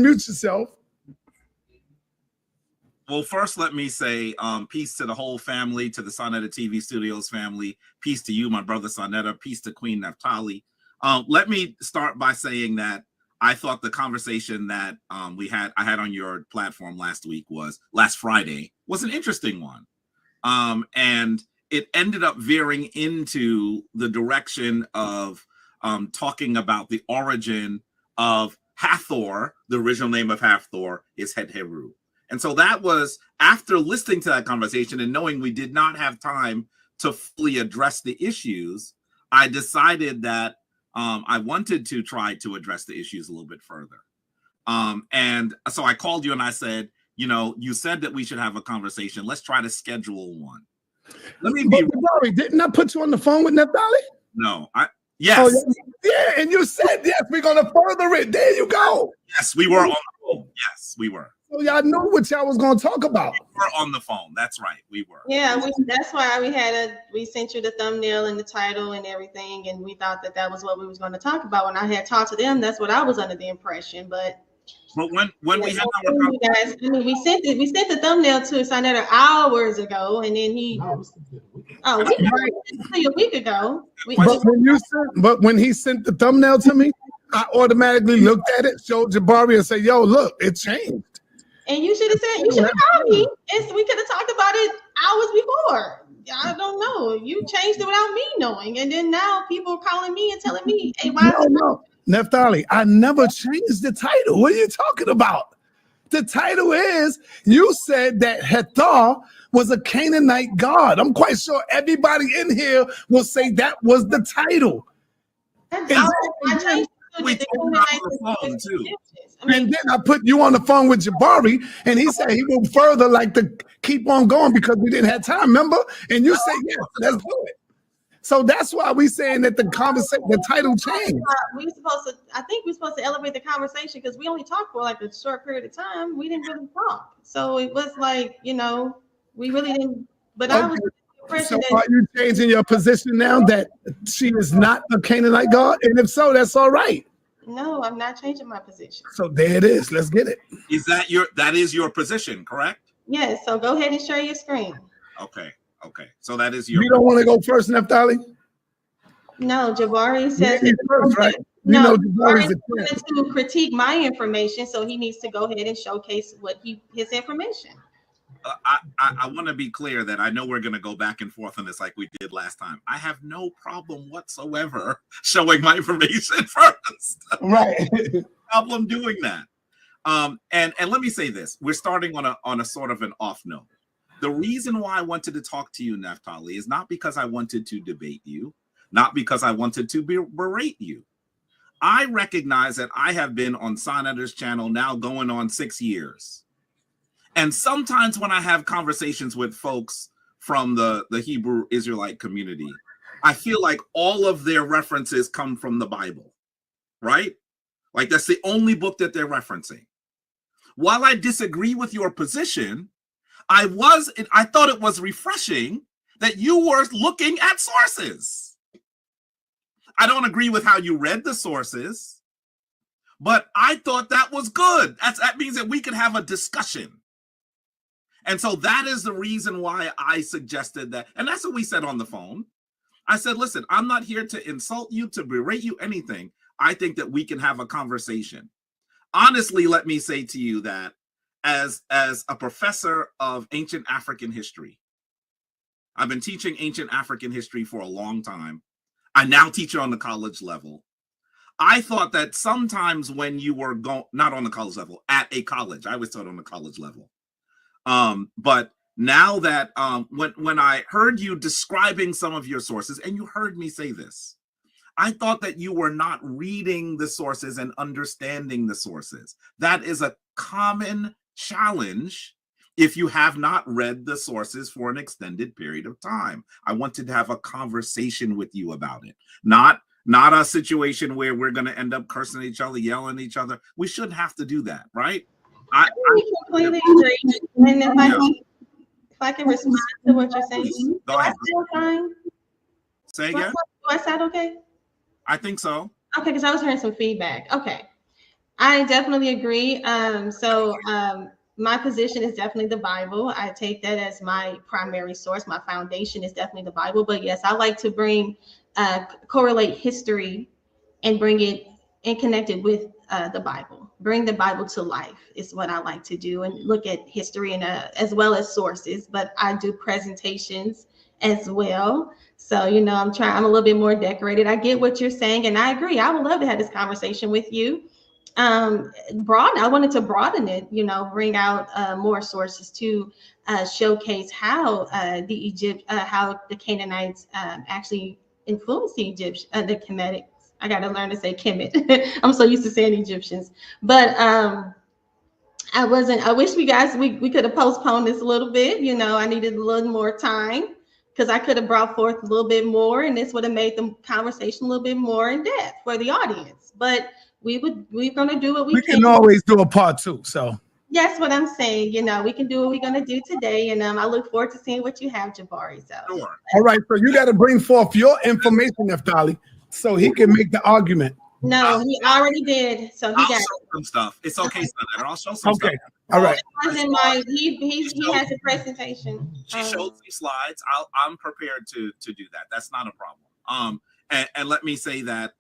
unmute yourself. Well, first, let me say peace to the whole family, to the Sonetta TV Studios family. Peace to you, my brother Sonetta. Peace to Queen Naphtali. Let me start by saying that I thought the conversation that I had on your platform last Friday, was an interesting one. And it ended up veering into the direction of talking about the origin of Hathor. The original name of Hathor is Hetheru. And so that was, after listening to that conversation and knowing we did not have time to fully address the issues, I decided that I wanted to try to address the issues a little bit further. And so I called you and I said, you said that we should have a conversation. Let's try to schedule one. Didn't I put you on the phone with Naphtali? No, yes. Oh, yeah, and you said yes, we're gonna further it. There you go. Yes, we were on the phone. Yes, we were. So y'all knew what y'all was gonna talk about. We were on the phone. That's right. We were. Yeah, that's why we sent you the thumbnail and the title and everything, and we thought that was what we was going to talk about. When I had talked to them, that's what I was under the impression. But when we had guys, we sent the thumbnail to Sonetta hours ago, and then a week ago. But when he sent the thumbnail to me, I automatically looked at it, showed Jabari, and said, "Yo, look, it changed." And you should have called me. We could have talked about it hours before. I don't know. You changed it without me knowing, and then now people are calling me and telling me, "Hey, why?" No, Naphtali, I never changed the title. What are you talking about? The title is, you said that Hathor was a Canaanite god. I'm quite sure everybody in here will say that was the title. And then I put you on the phone with Jabari, and he said he would further like to keep on going because we didn't have time, remember? And you said, yes, let's do it. So that's why we saying that the title changed. I think we're supposed to elevate the conversation because we only talked for like a short period of time. We didn't really talk. So it was like, we really didn't, but okay. I was so are you changing your position now that she is not a Canaanite god? And if so, that's all right. No, I'm not changing my position. So there it is. Let's get it. That is your position, correct? Yes. So go ahead and share your screen. Okay. So that is your. You don't want to go first, Naphtali? No, Jabari says first, right? Jabari wanted to critique my information, so he needs to go ahead and showcase his information. I want to be clear that I know we're going to go back and forth on this like we did last time. I have no problem whatsoever showing my information first. Right. No problem doing that. And let me say this: we're starting on a sort of an off note. The reason why I wanted to talk to you, Naphtali, is not because I wanted to debate you, not because I wanted to berate you. I recognize that I have been on Sonetta's channel now going on 6 years. And sometimes when I have conversations with folks from the Hebrew Israelite community, I feel like all of their references come from the Bible, right? Like that's the only book that they're referencing. While I disagree with your position, I thought it was refreshing that you were looking at sources. I don't agree with how you read the sources, but I thought that was good. That means that we could have a discussion. And so that is the reason why I suggested that. And that's what we said on the phone. I said, listen, I'm not here to insult you, to berate you, anything. I think that we can have a conversation. Honestly, let me say to you that as a professor of ancient African history, I've been teaching ancient African history for a long time. I now teach it on the college level. I thought that sometimes when you were not on the college level, at a college, I always taught on the college level. But now that when I heard you describing some of your sources, and you heard me say this, I thought that you were not reading the sources and understanding the sources. That is a common challenge if you have not read the sources for an extended period of time. I wanted to have a conversation with you about it, not a situation where we're going to end up cursing each other, yelling at each other. We shouldn't have to do that, right? I completely agree. And if I can respond to what you're saying, go ahead. Say again. Do I sound okay? I think so. Okay, because I was hearing some feedback. Okay. I definitely agree. My position is definitely the Bible. I take that as my primary source. My foundation is definitely the Bible. But yes, I like to bring correlate history and bring it and connect it with the Bible. Bring the Bible to life is what I like to do, and look at history and as well as sources. But I do presentations as well. So I'm a little bit more decorated. I get what you're saying, and I agree. I would love to have this conversation with you. I wanted to broaden it, bring out more sources to showcase how how the Canaanites actually influenced the Egyptians, the Kemetic. I got to learn to say Kemet. I'm so used to saying Egyptians, but I wish we could have postponed this a little bit. I needed a little more time because I could have brought forth a little bit more, and this would have made the conversation a little bit more in depth for the audience. But we're gonna do what we can. We can always do a part 2. So that's what I'm saying. We can do what we're gonna do today, and I look forward to seeing what you have, Jabari. So Sure. all right, so you got to bring forth your information, Naphtali, so he can make the argument. No, he already did. So he got some stuff. It's okay, Senator. I'll show some stuff. All right. He has a presentation. She showed some slides. I'm prepared to do that. That's not a problem. And let me say that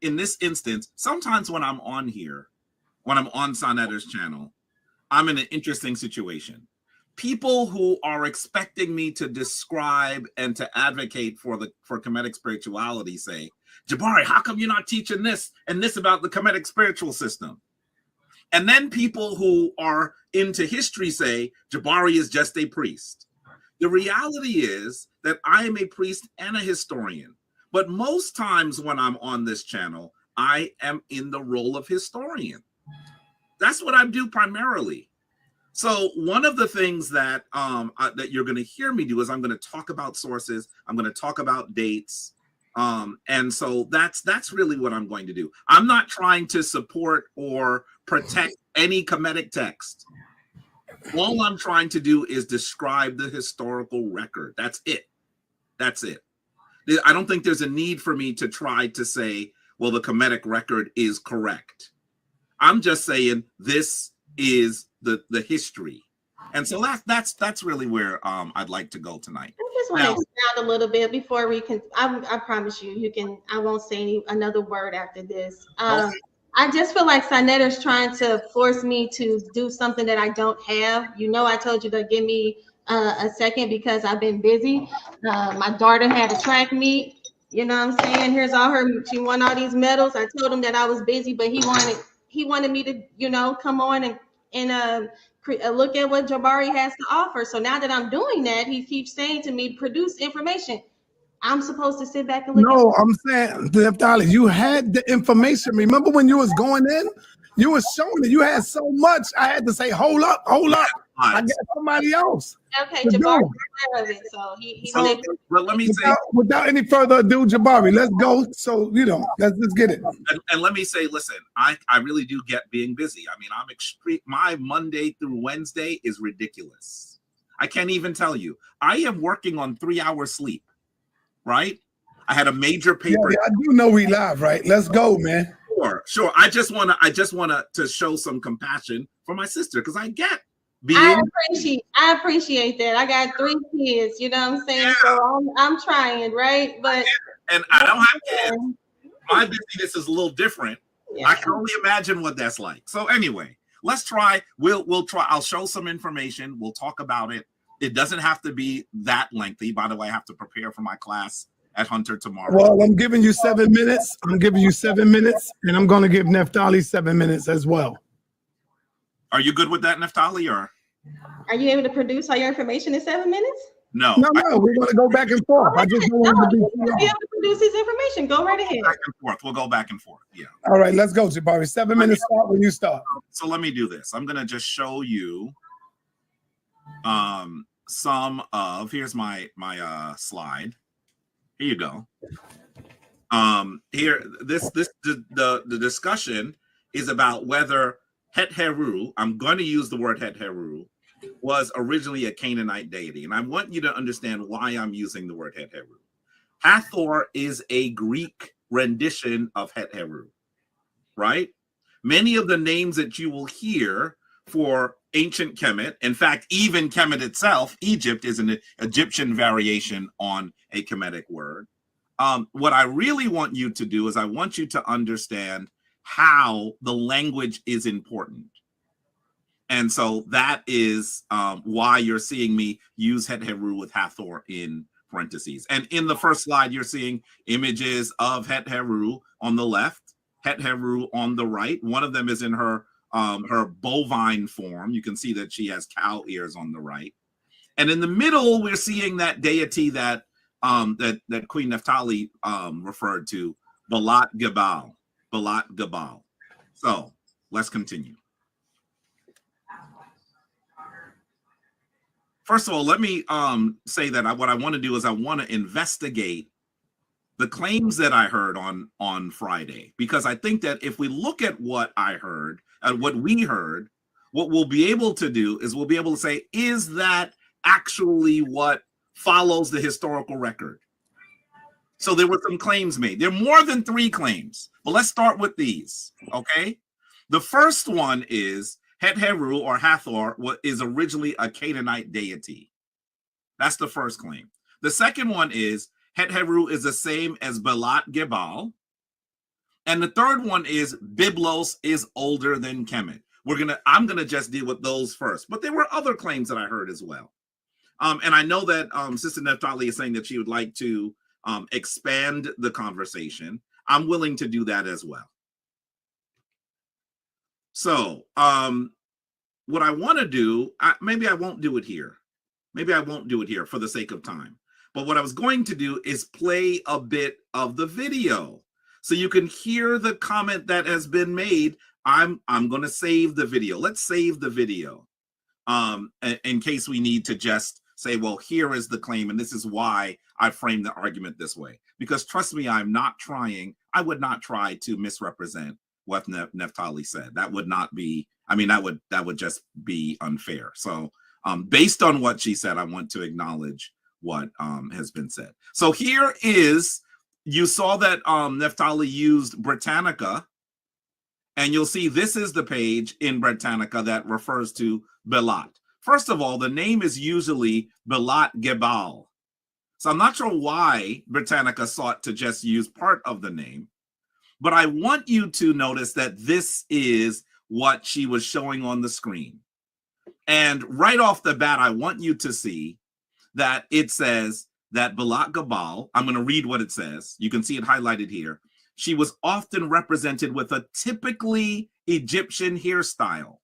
in this instance, sometimes when I'm on here, when I'm on Sonetter's channel, I'm in an interesting situation. People who are expecting me to describe and to advocate for Kemetic spirituality say, Jabari, how come you're not teaching this and this about the Kemetic spiritual system? And then people who are into history say, Jabari is just a priest. The reality is that I am a priest and a historian. But most times when I'm on this channel, I am in the role of historian. That's what I do primarily. So one of the things that that you're going to hear me do is I'm going to talk about sources. I'm going to talk about dates. And so that's really what I'm going to do. I'm not trying to support or protect any Kemetic text. All I'm trying to do is describe the historical record. That's it. That's it. I don't think there's a need for me to try to say, well, the Kemetic record is correct. I'm just saying this is the history. And so that's really where I'd like to go tonight. I just want to expound a little bit before we can. I promise you can. I won't say another word after this. Okay. I just feel like Sonetter's trying to force me to do something that I don't have. I told you to give me a second because I've been busy. My daughter had a track meet. You know what I'm saying? Here's all her. She won all these medals. I told him that I was busy, but he wanted me to come on and look at what Jabari has to offer. So now that I'm doing that, he keeps saying to me, produce information. I'm supposed to sit back and look. No, I'm saying, Naphtali, you had the information. Remember when you was going in? You was showing it. You had so much. I had to say, hold up. I got somebody else. Okay, Jabari aware of it. So he but let me say, without any further ado, Jabari, let's go. So let's get it. And let me say, listen, I really do get being busy. I mean, I'm extreme. My Monday through Wednesday is ridiculous. I can't even tell you. I am working on 3 hours sleep. Right? I had a major paper. Yeah, I do know we live, right? Let's go, man. Sure. I just wanna to show some compassion for my sister because I get being. I appreciate that. I got 3 kids. You know what I'm saying? Yeah. So I'm trying, right? But and I don't have kids. My busyness is a little different. Yeah. I can only imagine what that's like. So anyway, let's try. We'll try. I'll show some information. We'll talk about it. It doesn't have to be that lengthy. By the way, I have to prepare for my class at Hunter tomorrow. Well, I'm giving you 7 minutes. And I'm going to give Naphtali 7 minutes as well. Are you good with that, Naphtali, or? Are you able to produce all your information in 7 minutes? No. We're going to go back and forth. I just don't want to be able to produce his information. Go right ahead. Back and forth. We'll go back and forth. Yeah. All right, let's go, Jabari. 7 minutes start when you start. So let me do this. I'm going to just show you some of, here's my slide. Here you go. Here, the discussion is about whether Het-Heru, I'm going to use the word Het-Heru, was originally a Canaanite deity. And I want you to understand why I'm using the word Het-Heru. Hathor is a Greek rendition of Het-Heru, right? Many of the names that you will hear for ancient Kemet, in fact, even Kemet itself, Egypt is an Egyptian variation on a Kemetic word. What I really want you to do is I want you to understand how the language is important. And so that is why you're seeing me use Het Heru with Hathor in parentheses. And in the first slide, you're seeing images of Het Heru on the left, Het Heru on the right. One of them is in her bovine form. You can see that she has cow ears on the right. And in the middle, we're seeing that deity that that Queen Naphtali referred to, Balat Gabal. Balat Gabal. So let's continue. First of all, let me say that what I want to do is I want to investigate the claims that I heard on Friday, because I think that if we look at what I heard and what we heard, what we'll be able to do is we'll be able to say, is that actually what follows the historical record? So there were some claims made. There are more than 3 claims, but let's start with these, okay? The first one is Het Heru or Hathor is originally a Canaanite deity. That's the first claim. The second one is Het Heru is the same as Balat Gebal. And the third one is Byblos is older than Kemet. I'm gonna just deal with those first, but there were other claims that I heard as well. And I know that Sister Naphtali is saying that she would like to expand the conversation. I'm willing to do that as well. So what I want to do, maybe I won't do it here. Maybe I won't do it here for the sake of time. But what I was going to do is play a bit of the video so you can hear the comment that has been made. I'm going to save the video. Let's save the video in case we need to just say, well, here is the claim, and this is why I framed the argument this way. Because trust me, I would not try to misrepresent what Naphtali said. That would not be, that would just be unfair. So based on what she said, I want to acknowledge what has been said. So here is, you saw that Naphtali used Britannica, and you'll see this is the page in Britannica that refers to Belat. First of all, the name is usually Balat Gebal. So I'm not sure why Britannica sought to just use part of the name, but I want you to notice that this is what she was showing on the screen. And right off the bat, I want you to see that it says that Balat Gebal, I'm going to read what it says. You can see it highlighted here. She was often represented with a typically Egyptian hairstyle.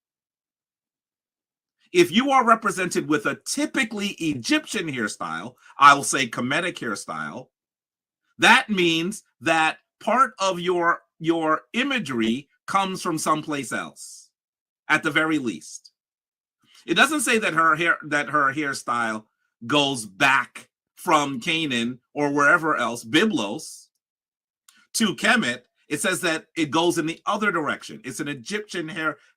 If you are represented with a typically Egyptian hairstyle, I'll say Kemetic hairstyle, that means that part of your imagery comes from someplace else, at the very least. It doesn't say that her hairstyle goes back from Canaan or wherever else, Byblos, to Kemet. It says that it goes in the other direction. It's an Egyptian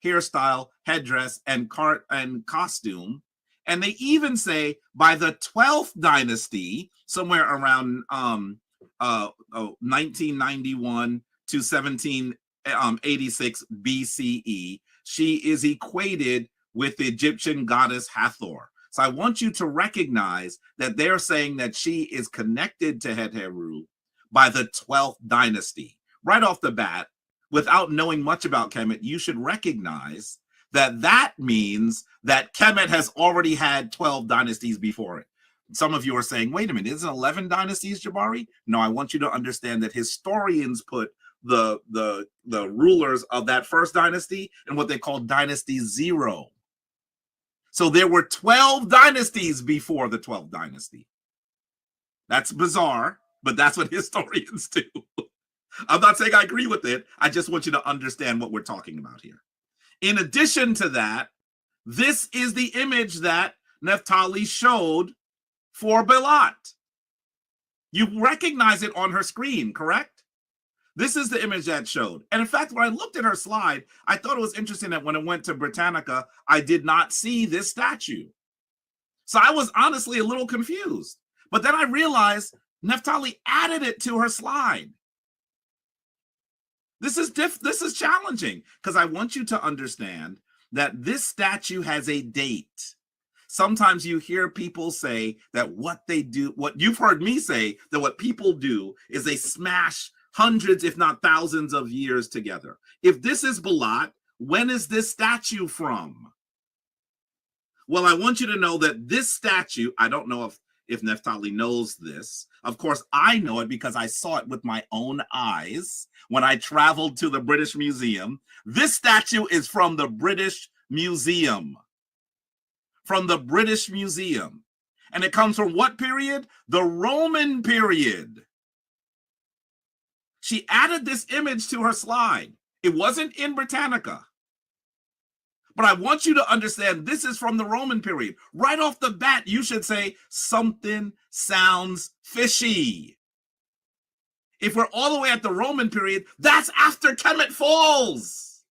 hairstyle, headdress, and costume. And they even say by the 12th dynasty, somewhere around 1991 to 1786 BCE, she is equated with the Egyptian goddess Hathor. So I want you to recognize that they're saying that she is connected to Het Heru by the 12th dynasty. Right off the bat, without knowing much about Kemet, you should recognize that that means that Kemet has already had 12 dynasties before it. Some of you are saying, wait a minute, isn't 11 dynasties, Jabari? No, I want you to understand that historians put the rulers of that first dynasty in what they call dynasty 0. So there were 12 dynasties before the 12th dynasty. That's bizarre, but that's what historians do. I'm not saying I agree with it. I just want you to understand what we're talking about here. In addition to that, this is the image that Naphtali showed for Belat. You recognize it on her screen, correct? This is the image that showed. And in fact, when I looked at her slide, I thought it was interesting that when it went to Britannica, I did not see this statue. So I was honestly a little confused. But then I realized Naphtali added it to her slide. This is challenging because I want you to understand that this statue has a date. Sometimes you hear people say that what they do, what you've heard me say, that what people do is they smash hundreds, if not thousands of years together. If this is Balat, when is this statue from? Well, I want you to know that this statue, I don't know if Naphtali knows this. Of course, I know it because I saw it with my own eyes when I traveled to the British Museum. This statue is from the British Museum. From the British Museum. And it comes from what period? The Roman period. She added this image to her slide. It wasn't in Britannica. But I want you to understand this is from the Roman period. Right off the bat, you should say something sounds fishy. If we're all the way at the Roman period, that's after Kemet falls.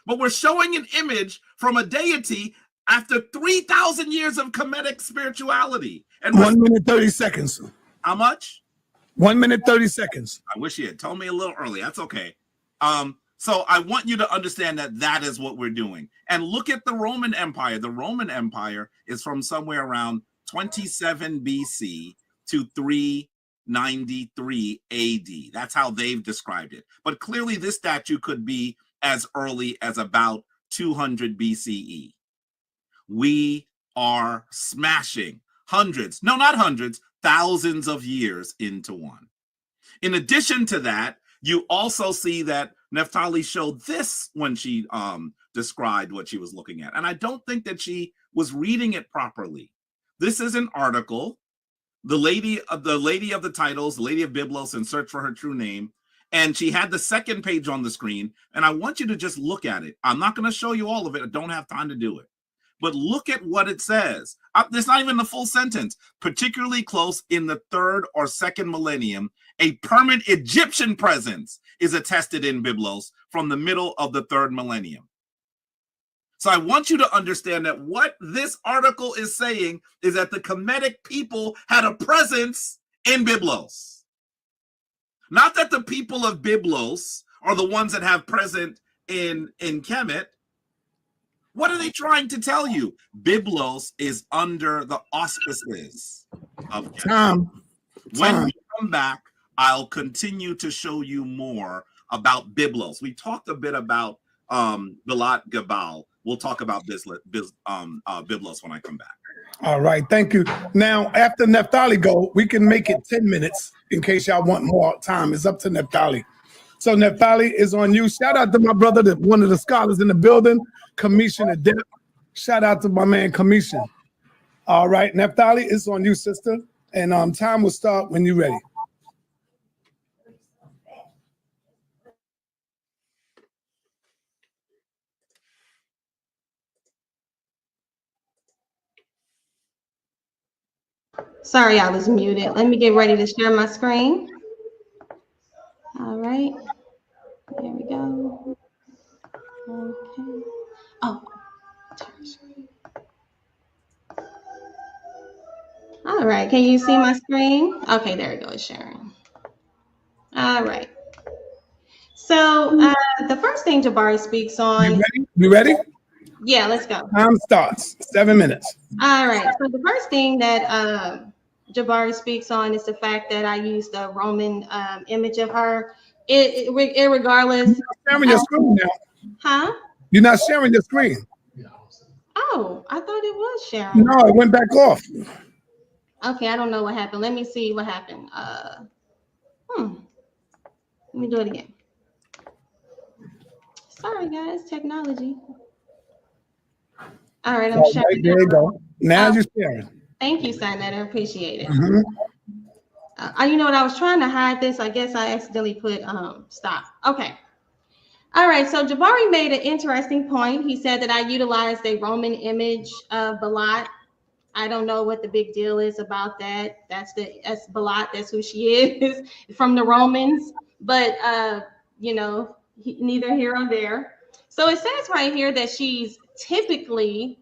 But we're showing an image from a deity after 3,000 years of Kemetic spirituality. And 1 minute, 30 seconds. How much? 1 minute, 30 seconds. I wish you had told me a little early. That's okay. So I want you to understand that that is what we're doing. And look at the Roman Empire. The Roman Empire is from somewhere around 27 BC to 393 AD. That's how they've described it. But clearly this statue could be as early as about 200 BCE. We are smashing hundreds, no, not hundreds, thousands of years into one. In addition to that, you also see that Naphtali showed this when she described what she was looking at. And I don't think that she was reading it properly. This is an article, the lady of the titles, the Lady of Byblos in Search for Her True Name. And she had the second page on the screen. And I want you to just look at it. I'm not going to show you all of it. I don't have time to do it. But look at what it says. It's not even the full sentence. Particularly close in the 3rd or 2nd millennium, a permanent Egyptian presence is attested in Byblos from the middle of the 3rd millennium. So I want you to understand that what this article is saying is that the Kemetic people had a presence in Byblos. Not that the people of Byblos are the ones that have present in Kemet. What are they trying to tell you? Byblos is under the auspices of Kemet. When we come back, I'll continue to show you more about Byblos. We talked a bit about Bilat Gabal. We'll talk about Byblos when I come back. All right, thank you. Now, after Naphtali go, we can make it 10 minutes in case y'all want more time. It's up to Naphtali. So Naphtali is on you. Shout out to my brother, one of the scholars in the building, Commission Adept. Shout out to my man, Commission. All right, Naphtali, it's on you, sister. And time will start when you're ready. Sorry, I was muted. Let me get ready to share my screen. All right. There we go. Okay. Oh. All right. Can you see my screen? Okay, there we go. It's sharing. All right. So the first thing Jabari speaks on. You ready? Yeah, let's go. Time starts. 7 minutes. All right. So the first thing that Jabari speaks on is the fact that I used the Roman image of her. Irregardless. You're not sharing your screen now. Huh? You're not sharing your screen. Oh, I thought it was sharing. No, it went back off. Okay, I don't know what happened. Let me see what happened. Let me do it again. Sorry, guys, technology. All right, I'm sharing. Right, there you go. Now you're sharing. Thank you, Sinette. I appreciate it. Mm-hmm. You know what? I was trying to hide this. I guess I accidentally put stop. Okay. All right. So Jabari made an interesting point. He said that I utilized a Roman image of Balat. I don't know what the big deal is about that. That's Balat. That's who she is from the Romans. But you know, neither here or there. So it says right here that she's typically,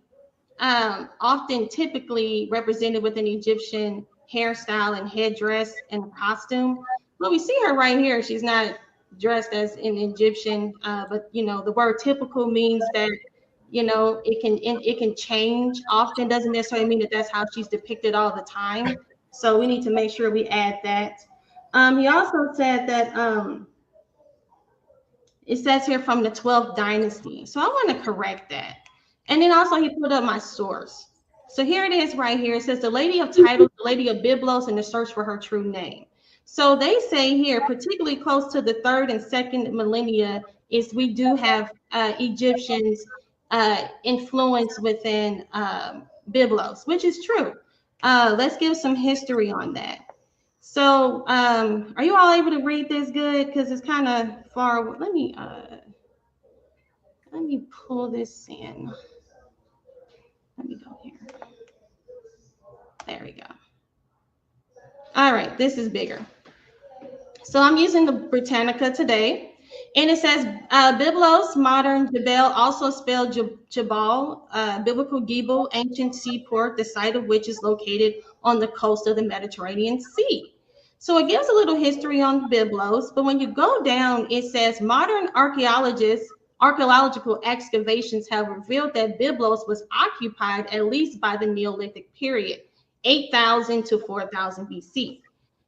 often typically represented with an Egyptian hairstyle and headdress and costume. Well, we see her right here. She's not dressed as an Egyptian, but the word typical means that it can change often. Doesn't necessarily mean that that's how she's depicted all the time. So we need to make sure we add that. He also said that it says here from the 12th dynasty. So I want to correct that. And then also he put up my source. So here it is right here. It says the lady of titles, the lady of Byblos, and the search for her true name. So they say here, particularly close to the 3rd and 2nd millennia, is we do have Egyptians influence within Byblos, which is true. Let's give some history on that. So are you all able to read this good? Because it's kind of far. Let me pull this in. Let me go here. There we go. All right, this is bigger. So I'm using the Britannica today. And it says Byblos, modern Jebel, also spelled Jabal, biblical Gebel, ancient seaport, the site of which is located on the coast of the Mediterranean Sea. So it gives a little history on Byblos, but when you go down, it says modern archaeological excavations have revealed that Byblos was occupied at least by the Neolithic period, 8,000 to 4,000 BC.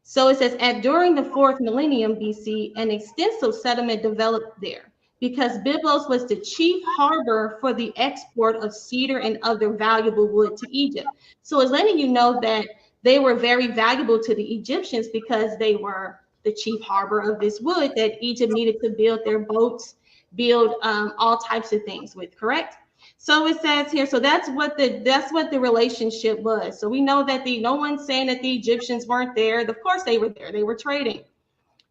So it says during the 4th millennium BC, an extensive settlement developed there because Byblos was the chief harbor for the export of cedar and other valuable wood to Egypt. So it's letting you know that they were very valuable to the Egyptians because they were the chief harbor of this wood that Egypt needed to build their boats, build all types of things with, correct? So it says here, so that's what the relationship was. So we know that no one's saying that the Egyptians weren't there. Of course they were there. They were trading.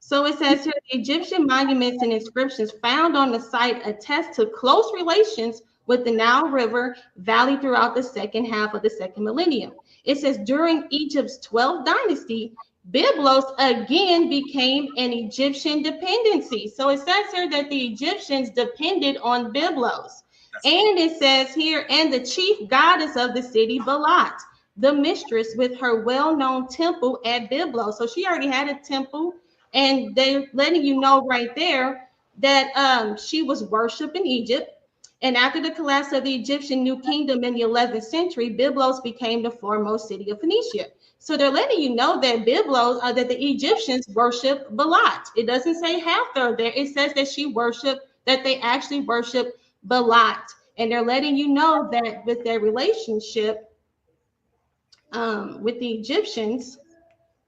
So it says here, the Egyptian monuments and inscriptions found on the site attest to close relations with the Nile River Valley throughout the second half of the 2nd millennium. It says during Egypt's 12th dynasty, Byblos again became an Egyptian dependency. So it says here that the Egyptians depended on Byblos. And it says here, and the chief goddess of the city, Balat, the mistress with her well-known temple at Byblos. So she already had a temple, and they're letting you know right there that she was worshipped in Egypt. And after the collapse of the Egyptian New Kingdom in the 11th century, Byblos became the foremost city of Phoenicia. So they're letting you know that Byblos, that the Egyptians worship Balat. It doesn't say Hathor there. It says that they actually worship Balat. And they're letting you know that with their relationship with the Egyptians,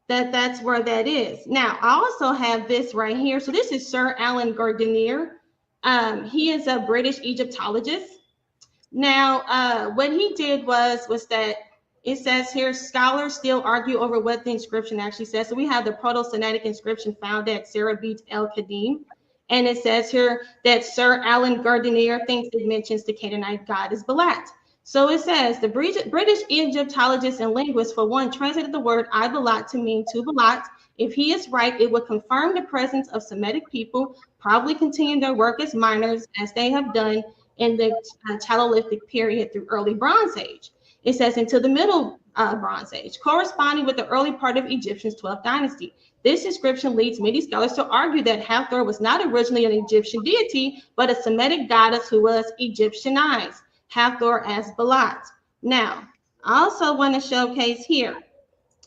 that's where that is. Now, I also have this right here. So this is Sir Alan Gardiner. He is a British Egyptologist. Now, what he did was that it says here, scholars still argue over what the inscription actually says. So we have the Proto-Semitic inscription found at Serabit el-Kadim. And it says here that Sir Alan Gardiner thinks it mentions the Canaanite goddess Balat. So it says the British Egyptologist and linguist, for one, translated the word Ibalat to mean to Balat. If he is right, it would confirm the presence of Semitic people, probably continuing their work as miners as they have done in the Chalcolithic period through early Bronze Age. It says into the middle Bronze Age, corresponding with the early part of Egyptian's 12th dynasty. This inscription leads many scholars to argue that Hathor was not originally an Egyptian deity, but a Semitic goddess who was Egyptianized, Hathor as Balat. Now, I also want to showcase here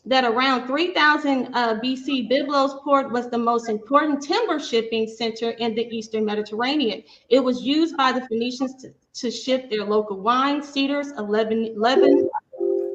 that around 3000 BC, Byblos port was the most important timber shipping center in the Eastern Mediterranean. It was used by the Phoenicians to ship their local wine, cedars, Lebanon,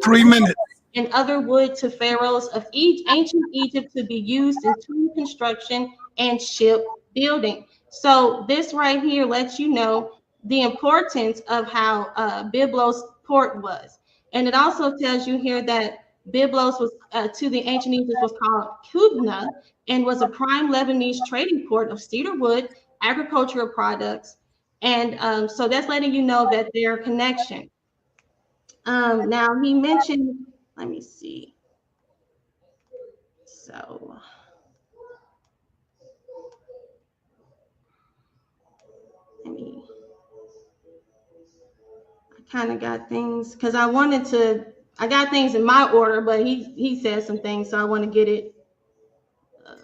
3 minutes, and other wood to pharaohs of ancient Egypt to be used in tomb construction and ship building. So this right here lets you know the importance of how Byblos port was. And it also tells you here that Byblos was to the ancient Egypt was called Kubna and was a prime Lebanese trading port of cedar wood, agricultural products. And so that's letting you know that their connection. Now he mentioned, let me see. So I kind of got things because I got things in my order, but he said some things, so I want to get it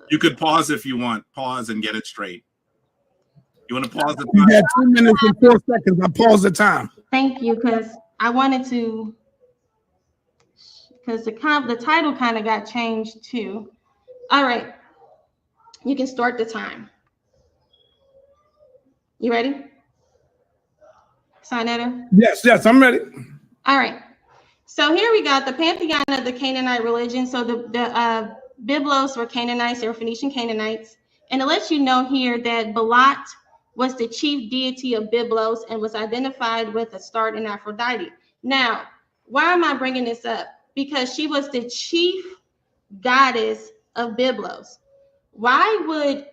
You could pause if you want. Pause and get it straight. You want to pause the You time? got 2 minutes and 4 seconds. I pause the time. Thank you, because I wanted to, because the title kind of got changed too. All right, you can start the time. You ready? Sinetta? Yes, I'm ready. All right. So here we got the pantheon of the Canaanite religion. So the Byblos were Canaanites, they were Phoenician Canaanites. And it lets you know here that Balat was the chief deity of Byblos and was identified with Astarte and Aphrodite. Now, why am I bringing this up? Because she was the chief goddess of Byblos. Why would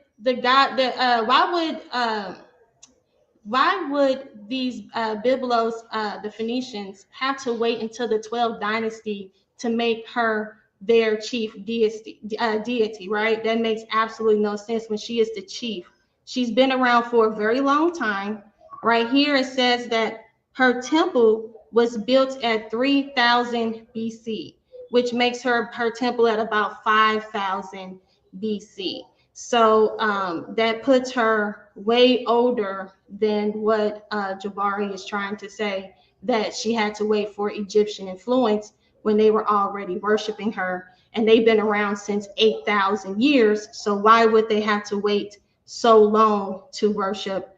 why would these Byblos, the Phoenicians, have to wait until the 12th dynasty to make her their chief deity, right? That makes absolutely no sense when she is the chief. She's been around for a very long time. Right here it says that her temple was built at 3000 BC, which makes her temple at about 5000 BC. So that puts her way older than what Jabari is trying to say, that she had to wait for Egyptian influence when they were already worshiping her. And they've been around since 8,000 years. So why would they have to wait so long to worship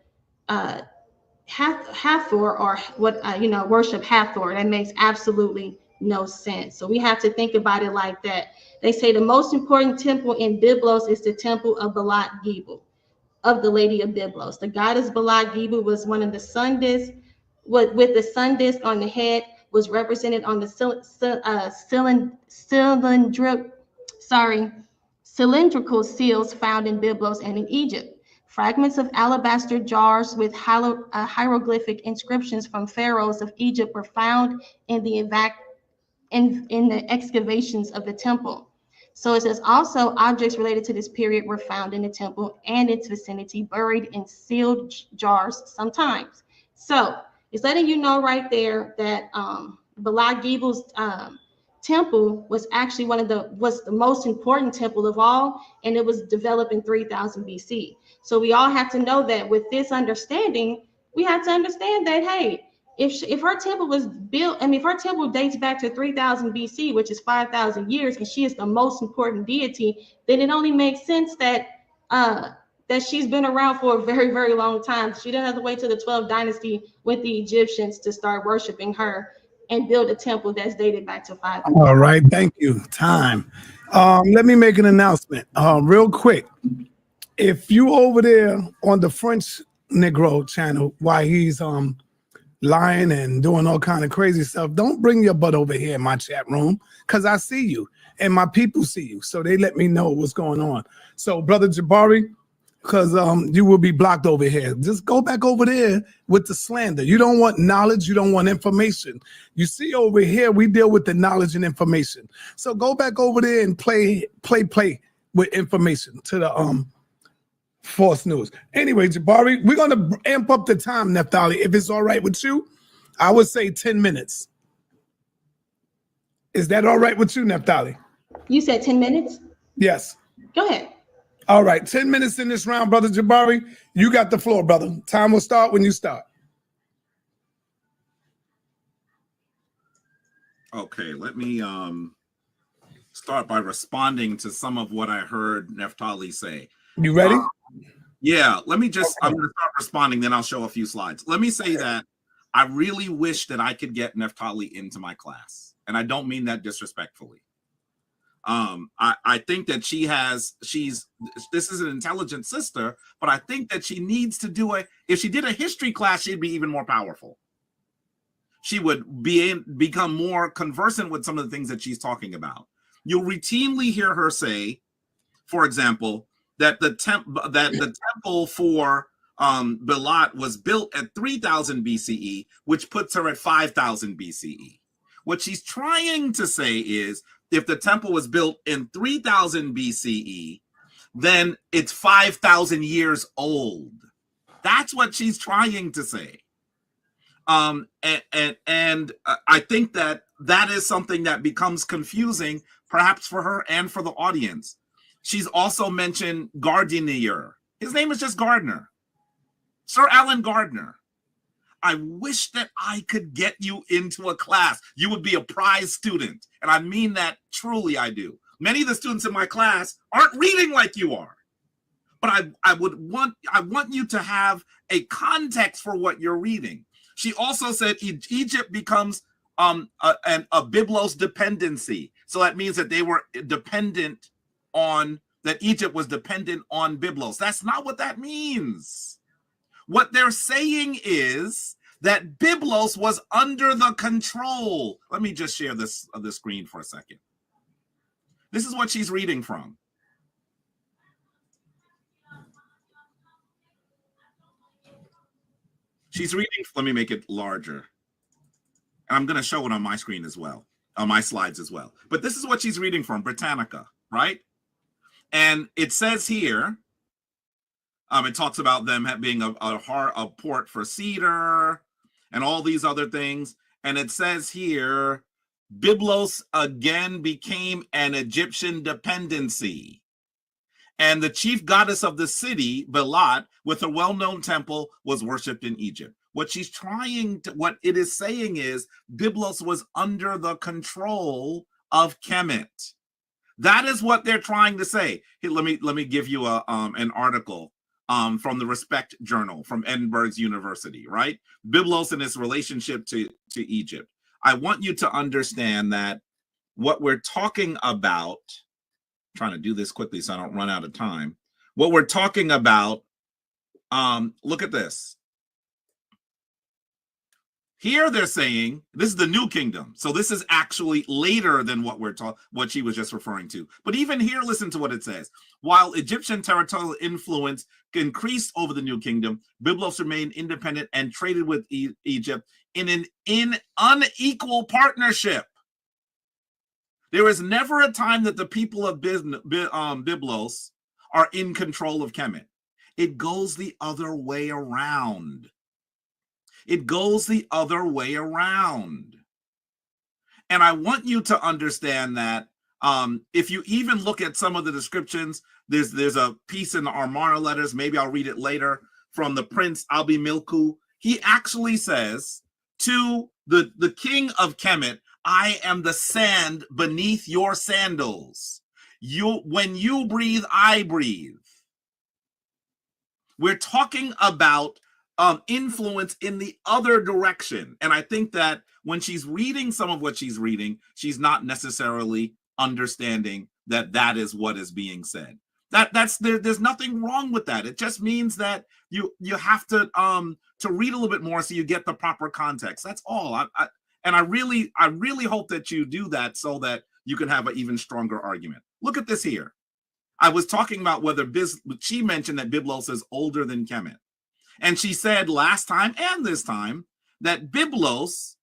Hathor, or worship Hathor? That makes absolutely no sense. So we have to think about it like that. They say the most important temple in Byblos is the temple of Balat Gebel, of the Lady of Byblos. The goddess Balat Gebel was one of the sun discs, with the sun disc on the head, was represented on the cylindrical seals found in Byblos and in Egypt. Fragments of alabaster jars with hieroglyphic inscriptions from pharaohs of Egypt were found in the excavations of the temple. So it says also objects related to this period were found in the temple and its vicinity, buried in sealed jars sometimes. So it's letting you know right there that Balat Gebel's temple was actually was the most important temple of all, and it was developed in 3000 BC. So we all have to know that with this understanding, we have to understand that, hey, if her temple was built, if her temple dates back to 3000 BC, which is 5,000 years, and she is the most important deity, then it only makes sense that that she's been around for a very, very long time. She didn't have to wait till the 12th dynasty with the Egyptians to start worshiping her and build a temple that's dated back to 5,000. All right, thank you. Time. Let me make an announcement real quick. If you over there on the French Negro channel, while he's lying and doing all kind of crazy stuff, don't bring your butt over here in my chat room, because I see you and my people see you, so they let me know what's going on. So brother Jabari, because you will be blocked over here, just go back over there with the slander. You don't want knowledge, you don't want information. You see over here we deal with the knowledge and information, so go back over there and play with information to the false news. Anyway, Jabari, we're going to amp up the time, Naphtali. If it's all right with you, I would say 10 minutes. Is that all right with you, Naphtali? You said 10 minutes? Yes. Go ahead. All right, 10 minutes in this round, brother Jabari. You got the floor, brother. Time will start when you start. Okay, let me start by responding to some of what I heard Naphtali say. You ready? Yeah, let me just, I'm going to start responding, then I'll show a few slides. Let me say that I really wish that I could get Naphtali into my class, and I don't mean that disrespectfully. I think that this is an intelligent sister, but I think that she needs to do if she did a history class, she'd be even more powerful. She would become more conversant with some of the things that she's talking about. You'll routinely hear her say, for example, that the temple for Balat was built at 3000 BCE, which puts her at 5000 BCE. What she's trying to say is, if the temple was built in 3000 BCE, then it's 5,000 years old. That's what she's trying to say. And I think that is something that becomes confusing, perhaps for her and for the audience. She's also mentioned Gardiner. His name is just Gardner. Sir Alan Gardner. I wish that I could get you into a class. You would be a prize student. And I mean that truly, I do. Many of the students in my class aren't reading like you are. But I want you to have a context for what you're reading. She also said Egypt becomes a Biblos dependency. So that means that they were dependent on, that Egypt was dependent on Biblos. That's not what that means. What they're saying is that Biblos was under the control. Let me just share this the screen for a second. This is what she's reading from. She's reading, let me make it larger. And I'm going to show it on my screen as well, on my slides as well. But this is what she's reading from, Britannica, right? And it says here, it talks about them being a port for cedar and all these other things. And it says here, Byblos again became an Egyptian dependency. And the chief goddess of the city, Belat, with a well-known temple, was worshipped in Egypt. What she's trying to, what it is saying is, Byblos was under the control of Kemet. That is what they're trying to say. Here, let me give you an article from the Respect Journal from Edinburgh University, right? Byblos and its relationship to Egypt. I want you to understand that what we're talking about, I'm trying to do this quickly so I don't run out of time. What we're talking about, look at this. Here they're saying this is the New Kingdom. So this is actually later than what she was just referring to. But even here, listen to what it says. While Egyptian territorial influence increased over the New Kingdom, Byblos remained independent and traded with Egypt in an unequal partnership. There is never a time that the people of Byblos are in control of Kemet. It goes the other way around. It goes the other way around. And I want you to understand that if you even look at some of the descriptions, there's a piece in the Armana letters, maybe I'll read it later, from the Prince Albi Milku. He actually says to the king of Kemet, I am the sand beneath your sandals. When you breathe, I breathe. We're talking about influence in the other direction. And I think that when she's reading some of what she's reading, she's not necessarily understanding that that is what is being said. There's nothing wrong with that. It just means that you have to read a little bit more so you get the proper context. That's all. I really hope that you do that so that you can have an even stronger argument. Look at this here. I was talking about whether she mentioned that Byblos is older than Kemet. And she said last time and this time that Byblos,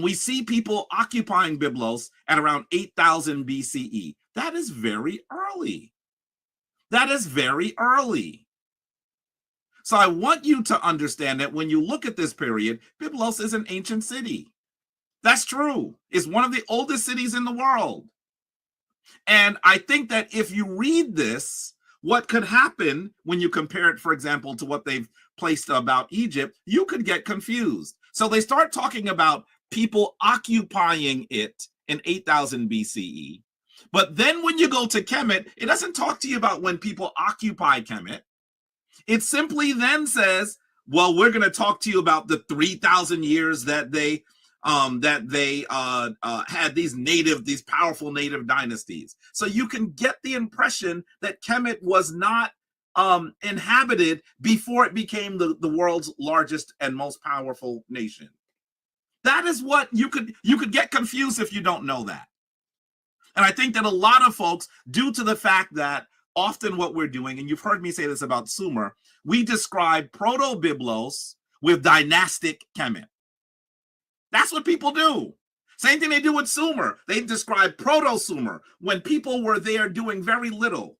we see people occupying Byblos at around 8,000 BCE. That is very early. That is very early. So I want you to understand that when you look at this period, Byblos is an ancient city. That's true. It's one of the oldest cities in the world. And I think that if you read this, what could happen when you compare it, for example, to what they've placed about Egypt, you could get confused. So they start talking about people occupying it in 8,000 BCE. But then when you go to Kemet, it doesn't talk to you about when people occupy Kemet. It simply then says, well, we're going to talk to you about the 3,000 years that they had these powerful native dynasties. So you can get the impression that Kemet was not inhabited before it became the world's largest and most powerful nation. That is what you could get confused if you don't know that. And I think that a lot of folks, due to the fact that often what we're doing, and you've heard me say this about Sumer, we describe Proto-Byblos with dynastic Kemet. That's what people do. Same thing they do with Sumer. They describe Proto-Sumer when people were there doing very little,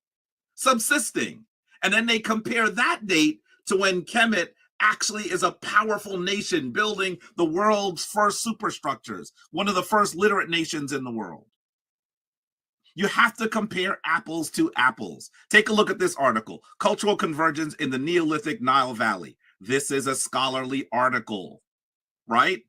subsisting. And then they compare that date to when Kemet actually is a powerful nation building the world's first superstructures, one of the first literate nations in the world. You have to compare apples to apples. Take a look at this article, Cultural Convergence in the Neolithic Nile Valley. This is a scholarly article, right?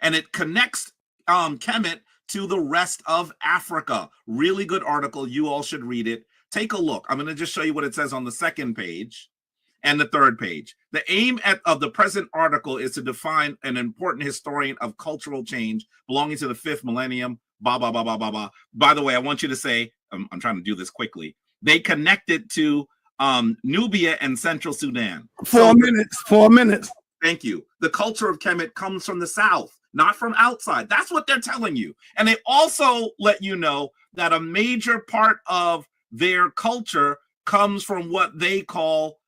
And it connects Kemet to the rest of Africa. Really good article. You all should read it. Take a look. I'm going to just show you what it says on the second page and the third page. The aim of the present article is to define an important historian of cultural change belonging to the 5th millennium, blah, blah, blah, blah, blah, blah. By the way, I want you to say, I'm trying to do this quickly. They connect it to Nubia and Central Sudan. 4 minutes, 4 minutes. Thank you. The culture of Kemet comes from the south, not from outside. That's what they're telling you. And they also let you know that a major part of their culture comes from what they call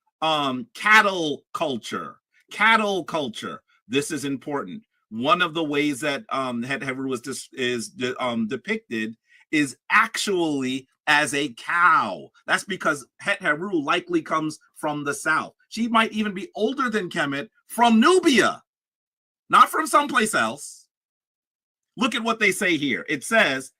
cattle culture. Cattle culture. This is important. One of the ways that Hathor is depicted is actually as a cow. That's because Hathor likely comes from the south. She might even be older than Kemet, from Nubia, not from someplace else. Look at what they say here. It says,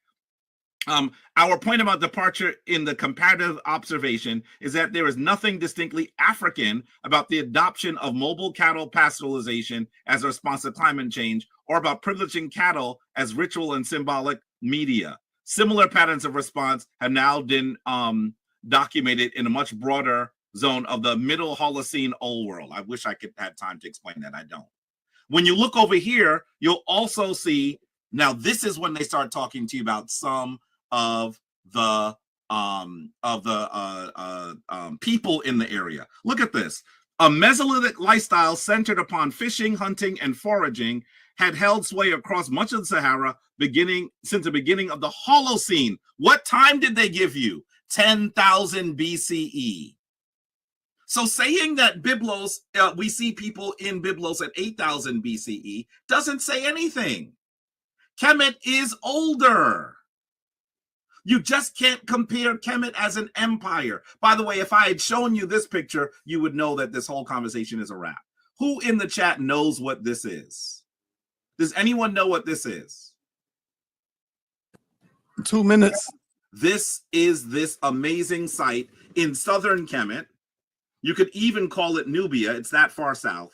our point about departure in the comparative observation is that there is nothing distinctly African about the adoption of mobile cattle pastoralization as a response to climate change, or about privileging cattle as ritual and symbolic media. Similar patterns of response have now been documented in a much broader zone of the Middle Holocene Old World. I wish I could have time to explain that. I don't. When you look over here, you'll also see, now this is when they start talking to you about some of the people in the area. Look at this. A Mesolithic lifestyle centered upon fishing, hunting, and foraging had held sway across much of the Sahara since the beginning of the Holocene. What time did they give you? 10,000 BCE. So saying that Byblos, we see people in Byblos at 8,000 BCE doesn't say anything. Kemet is older. You just can't compare Kemet as an empire. By the way, if I had shown you this picture, you would know that this whole conversation is a wrap. Who in the chat knows what this is? Does anyone know what this is? 2 minutes. This is this amazing site in southern Kemet. You could even call it Nubia. It's that far south.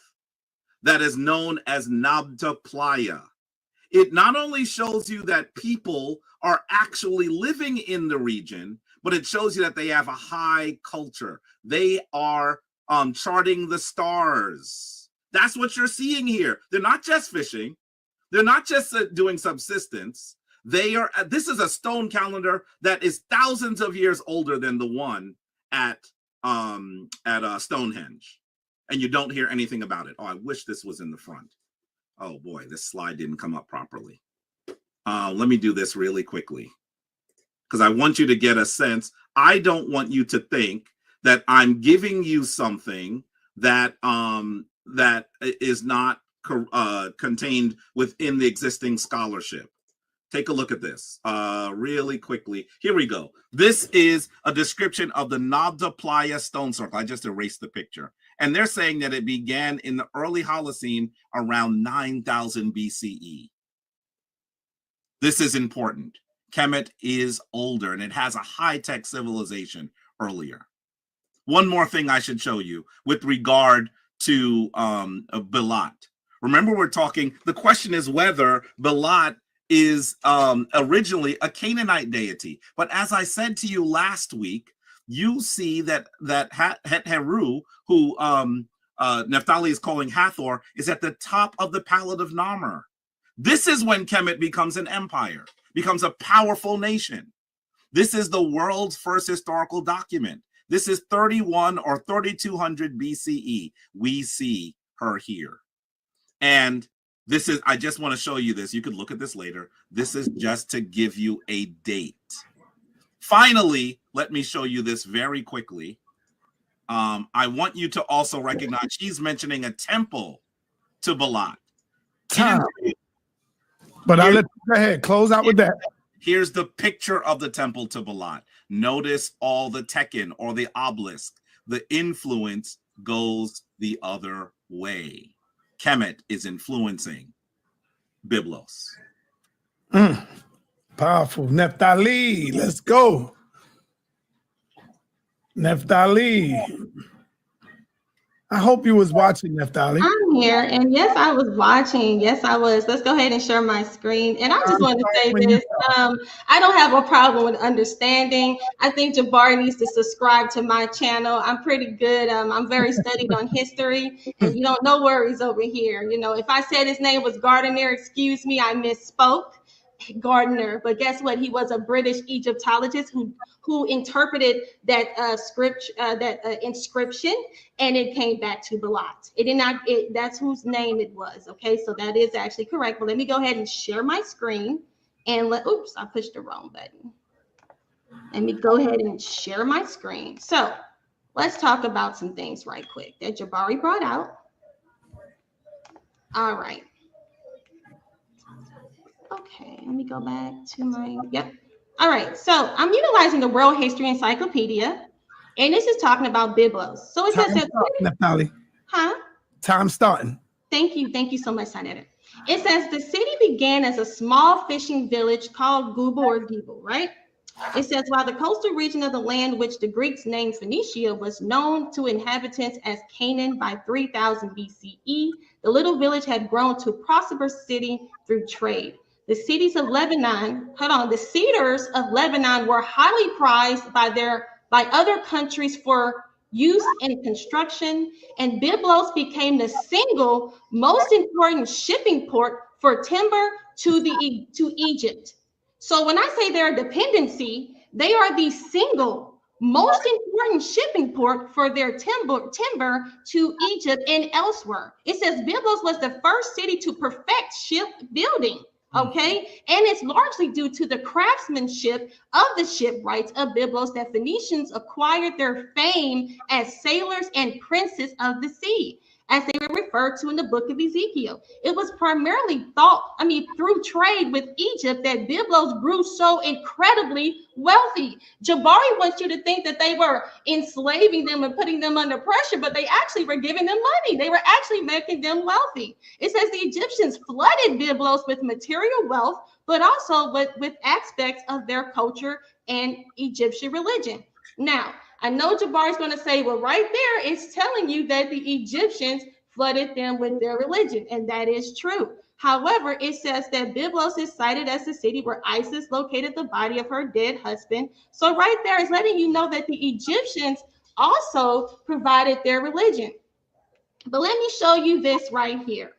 That is known as Naphtali. It not only shows you that people are actually living in the region, but it shows you that they have a high culture. They are charting the stars. That's what you're seeing here. They're not just fishing. They're not just doing subsistence. They are. This is a stone calendar that is thousands of years older than the one at Stonehenge, and you don't hear anything about it. Oh, I wish this was in the front. Oh boy, this slide didn't come up properly. Let me do this really quickly because I want you to get a sense. I don't want you to think that I'm giving you something that that is not contained within the existing scholarship. Take a look at this really quickly. Here we go. This is a description of the Naphtali stone circle. I just erased the picture. And they're saying that it began in the early Holocene around 9,000 BCE. This is important. Kemet is older and it has a high-tech civilization earlier. One more thing I should show you with regard to Belat. Remember, we're talking, the question is whether Belat is originally a Canaanite deity. But as I said to you last week, you see that Hathor, who Naphtali is calling Hathor, is at the top of the Palette of Narmer. This is when Kemet becomes an empire, becomes a powerful nation. This is the world's first historical document. This is 31 or 3200 BCE. We see her here. And this is, I just want to show you this. You could look at this later. This is just to give you a date. Finally, let me show you this very quickly. I want you to also recognize she's mentioning a temple to Belat. Time. But I'll let you go ahead. Close out with that. Here's the picture of the temple to Belat. Notice all the tekken or the obelisk. The influence goes the other way. Kemet is influencing Byblos. Powerful. Naphtali, let's go. Naphtali. I hope you was watching, Naphtali. I'm here, and yes, I was watching. Yes, I was. Let's go ahead and share my screen. And I just want to say this: I don't have a problem with understanding. I think Jabari needs to subscribe to my channel. I'm pretty good. I'm very studied on history, and you know, no worries over here. You know, if I said his name was Gardner, excuse me, I misspoke. Gardner, but guess what? He was a British Egyptologist who interpreted that inscription, and it came back to Balat. It did not. That's whose name it was. Okay, so that is actually correct. But let me go ahead and share my screen and oops, I pushed the wrong button. Let me go ahead and share my screen. So let's talk about some things right quick that Jabari brought out. All right. Okay, let me go back to my, yep. All right, so I'm utilizing the World History Encyclopedia, and this is talking about Byblos. So it says that, Naphtali. huh? Time starting. Thank you so much, Senator. It says the city began as a small fishing village called Gubu or Gibel, right? It says while the coastal region of the land, which the Greeks named Phoenicia, was known to inhabitants as Canaan by 3000 BCE, the little village had grown to a prosperous city through trade. The cedars of Lebanon were highly prized by other countries for use in construction, and Byblos became the single most important shipping port for timber to Egypt. So when I say their dependency, they are the single most important shipping port for their timber to Egypt and elsewhere. It says Byblos was the first city to perfect shipbuilding. Okay, and it's largely due to the craftsmanship of the shipwrights of Byblos that Phoenicians acquired their fame as sailors and princes of the sea, as they were referred to in the book of Ezekiel. It was primarily through trade with Egypt that Byblos grew so incredibly wealthy. Jabari wants you to think that they were enslaving them and putting them under pressure, but they actually were giving them money. They were actually making them wealthy. It says the Egyptians flooded Byblos with material wealth, but also with aspects of their culture and Egyptian religion. Now, I know Jabari's going to say, well, right there, it's telling you that the Egyptians flooded them with their religion, and that is true. However, it says that Byblos is cited as the city where Isis located the body of her dead husband. So right there is letting you know that the Egyptians also provided their religion. But let me show you this right here.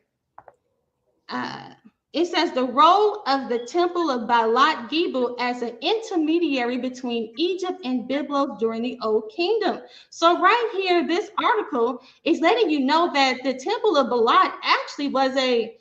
It says the role of the temple of Balat Gibel as an intermediary between Egypt and Byblos during the Old Kingdom. So right here, this article is letting you know that the temple of Balat actually was a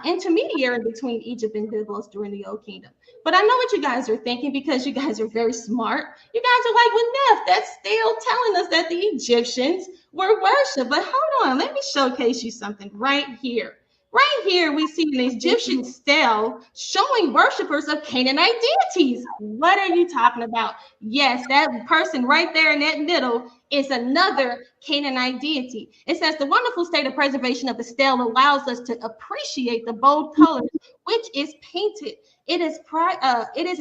intermediary between Egypt and Byblos during the Old Kingdom. But I know what you guys are thinking, because you guys are very smart. You guys are like, well, Neff, that's still telling us that the Egyptians were worshipped. But hold on, let me showcase you something right here. Right here, we see an Egyptian stele showing worshipers of Canaanite deities. What are you talking about? Yes, that person right there in that middle is another Canaanite deity. It says the wonderful state of preservation of the stele allows us to appreciate the bold colors, which is painted. It is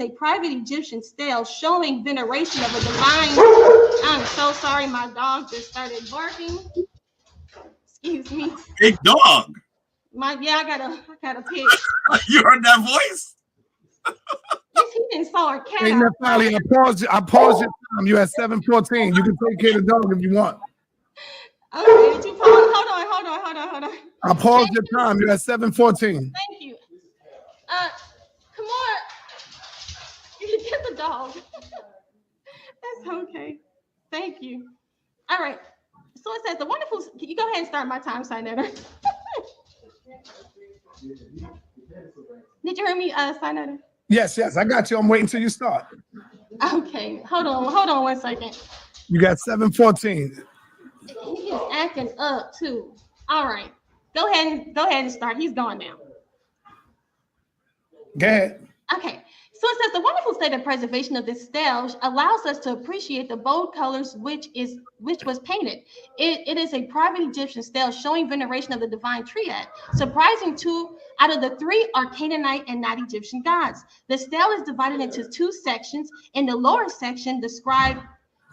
a private Egyptian stele showing veneration of a divine. I'm so sorry, my dog just started barking. Excuse me. Big dog. I got a pig. You heard that voice? Yes, he didn't saw a cat. Hey, Nefali, I paused your time. You at 7:14. You can take care of the dog if you want. Okay, did you pause? Hold on. I paused your time. You're at 7:14. Thank you. Come on. You can get the dog. That's okay. Thank you. All right. So it says the wonderful. Can you go ahead and start my time sign there? Did you hear me, Senator? Yes, I got you. I'm waiting till you start. Okay, hold on 1 second. You got 7:14. He is acting up too. All right, go ahead and start. He's gone now. Go ahead. Okay. So it says the wonderful state of preservation of this stele allows us to appreciate the bold colors which was painted. It is a private Egyptian stele showing veneration of the divine triad. Surprising to Out of the three are Canaanite and not Egyptian gods. The stele is divided into two sections. In the lower section, the scribe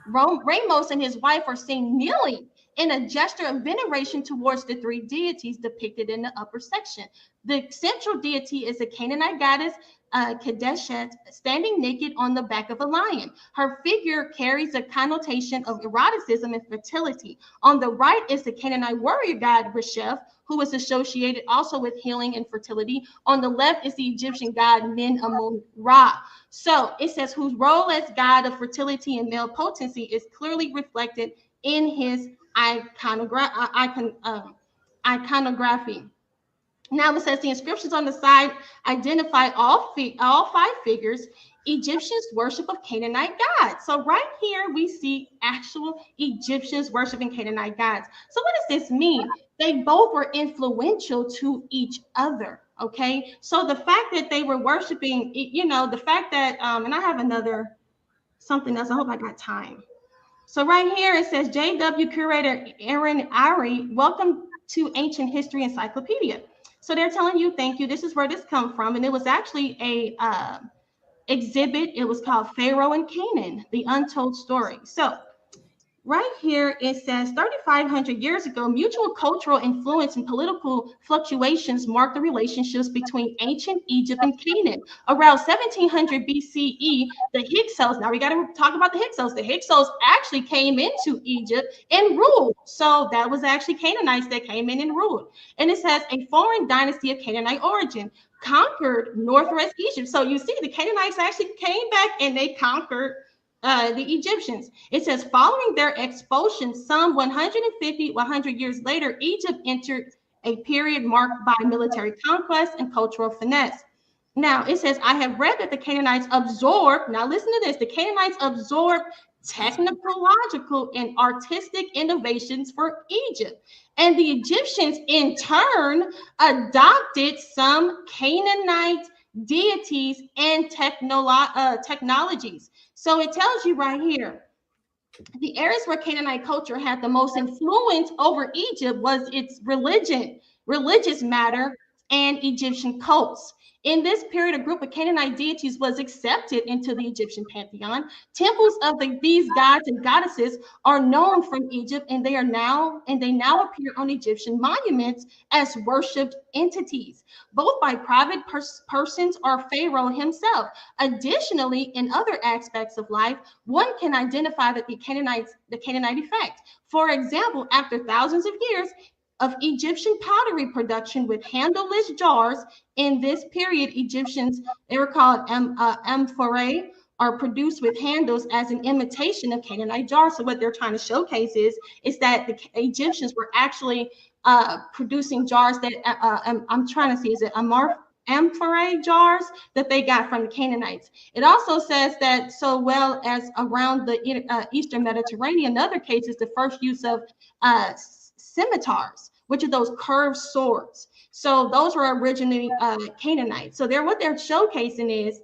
Ramos and his wife are seen kneeling in a gesture of veneration towards the three deities depicted in the upper section. The central deity is a Canaanite goddess, Kadeshet, standing naked on the back of a lion. Her figure carries a connotation of eroticism and fertility. On the right is the Canaanite warrior god Reshef, who is associated also with healing and fertility. On the left is the Egyptian god Min Amun Ra. So it says, whose role as god of fertility and male potency is clearly reflected in his iconography. Now it says the inscriptions on the side identify all five figures. Egyptians worship of Canaanite gods. So right here we see actual Egyptians worshiping Canaanite gods. So what does this mean? They both were influential to each other. Okay, so the fact that they were worshiping, you know, the fact that, and I have another something else. I hope I got time. So right here it says, J.W. Curator Aaron Ari, welcome to Ancient History Encyclopedia. So they're telling you, thank you. This is where this comes from. And it was actually a exhibit. It was called Pharaoh and Canaan, the Untold Story. So right here, it says 3,500 years ago, mutual cultural influence and political fluctuations marked the relationships between ancient Egypt and Canaan. Around 1700 BCE, the Hyksos, now we got to talk about the Hyksos. The Hyksos actually came into Egypt and ruled. So that was actually Canaanites that came in and ruled. And it says a foreign dynasty of Canaanite origin conquered northwest Egypt. So you see, the Canaanites actually came back and they conquered the Egyptians. It says, following their expulsion, some 100 years later, Egypt entered a period marked by military conquest and cultural finesse. Now, it says, I have read that the Canaanites absorbed, now listen to this, the Canaanites absorbed technological and artistic innovations for Egypt. And the Egyptians, in turn, adopted some Canaanite deities and technologies. So it tells you right here, the areas where Canaanite culture had the most influence over Egypt was its religious matter, and Egyptian cults. In this period, a group of Canaanite deities was accepted into the Egyptian pantheon. Temples of these gods and goddesses are known from Egypt, and they now appear on Egyptian monuments as worshipped entities, both by private persons or Pharaoh himself. Additionally, in other aspects of life, one can identify that the Canaanite effect. For example, after thousands of years of Egyptian pottery production with handleless jars, in this period, Egyptians, they were called amphorae, are produced with handles as an imitation of Canaanite jars. So what they're trying to showcase is that the Egyptians were actually producing jars that, I'm trying to see, is it amphorae jars that they got from the Canaanites. It also says that so well as around the Eastern Mediterranean, in other cases, the first use of scimitars, which are those curved swords. So those were originally Canaanites. So what they're showcasing is,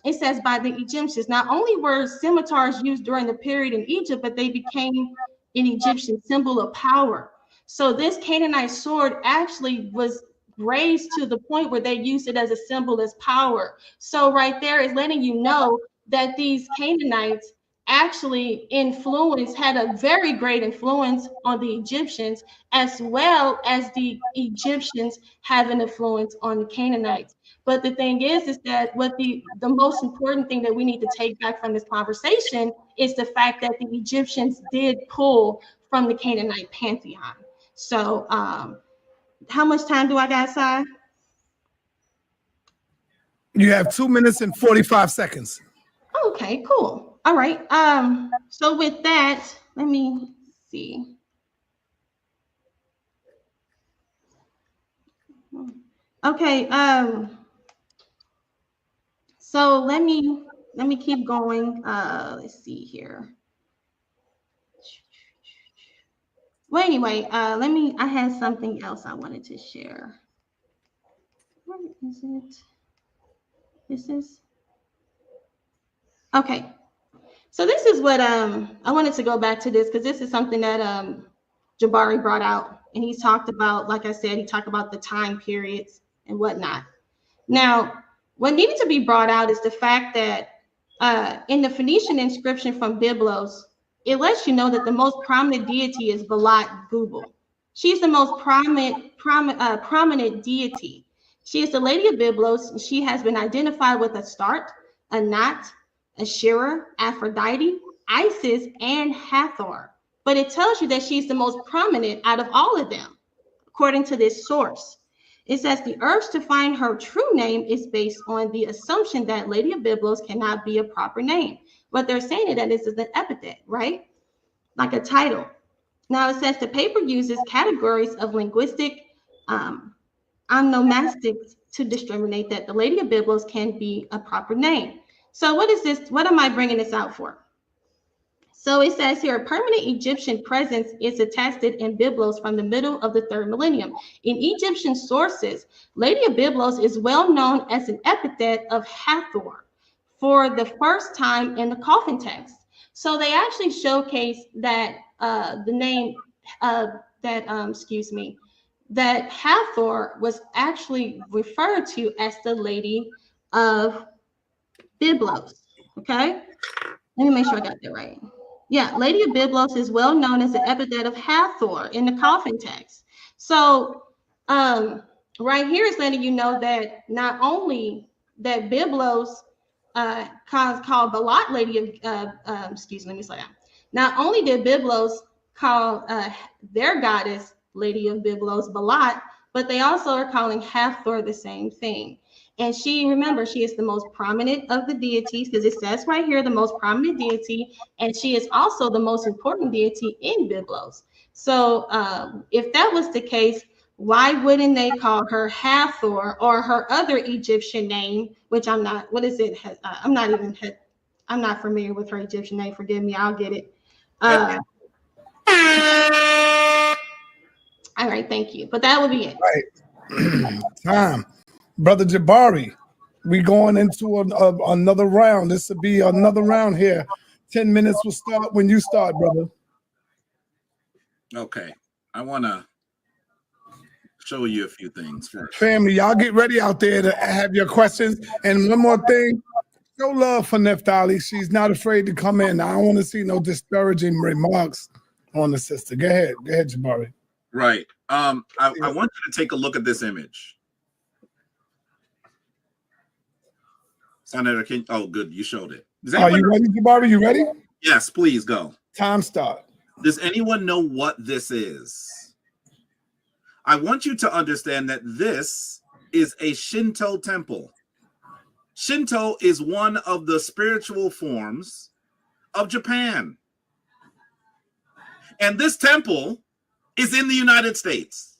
it says by the Egyptians, not only were scimitars used during the period in Egypt, but they became an Egyptian symbol of power. So this Canaanite sword actually was raised to the point where they used it as a symbol as power. So right there is letting you know that these Canaanites actually had a very great influence on the Egyptians, as well as the Egyptians have an influence on the Canaanites. But the thing is that what the most important thing that we need to take back from this conversation is the fact that the Egyptians did pull from the Canaanite pantheon. So how much time do I got, Si? You have 2 minutes and 45 seconds. Okay, cool. All right. So with that, let me see. Okay. So let me keep going. Let's see here. Well, anyway, I had something else I wanted to share. Where is it? This is okay. So this is what I wanted to go back to this because this is something that Jabari brought out, and he's talked about, like I said, he talked about the time periods. and whatnot. Now, what needed to be brought out is the fact that in the Phoenician inscription from Byblos, it lets you know that the most prominent deity is Balat Gubal. She's the most prominent deity. She is the Lady of Byblos, and she has been identified with Astarte, Anat, Ashera, Aphrodite, Isis, and Hathor. But it tells you that she's the most prominent out of all of them, according to this source. It says the urge to find her true name is based on the assumption that Lady of Byblos cannot be a proper name. But they're saying it that this is an epithet, right? Like a title. Now it says the paper uses categories of linguistic onomastics to discriminate that the Lady of Byblos can be a proper name. So what is this? What am I bringing this out for? So it says here, a permanent Egyptian presence is attested in Byblos from the middle of the 3rd millennium. In Egyptian sources, Lady of Byblos is well known as an epithet of Hathor for the first time in the coffin text. So they actually showcase that the name that Hathor was actually referred to as the Lady of Byblos. Okay, let me make sure I got that right. Yeah, Lady of Byblos is well known as the epithet of Hathor in the coffin text. So right here is letting you know that not only that Byblos called Balat Lady of, let me slow down. Not only did Byblos call their goddess Lady of Byblos Balat, but they also are calling Hathor the same thing. And remember, she is the most prominent of the deities, because it says right here, the most prominent deity, and she is also the most important deity in Byblos. So if that was the case, why wouldn't they call her Hathor or her other Egyptian name, which I'm not, what is it? I'm not familiar with her Egyptian name. Forgive me, I'll get it. All right, thank you. But that would be it. Right. Time. Brother Jabari, we going into another round. This will be another round here. 10 minutes will start when you start, brother. Okay. I want to show you a few things first. Family, y'all get ready out there to have your questions. And one more thing, show love for Naphtali. She's not afraid to come in. I don't want to see no disparaging remarks on the sister. Go ahead, Jabari. Right. I want you to take a look at this image. Senator King. Oh, good. You showed it. Are you ready, Jabari? You ready? Yes, please go. Time start. Does anyone know what this is? I want you to understand that this is a Shinto temple. Shinto is one of the spiritual forms of Japan. And this temple is in the United States.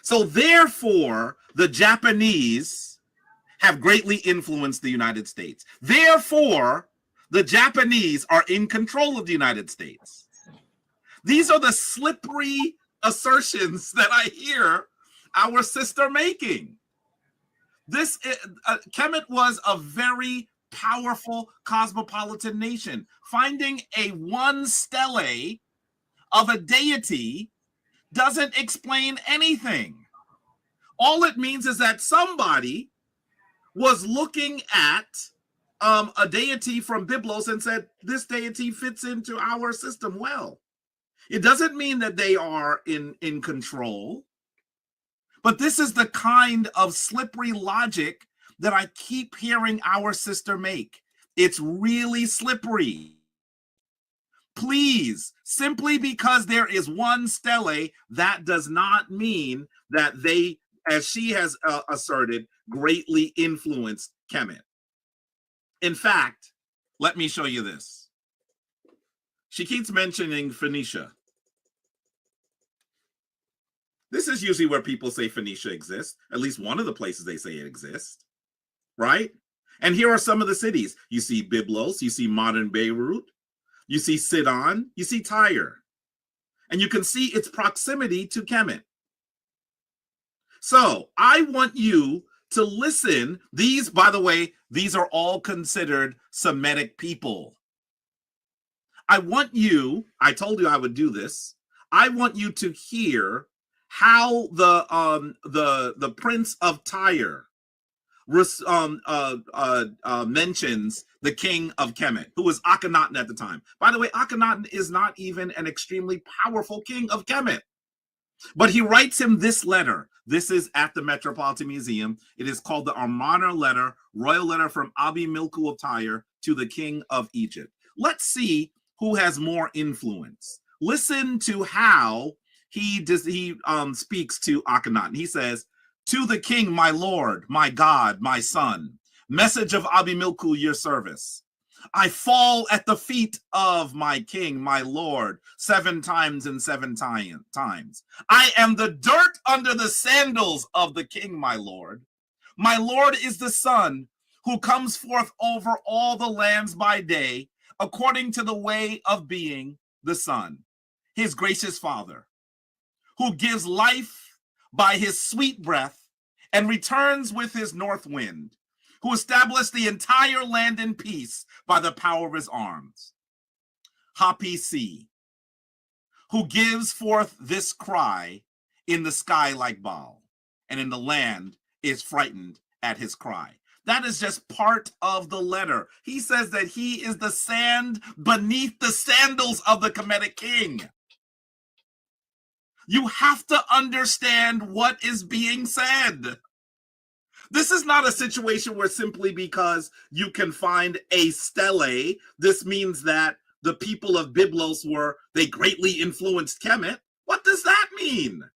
So therefore, the Japanese have greatly influenced the United States. Therefore, the Japanese are in control of the United States. These are the slippery assertions that I hear our sister making. This Kemet was a very powerful cosmopolitan nation. Finding a one stele of a deity doesn't explain anything. All it means is that somebody was looking at a deity from Byblos and said, this deity fits into our system well. It doesn't mean that they are in control, but this is the kind of slippery logic that I keep hearing our sister make. It's really slippery. Please, simply because there is one stele, that does not mean that they, as she has asserted, greatly influenced Kemet. In fact, let me show you this. She keeps mentioning Phoenicia. This is usually where people say Phoenicia exists, at least one of the places they say it exists, right? And here are some of the cities. You see Byblos, you see modern Beirut, you see Sidon, you see Tyre. And you can see its proximity to Kemet. So I want you to listen. These, by the way, these are all considered Semitic people. I want you, I told you I would do this. I want you to hear how the prince of Tyre mentions the king of Kemet, who was Akhenaten at the time. By the way, Akhenaten is not even an extremely powerful king of Kemet, but he writes him this letter. This is at the Metropolitan Museum. It is called the Amarna letter, royal letter from Abi Milku of Tyre to the king of Egypt. Let's see who has more influence. Listen to how he speaks to Akhenaten. He says, "To the king, my lord, my God, my son, message of Abi Milku, your service. I fall at the feet of my king, my lord, 7 times and 7 times. I am the dirt under the sandals of the king, my lord. My lord is the sun who comes forth over all the lands by day, according to the way of being the sun, his gracious father, who gives life by his sweet breath and returns with his north wind, who established the entire land in peace by the power of his arms. Hapisi, who gives forth this cry in the sky like Baal, and in the land is frightened at his cry." That is just part of the letter. He says that he is the sand beneath the sandals of the Kemetic king. You have to understand what is being said. This is not a situation where simply because you can find a stele, this means that the people of Byblos they greatly influenced Kemet. What does that mean?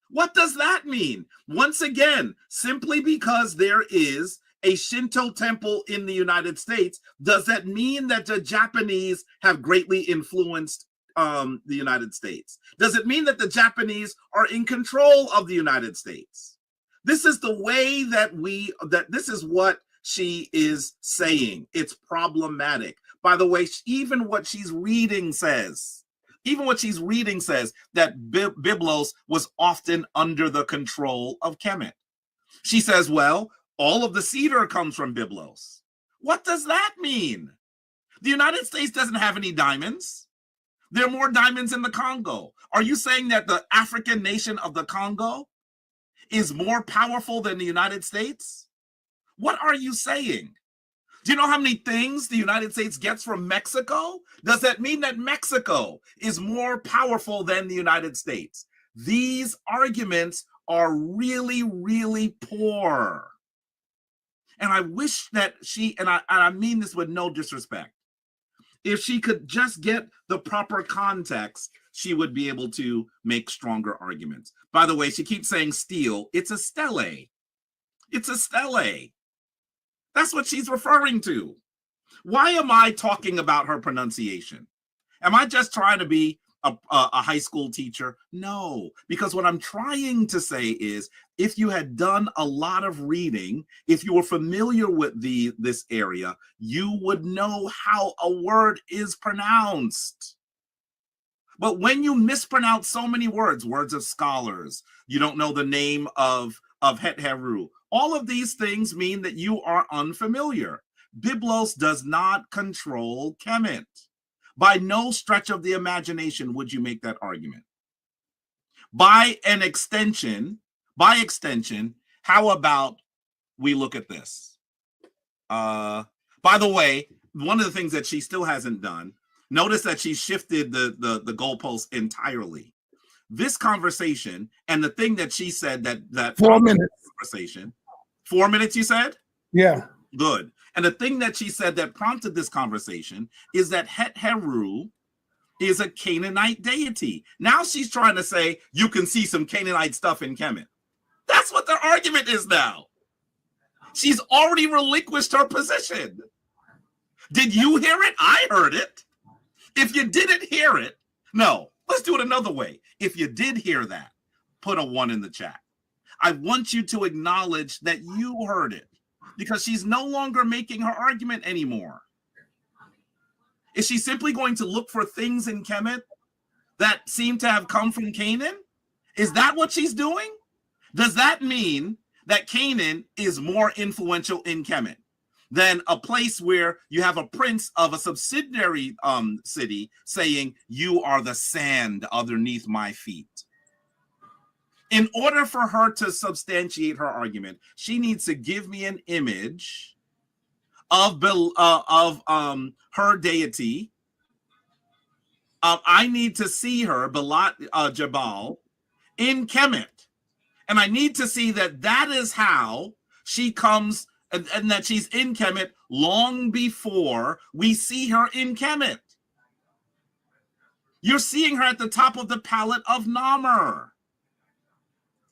What does that mean? Once again, simply because there is a Shinto temple in the United States, does that mean that the Japanese have greatly influenced the United States? Does it mean that the Japanese are in control of the United States? This is the way that this is what she is saying. It's problematic. By the way, even what she's reading says that Byblos was often under the control of Kemet. She says, well, all of the cedar comes from Byblos. What does that mean? The United States doesn't have any diamonds. There are more diamonds in the Congo. Are you saying that the African nation of the Congo is more powerful than the United States? What are you saying? Do you know how many things the United States gets from Mexico? Does that mean that Mexico is more powerful than the United States? These arguments are really, really poor. And I wish that I mean this with no disrespect, if she could just get the proper context, she would be able to make stronger arguments. By the way, she keeps saying stele. It's a stele. It's a stele. That's what she's referring to. Why am I talking about her pronunciation? Am I just trying to be a high school teacher? No, because what I'm trying to say is, if you had done a lot of reading, if you were familiar with this area, you would know how a word is pronounced. But when you mispronounce so many words of scholars, you don't know the name of Het-Heru, all of these things mean that you are unfamiliar. Byblos does not control Kemet. By no stretch of the imagination would you make that argument. By extension, how about we look at this? By the way, one of the things that she still hasn't done, notice that she shifted the goalposts entirely. This conversation and the thing that she said that 4 minutes conversation, 4 minutes you said? Yeah. Good. And the thing that she said that prompted this conversation is that Het-Heru is a Canaanite deity. Now she's trying to say you can see some Canaanite stuff in Kemet. That's what the argument is now. She's already relinquished her position. Did you hear it? I heard it. If you didn't hear it, no, let's do it another way. If you did hear that, put a 1 in the chat. I want you to acknowledge that you heard it, because she's no longer making her argument anymore. Is she simply going to look for things in Kemet that seem to have come from Canaan? Is that what she's doing? Does that mean that Canaan is more influential in Kemet than a place where you have a prince of a subsidiary city saying, you are the sand underneath my feet? In order for her to substantiate her argument, she needs to give me an image of her deity. I need to see her, Jabal, in Kemet. And I need to see that that is how she comes, and that she's in Kemet long before we see her in Kemet. You're seeing her at the top of the palette of Namer.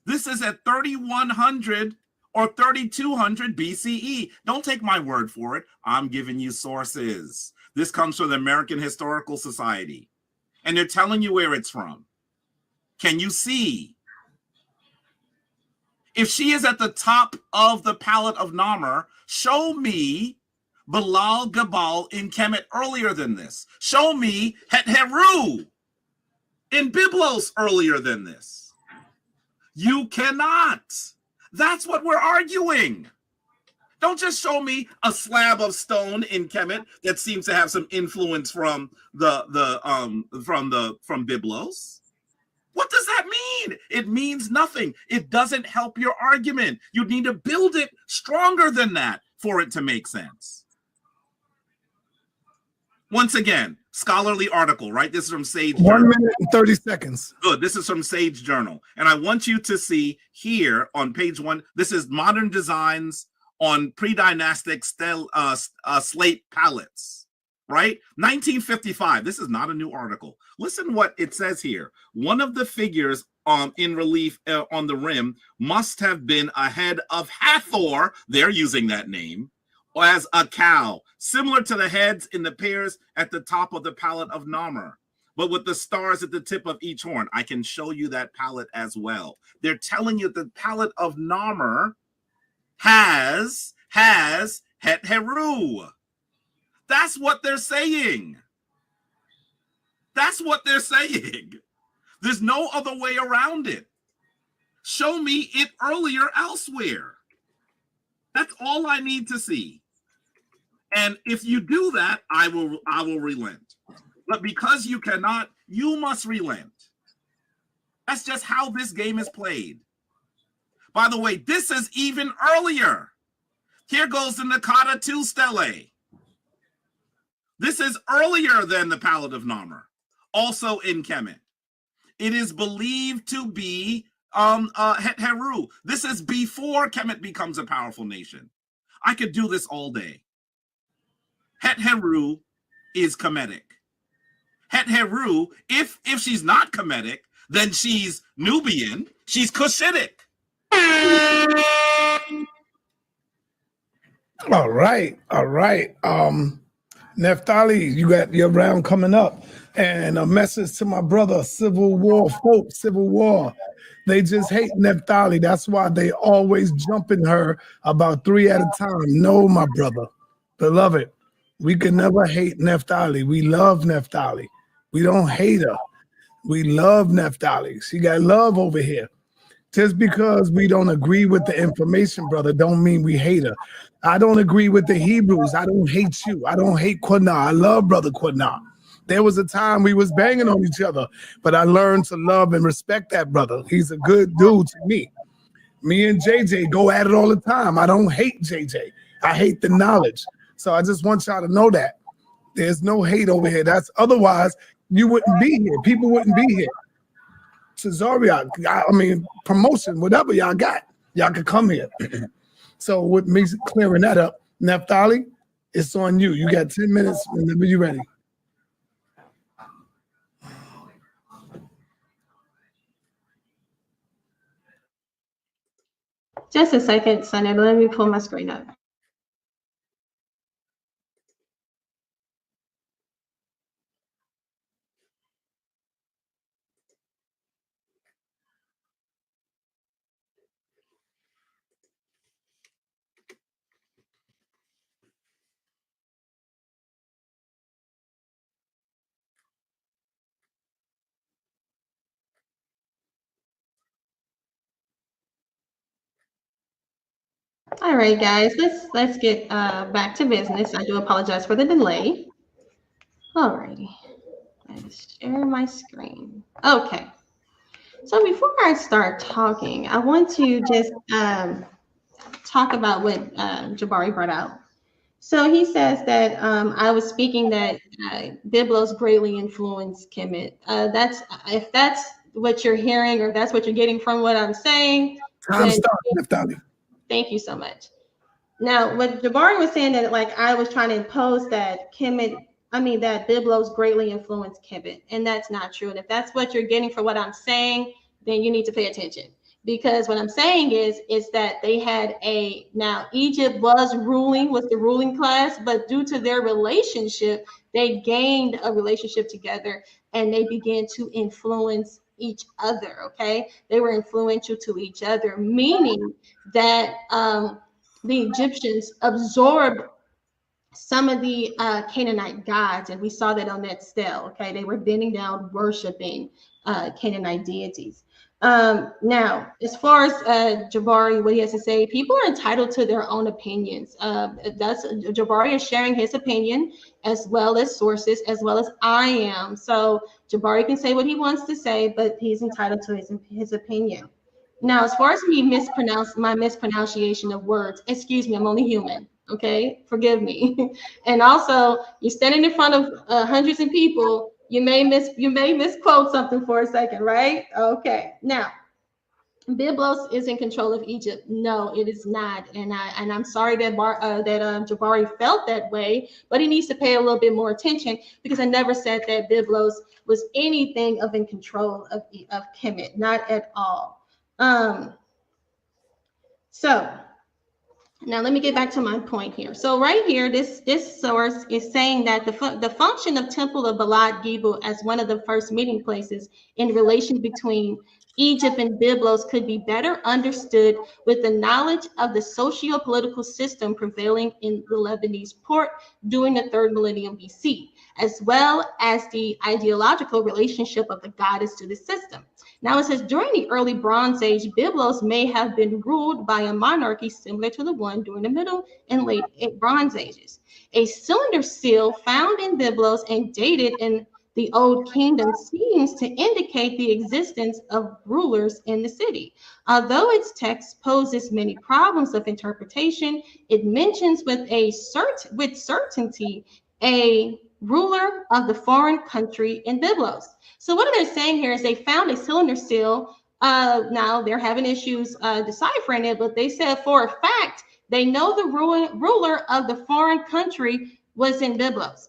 This is at 3100 or 3200 BCE. Don't take my word for it. I'm giving you sources. This comes from the American Historical Society, and they're telling you where it's from. Can you see? If she is at the top of the palette of Namer, show me Bilal Gabal in Kemet earlier than this. Show me Het-Heru in Byblos earlier than this. You cannot. That's what we're arguing. Don't just show me a slab of stone in Kemet that seems to have some influence from Byblos. What does that mean? It means nothing. It doesn't help your argument. You need to build it stronger than that for it to make sense. Once again, scholarly article, right? This is from Sage Journal. 1 minute and 30 seconds. Good. This is from Sage Journal. And I want you to see here on page 1, this is modern designs on pre-dynastic slate palettes, right? 1955. This is not a new article. Listen what it says here. One of the figures in relief on the rim must have been a head of Hathor. They're using that name. As a cow, similar to the heads in the pairs at the top of the palette of Namer, but with the stars at the tip of each horn. I can show you that palette as well. They're telling you the palette of Namer has Het-Heru. That's what they're saying. That's what they're saying. There's no other way around it. Show me it earlier elsewhere. That's all I need to see. And if you do that, I will relent. But because you cannot, you must relent. That's just how this game is played. By the way, this is even earlier. Here goes the Nakata 2 Stele. This is earlier than the Palette of Namer, also in Kemet. It is believed to be Het-Heru. This is before Kemet becomes a powerful nation. I could do this all day. Het-Heru is Kemetic. Het-Heru, if she's not Kemetic, then she's Nubian, she's Cushitic. All right. Naphtali, you got your round coming up. And a message to my brother, Civil War folk, Civil War. They just hate Naphtali. That's why they always jumping her about 3 at a time. No, my brother, beloved, we can never hate Naphtali. We love Naphtali. We don't hate her. We love Naphtali. She got love over here. Just because we don't agree with the information, brother, don't mean we hate her. I don't agree with the Hebrews. I don't hate you. I don't hate Quadna. I love brother Quadna. There was a time we was banging on each other, but I learned to love and respect that brother. He's a good dude to me. Me and JJ go at it all the time. I don't hate JJ. I hate the knowledge. So I just want y'all to know that. There's no hate over here. That's otherwise you wouldn't be here. People wouldn't be here. Cesaria, I mean, promotion, whatever y'all got, y'all could come here. So with me clearing that up, Naphtali, it's on you. You got 10 minutes whenever you're ready. Just a second, Sonny. Let me pull my screen up. All right, guys, let's get back to business. I do apologize for the delay. All righty, let's share my screen. Okay, So before I start talking, I want to just talk about what Jabari brought out. So he says that I was speaking that Biblos greatly influenced Kemet. That's if that's what you're hearing or that's what you're getting from what I'm saying, Time then start, Naphtali. thank you so much. Now, what Jabari was saying that like I was trying to impose that that Biblos greatly influenced Kemet, and that's not true. And if that's what you're getting for what I'm saying, then you need to pay attention. Because what I'm saying is that they had now Egypt was the ruling class, but due to their relationship, they gained a relationship together and they began to influence each other. Okay, they were influential to each other, meaning that the Egyptians absorbed some of the Canaanite gods, and we saw that on that stele. Okay, they were bending down, worshiping Canaanite deities. Now, as far as Jabari, what he has to say, people are entitled to their own opinions. That's Jabari is sharing his opinion as well as sources, as well as I am. So Jabari can say what he wants to say, but he's entitled to his opinion. Now, as far as me my mispronunciation of words, excuse me, I'm only human. Okay, forgive me. And also, you're standing in front of hundreds of people. You may misquote something for a second, right? Okay. Now, Byblos is in control of Egypt. No, it is not, and I'm sorry that Jabari felt that way, but he needs to pay a little bit more attention because I never said that Byblos was anything of in control of Kemet, not at all. So now let me get back to my point here. So right here, this source is saying that the function of Temple of Balad Gebel as one of the first meeting places in relation between Egypt and Byblos could be better understood with the knowledge of the socio-political system prevailing in the Lebanese port during the 3rd millennium BC, as well as the ideological relationship of the goddess to the system. Now it says during the early Bronze Age, Byblos may have been ruled by a monarchy similar to the one during the Middle and late Bronze Ages. A cylinder seal found in Byblos and dated in the Old Kingdom seems to indicate the existence of rulers in the city. Although its text poses many problems of interpretation, it mentions with certainty a ruler of the foreign country in Byblos. So what they're saying here is they found a cylinder seal. Now they're having issues deciphering it, but they said for a fact they know the ruler of the foreign country was in Byblos.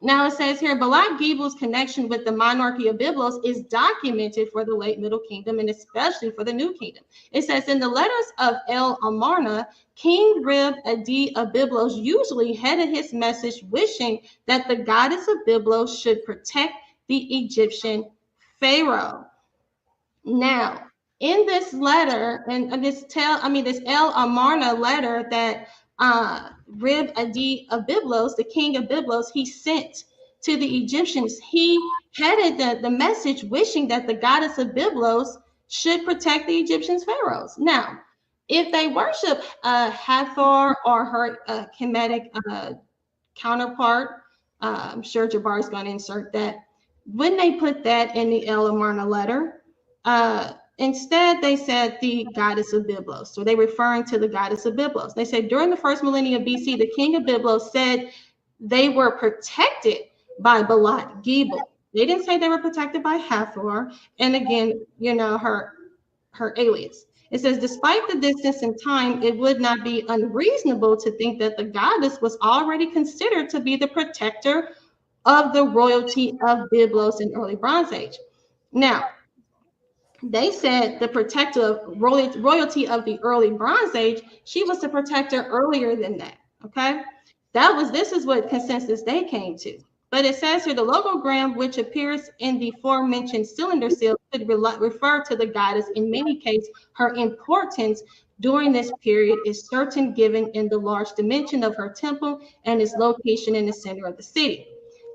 Now it says here, Balak Gebel's connection with the monarchy of Byblos is documented for the late Middle Kingdom and especially for the New Kingdom. It says in the letters of El Amarna, King Rib Adi of Byblos usually headed his message wishing that the goddess of Byblos should protect the Egyptian Pharaoh. Now, in this letter, and this El Amarna letter that Rib Adi of Byblos, the king of Byblos, he sent to the Egyptians, he headed the message wishing that the goddess of Byblos should protect the Egyptians' pharaohs. Now, if they worship Hathor or her Kemetic counterpart, I'm sure Jabari's going to insert that. When they put that in the El Amarna letter, instead they said the goddess of Byblos. So they're referring to the goddess of Byblos. They said during the 1st millennium BC, the king of Byblos said they were protected by Balat Gebel. They didn't say they were protected by Hathor. And again, her alias. It says, despite the distance in time, it would not be unreasonable to think that the goddess was already considered to be the protector of the royalty of Byblos in early Bronze Age. Now, they said the protector of royalty of the early Bronze Age, she was the protector earlier than that, okay? This is what consensus they came to. But it says here the logogram, which appears in the aforementioned cylinder seal, could refer to the goddess. In many cases, her importance during this period is certain given in the large dimension of her temple and its location in the center of the city.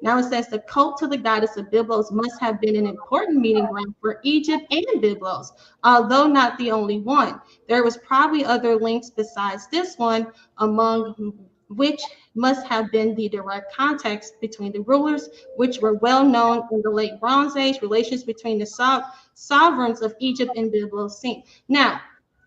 Now it says the cult to the goddess of Byblos must have been an important meeting ground for Egypt and Byblos, although not the only one. There was probably other links besides this one among which must have been the direct context between the rulers, which were well known in the late Bronze Age, relations between the sovereigns of Egypt and Byblos seen. Now,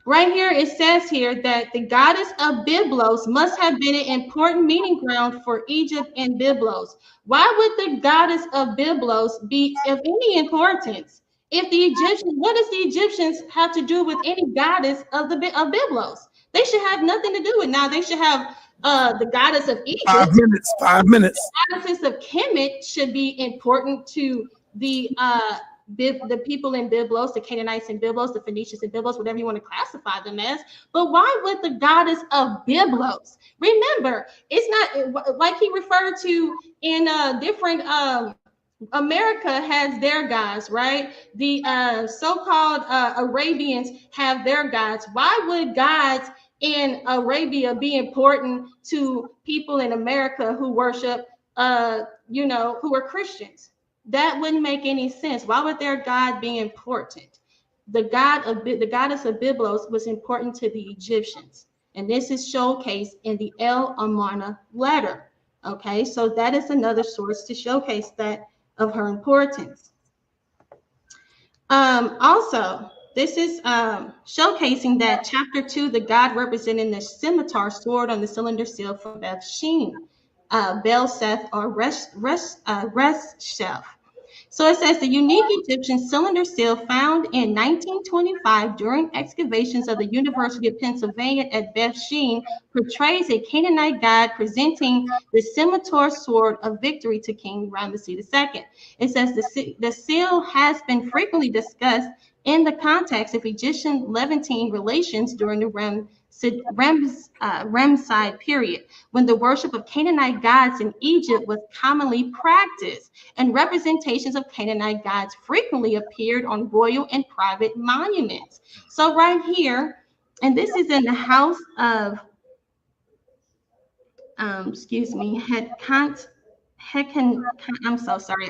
right here, it says here that the goddess of Byblos must have been an important meeting ground for Egypt and Byblos. Why would the goddess of Byblos be of any importance? If the Egyptians, what does the Egyptians have to do with any goddess of Byblos? They should have nothing to do with. Now they should have the goddess of Egypt. 5 minutes. 5 minutes. The goddesses of Kemet should be important to the people in Byblos, the Canaanites in Byblos, the Phoenicians in Byblos, whatever you want to classify them as. But why would the goddess of Byblos? Remember, it's not like he referred to in different America has their gods, right? The so-called Arabians have their gods. Why would gods in Arabia be important to people in America who worship, who are Christians? That wouldn't make any sense. Why would their god be important? The goddess of Byblos was important to the Egyptians, and this is showcased in the El Amarna letter. Okay, so that is another source to showcase that of her importance. Also, this is showcasing that chapter 2, the god representing the scimitar sword on the cylinder seal from Beth Sheen, Belseth, or Reshef. So it says the unique Egyptian cylinder seal found in 1925 during excavations of the University of Pennsylvania at Beth Sheen portrays a Canaanite god presenting the scimitar sword of victory to King Ramesses II. It says the seal has been frequently discussed in the context of Egyptian Levantine relations during the Ramesside period, when the worship of Canaanite gods in Egypt was commonly practiced, and representations of Canaanite gods frequently appeared on royal and private monuments. So right here, and this is in the house of, I'm so sorry.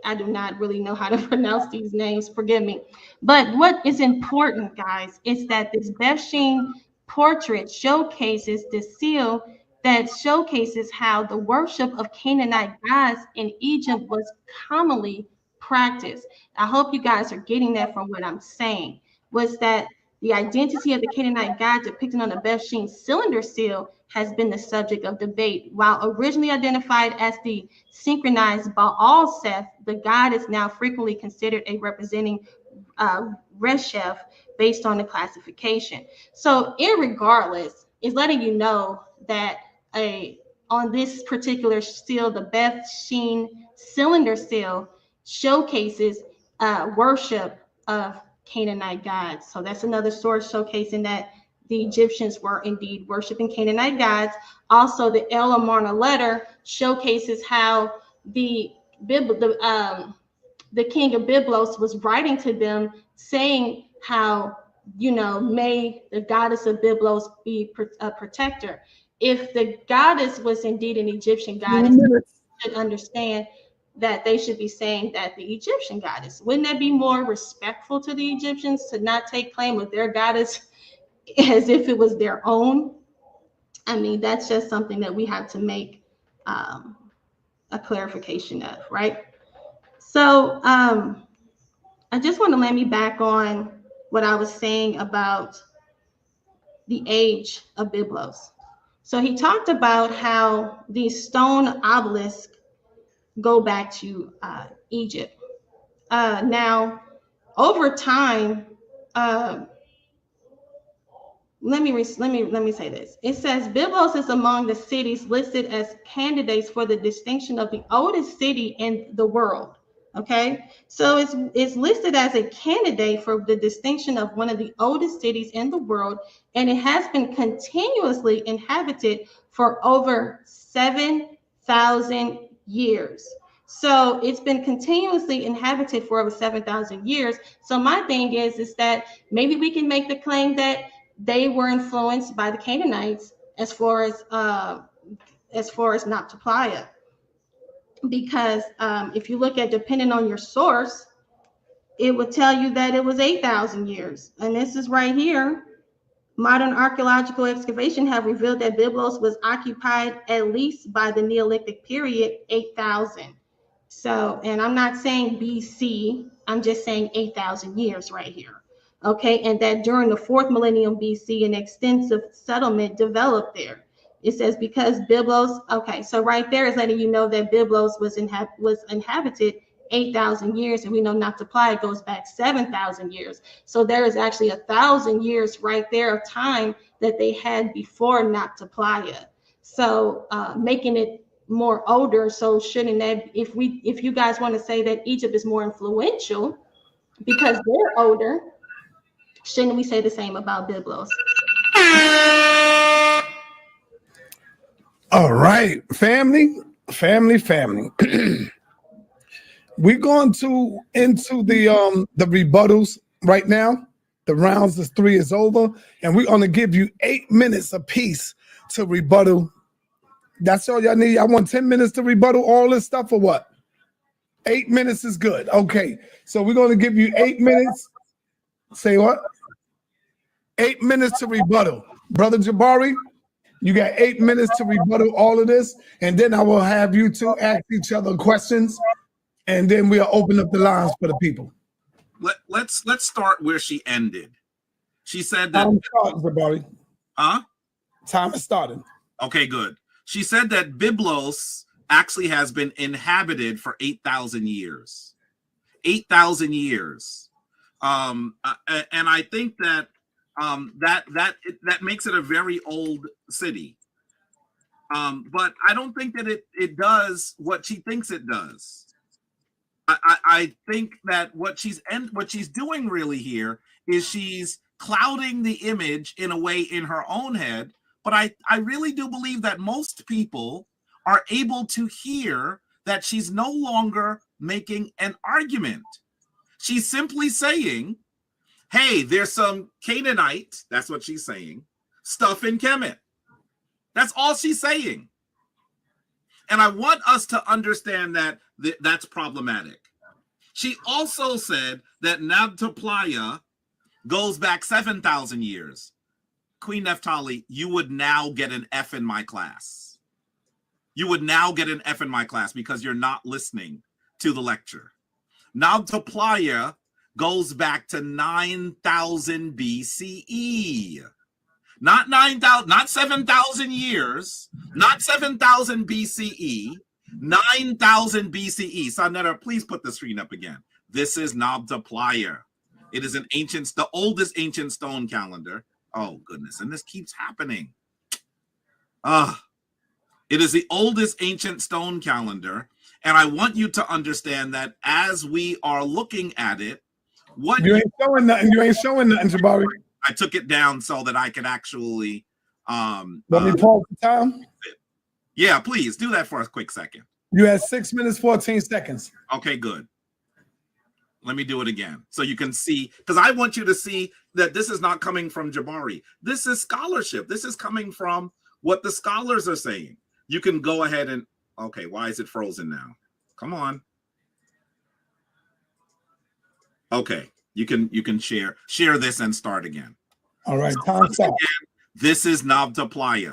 I do not really know how to pronounce these names. Forgive me. But what is important, guys, is that this Beth Sheen portrait showcases the seal that showcases how the worship of Canaanite gods in Egypt was commonly practiced. I hope you guys are getting that from what I'm saying, was that the identity of the Canaanite god depicted on the Beth Sheen cylinder seal has been the subject of debate. While originally identified as the synchronized Baal-Seth, the god is now frequently considered a representing Reshef based on the classification. So irregardless, it's letting you know that on this particular seal, the Beth Sheen cylinder seal showcases worship of Canaanite gods. So that's another source showcasing that the Egyptians were indeed worshiping Canaanite gods. Also, the El Amarna letter showcases how the king of Byblos was writing to them, saying how, may the goddess of Byblos be a protector. If the goddess was indeed an Egyptian goddess, you should understand that they should be saying that the Egyptian goddess. Wouldn't that be more respectful to the Egyptians to not take claim of their goddess as if it was their own? I mean, that's just something that we have to make a clarification of, right? So I just want to land me back on what I was saying about the age of Byblos. So he talked about how these stone obelisks go back to Egypt. Now, over time, let me say this. It says Byblos is among the cities listed as candidates for the distinction of the oldest city in the world. Okay, so it's listed as a candidate for the distinction of one of the oldest cities in the world, and it has been continuously inhabited for over 7,000 years. So it's been continuously inhabited for over 7,000 years. So my thing is that maybe we can make the claim that they were influenced by the Canaanites as far as Naphtali. Because if you look at, depending on your source, it would tell you that it was 8,000 years. And this is right here. Modern archaeological excavation have revealed that Byblos was occupied at least by the Neolithic period, 8,000. So, and I'm not saying BC, I'm just saying 8,000 years right here. Okay, and that during the 4th millennium BC, an extensive settlement developed there. It says because Byblos, okay, so right there is letting you know that Byblos was inhabited 8,000 years, and we know Naphtali goes back 7,000 years. So there is actually 1,000 years right there of time that they had before Naphtali. So making it more older. So shouldn't that, if you guys want to say that Egypt is more influential because they're older, shouldn't we say the same about Byblos? All right, family. We're going into the rebuttals right now. The rounds of 3 is over, and we're going to give you 8 minutes apiece to rebuttal. That's all y'all need. I want 10 minutes to rebuttal all this stuff, or what? 8 minutes is good. Okay, so we're going to give you 8 minutes. Say what? 8 minutes to rebuttal. Brother Jabari, you got 8 minutes to rebuttal all of this, and then I will have you two ask each other questions, and then we'll open up the lines for the people. Let's start where she ended. She said that. Time started, Jabari. Huh? Time is started. Okay, good. She said that Byblos actually has been inhabited for 8,000 years. 8,000 years. And I think that that makes it a very old city. But I don't think that it does what she thinks it does. I think that what she's doing really here is she's clouding the image in a way in her own head. But I really do believe that most people are able to hear that she's no longer making an argument. She's simply saying, hey, there's some Canaanite, that's what she's saying, stuff in Kemet. That's all she's saying. And I want us to understand that that's problematic. She also said that Naphtali goes back 7,000 years. Queen Naphtali, you would now get an F in my class. You would now get an F in my class because you're not listening to the lecture. Naphtali goes back to 9,000 BCE. Not 9,000, not 7,000 years, not 7,000 BCE, 9,000 BCE. Sanetta, please put the screen up again. This is Naphtali. It is the oldest ancient stone calendar. Oh, goodness. And this keeps happening. It is the oldest ancient stone calendar. And I want you to understand that as we are looking at it, you ain't showing nothing. You ain't showing nothing, Jabari. I took it down so that I could actually let me pause the time. Yeah, please do that for a quick second. You had 6 minutes, 14 seconds. Okay, good. Let me do it again so you can see, because I want you to see that this is not coming from Jabari. This is scholarship. This is coming from what the scholars are saying. You can go ahead and, okay, why is it frozen now? Come on. Okay, you can share this and start again. All right, time stop. This is Naphtali.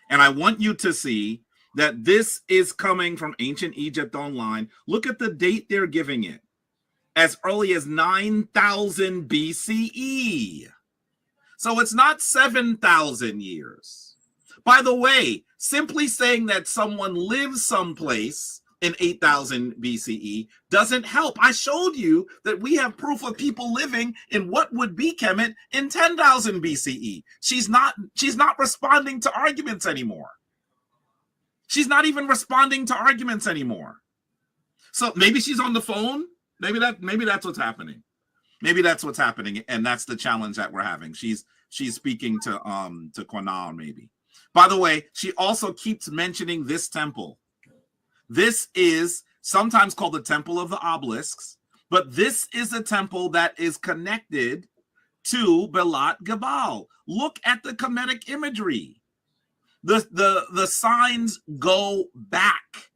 And I want you to see that this is coming from ancient Egypt online. Look at the date they're giving it. As early as 9,000 BCE. So it's not 7,000 years. By the way, simply saying that someone lives someplace in 8,000 BCE doesn't help. I showed you that we have proof of people living in what would be Kemet in 10,000 BCE. She's not responding to arguments anymore. She's not even responding to arguments anymore. So maybe she's on the phone. Maybe that's what's happening. Maybe that's what's happening, and that's the challenge that we're having. She's speaking to Quanan, maybe. By the way, she also keeps mentioning this temple. This is sometimes called the Temple of the Obelisks, but this is a temple that is connected to Belat Gabal. Look at the Kemetic imagery. The signs go back.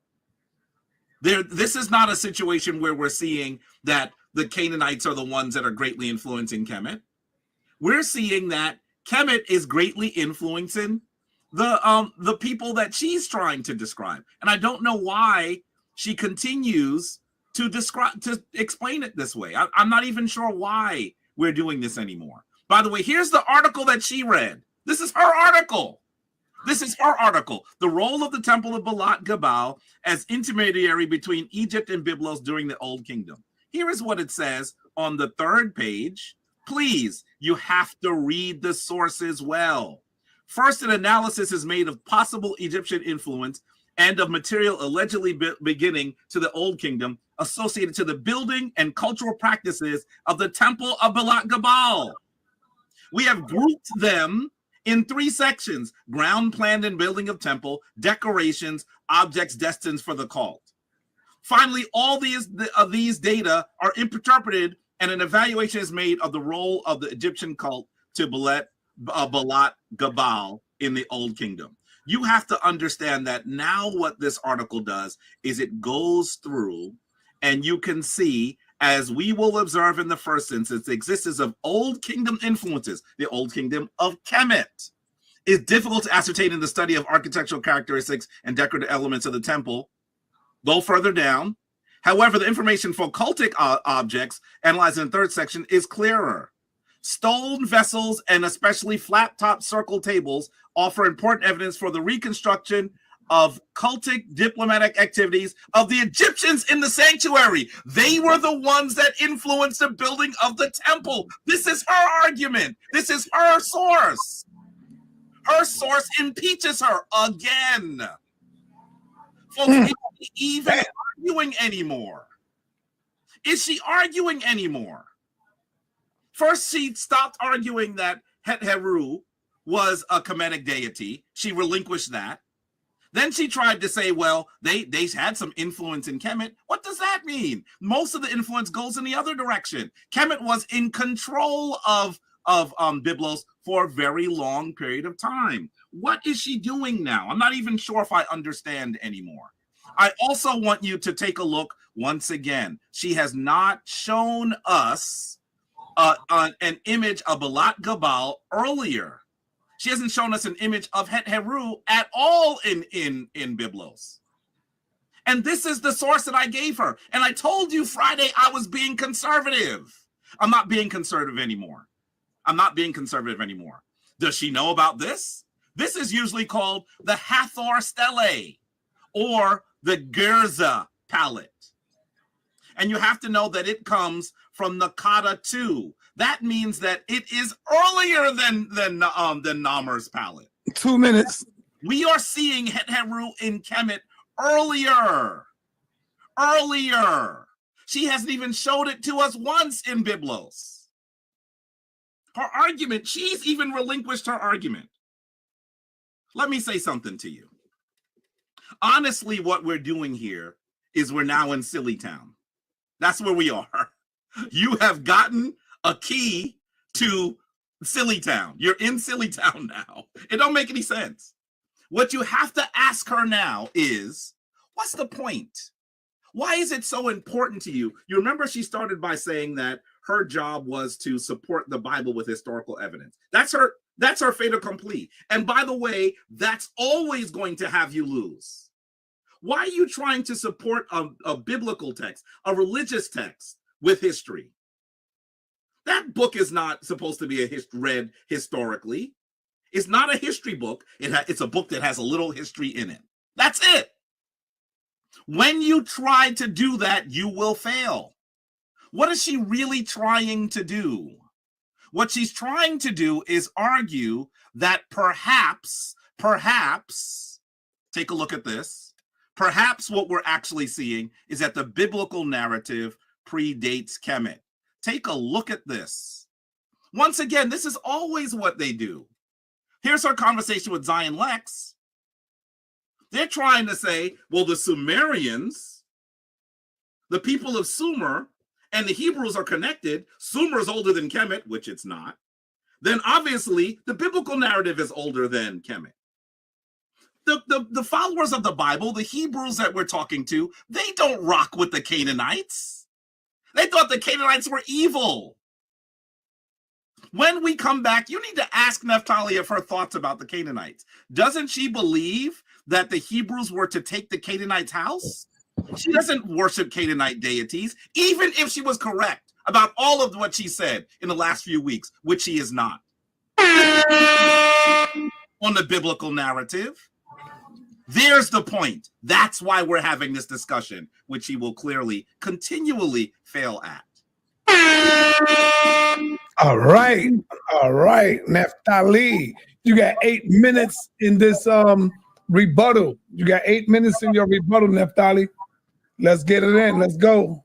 This is not a situation where we're seeing that the Canaanites are the ones that are greatly influencing Kemet. We're seeing that Kemet is greatly influencing the people that she's trying to describe. And I don't know why she continues to explain it this way. I'm not even sure why we're doing this anymore. By the way, here's the article that she read. This is her article. This is her article. The role of the Temple of Balat Gabal as intermediary between Egypt and Byblos during the Old Kingdom. Here is what it says on the 3rd page. Please, you have to read the sources well. First, an analysis is made of possible Egyptian influence and of material allegedly beginning to the Old Kingdom associated to the building and cultural practices of the Temple of Balat Gabal. We have grouped them in 3 sections: ground plan and building of temple, decorations, objects destined for the cult. Finally, all these data are interpreted and an evaluation is made of the role of the Egyptian cult to Balat Gabal in the Old Kingdom. You have to understand that now what this article does is it goes through and you can see, as we will observe in the first instance, the existence of Old Kingdom influences, the Old Kingdom of Kemet. It's difficult to ascertain in the study of architectural characteristics and decorative elements of the temple. Go further down. However, the information for cultic objects analyzed in the 3rd section is clearer. Stone vessels and especially flat-top circle tables offer important evidence for the reconstruction of cultic diplomatic activities of the Egyptians in the sanctuary. They were the ones that influenced the building of the temple. This is her argument. This is her source. Her source impeaches her again. Folks, is she even arguing anymore? Is she arguing anymore? First, she stopped arguing that Het-Heru was a Kemetic deity. She relinquished that. Then she tried to say, well, they had some influence in Kemet. What does that mean? Most of the influence goes in the other direction. Kemet was in control of Byblos for a very long period of time. What is she doing now? I'm not even sure if I understand anymore. I also want you to take a look once again. She has not shown us an image of Balat Gabal earlier. She hasn't shown us an image of Het-Heru at all in Byblos. And this is the source that I gave her. And I told you Friday I was being conservative. I'm not being conservative anymore. Does she know about this? This is usually called the Hathor stele or the Gerza palette. And you have to know that it comes from Nakata 2. That means that it is earlier than Namer's palette. 2 minutes. We are seeing Het-Heru in Kemet earlier. She hasn't even showed it to us once in Byblos. Her argument, she's even relinquished her argument. Let me say something to you. Honestly, what we're doing here is we're now in Silly Town. That's where we are. You have gotten a key to Silly Town. You're in Silly Town now. It don't make any sense. What you have to ask her now is, what's the point? Why is it so important to you? You remember she started by saying that her job was to support the Bible with historical evidence. That's her fait accompli. And by the way, that's always going to have you lose. Why are you trying to support a biblical text, a religious text with history? That book is not supposed to be read historically. It's not a history book. It's a book that has a little history in it. That's it. When you try to do that, you will fail. What is she really trying to do? What she's trying to do is argue that perhaps, take a look at this. Perhaps what we're actually seeing is that the biblical narrative predates Kemet. Take a look at this. Once again, this is always what they do. Here's our conversation with Zion Lex. They're trying to say, well, the Sumerians, the people of Sumer, and the Hebrews are connected. Sumer is older than Kemet, which it's not. Then obviously the biblical narrative is older than Kemet. The followers of the Bible, the Hebrews that we're talking to, they don't rock with the Canaanites. They thought the Canaanites were evil. When we come back, you need to ask Naphtali of her thoughts about the Canaanites. Doesn't she believe that the Hebrews were to take the Canaanites' house? She doesn't worship Canaanite deities, even if she was correct about all of what she said in the last few weeks, which she is not. On the biblical narrative. There's the point. That's why we're having this discussion, which he will clearly continually fail at. All right. Naphtali, you got 8 minutes in this rebuttal. You got 8 minutes in your rebuttal, Naphtali. Let's get it in. Let's go.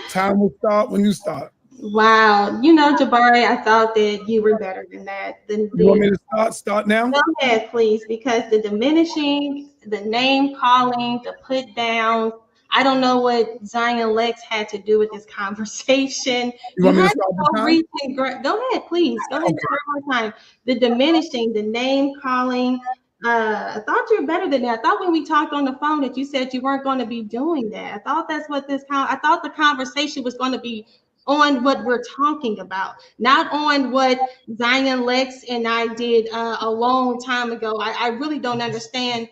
Time will start when you start. Wow. You know, Jabari, I thought that you were better than that. You want me to start now? Go ahead, please, because the diminishing, the name calling, the put down, I don't know what Zion Lex had to do with this conversation. You want me to had start go the time? reach and go ahead, please. Go ahead, start one time. The diminishing, the name calling. I thought you were better than that. I thought when we talked on the phone that you said you weren't going to be doing that. I thought that's what I thought the conversation was going to be on what we're talking about, not on what Zion Lex and I did a long time ago. I really don't understand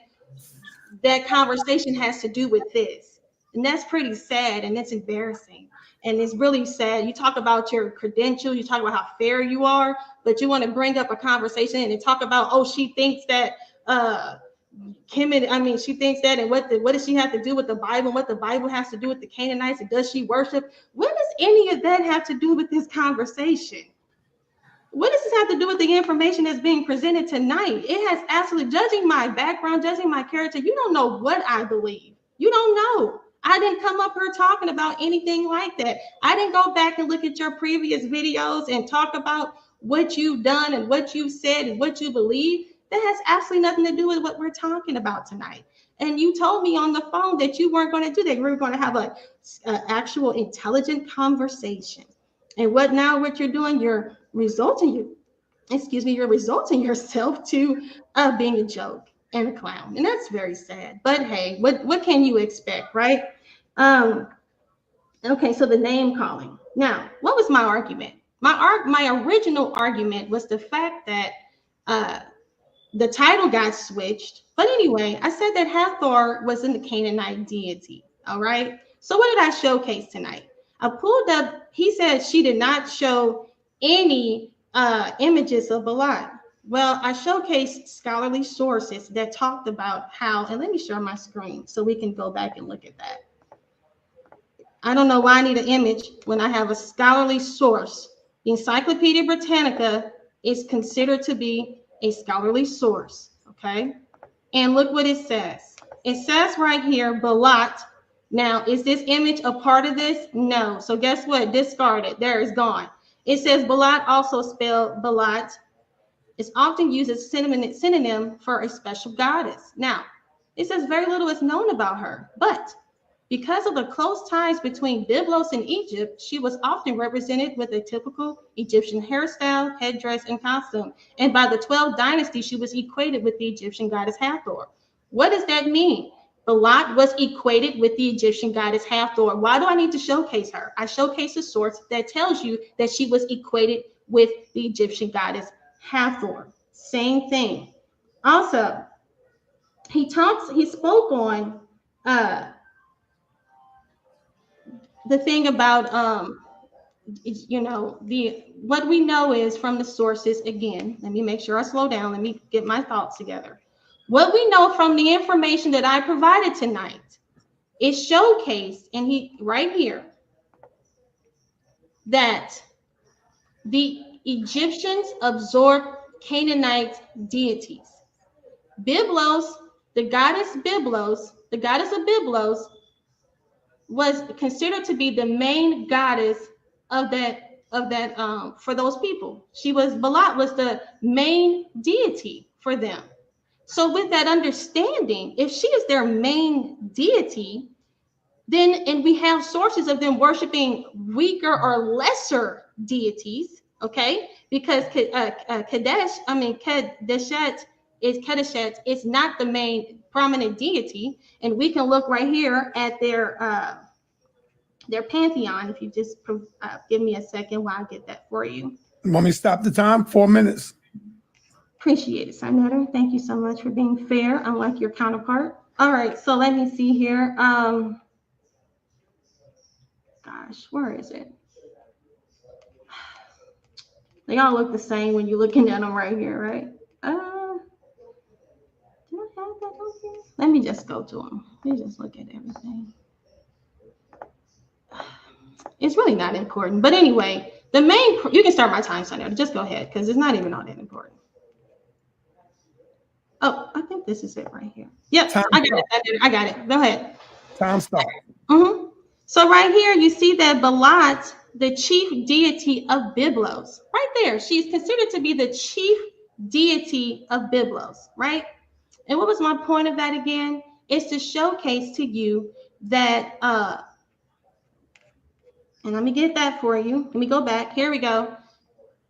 that conversation has to do with this. And that's pretty sad and it's embarrassing. And it's really sad. You talk about your credential, you talk about how fair you are, but you want to bring up a conversation and talk about, oh, she thinks that she thinks that, and what does she have to do with the Bible, and what the Bible has to do with the Canaanites, and does she worship? What does any of that have to do with this conversation? What does this have to do with the information that's being presented tonight? It has absolutely, judging my background, judging my character, you don't know what I believe. You don't know. I didn't come up here talking about anything like that. I didn't go back and look at your previous videos and talk about what you've done and what you said and what you believe. That has absolutely nothing to do with what we're talking about tonight. And you told me on the phone that you weren't going to do that. We were going to have an actual intelligent conversation. And what you're doing, you're resulting yourself to being a joke and a clown. And that's very sad. But hey, what can you expect, right? Okay, so the name calling. Now, what was my argument? My original argument was the fact that the title got switched. But anyway, I said that Hathor was in the Canaanite deity. All right. So what did I showcase tonight? I pulled up, he said she did not show any images of Balaam. Well, I showcased scholarly sources that talked about how, and let me share my screen so we can go back and look at that. I don't know why I need an image when I have a scholarly source. The Encyclopedia Britannica is considered to be a scholarly source, okay? And look what it says. It says right here, Balat. Now, is this image a part of this? No. So guess what? Discard it. There, it's gone. It says Balat, also spelled Balat, is often used as a synonym for a special goddess. Now, it says very little is known about her, but because of the close ties between Byblos and Egypt, she was often represented with a typical Egyptian hairstyle, headdress, and costume. And by the 12th dynasty, she was equated with the Egyptian goddess Hathor. What does that mean? Balat was equated with the Egyptian goddess Hathor. Why do I need to showcase her? I showcase a source that tells you that she was equated with the Egyptian goddess Hathor. Same thing. Also, he spoke on the thing about what we know is from the sources. Again, let me make sure I slow down. Let me get my thoughts together. What we know from the information that I provided tonight is showcased, and right here, that the Egyptians absorbed Canaanite deities. Byblos, the goddess of Byblos, was considered to be the main goddess of that for those people. Balat was the main deity for them. So with that understanding, if she is their main deity, then, and we have sources of them worshiping weaker or lesser deities, okay? Because Kadeshet is not the main prominent deity, and we can look right here at their pantheon. If you just give me a second while I get that for you. Want me to stop the time? 4 minutes. Appreciate it, Senator. Thank you so much for being fair, unlike your counterpart. All right, so let me see here. Gosh, where is it? They all look the same when you're looking at them right here, right? Do I have that on here? Let me just go to them. Let me just look at everything. It's really not important. But anyway, you can start my time, Senator. Just go ahead, because it's not even all that important. Oh, I think this is it right here. Yep, I got it. Go ahead. Time start. Mm-hmm. So right here, you see that Balat, the chief deity of Byblos, right there. She's considered to be the chief deity of Byblos, right? And what was my point of that again? It's to showcase to you that, and let me get that for you. Let me go back. Here we go.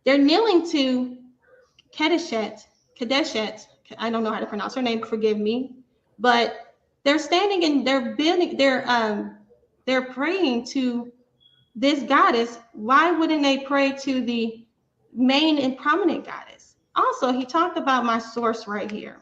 They're kneeling to Kadeshet. I don't know how to pronounce her name, forgive me. But they're standing and they're praying to this goddess. Why wouldn't they pray to the main and prominent goddess? Also, he talked about my source right here.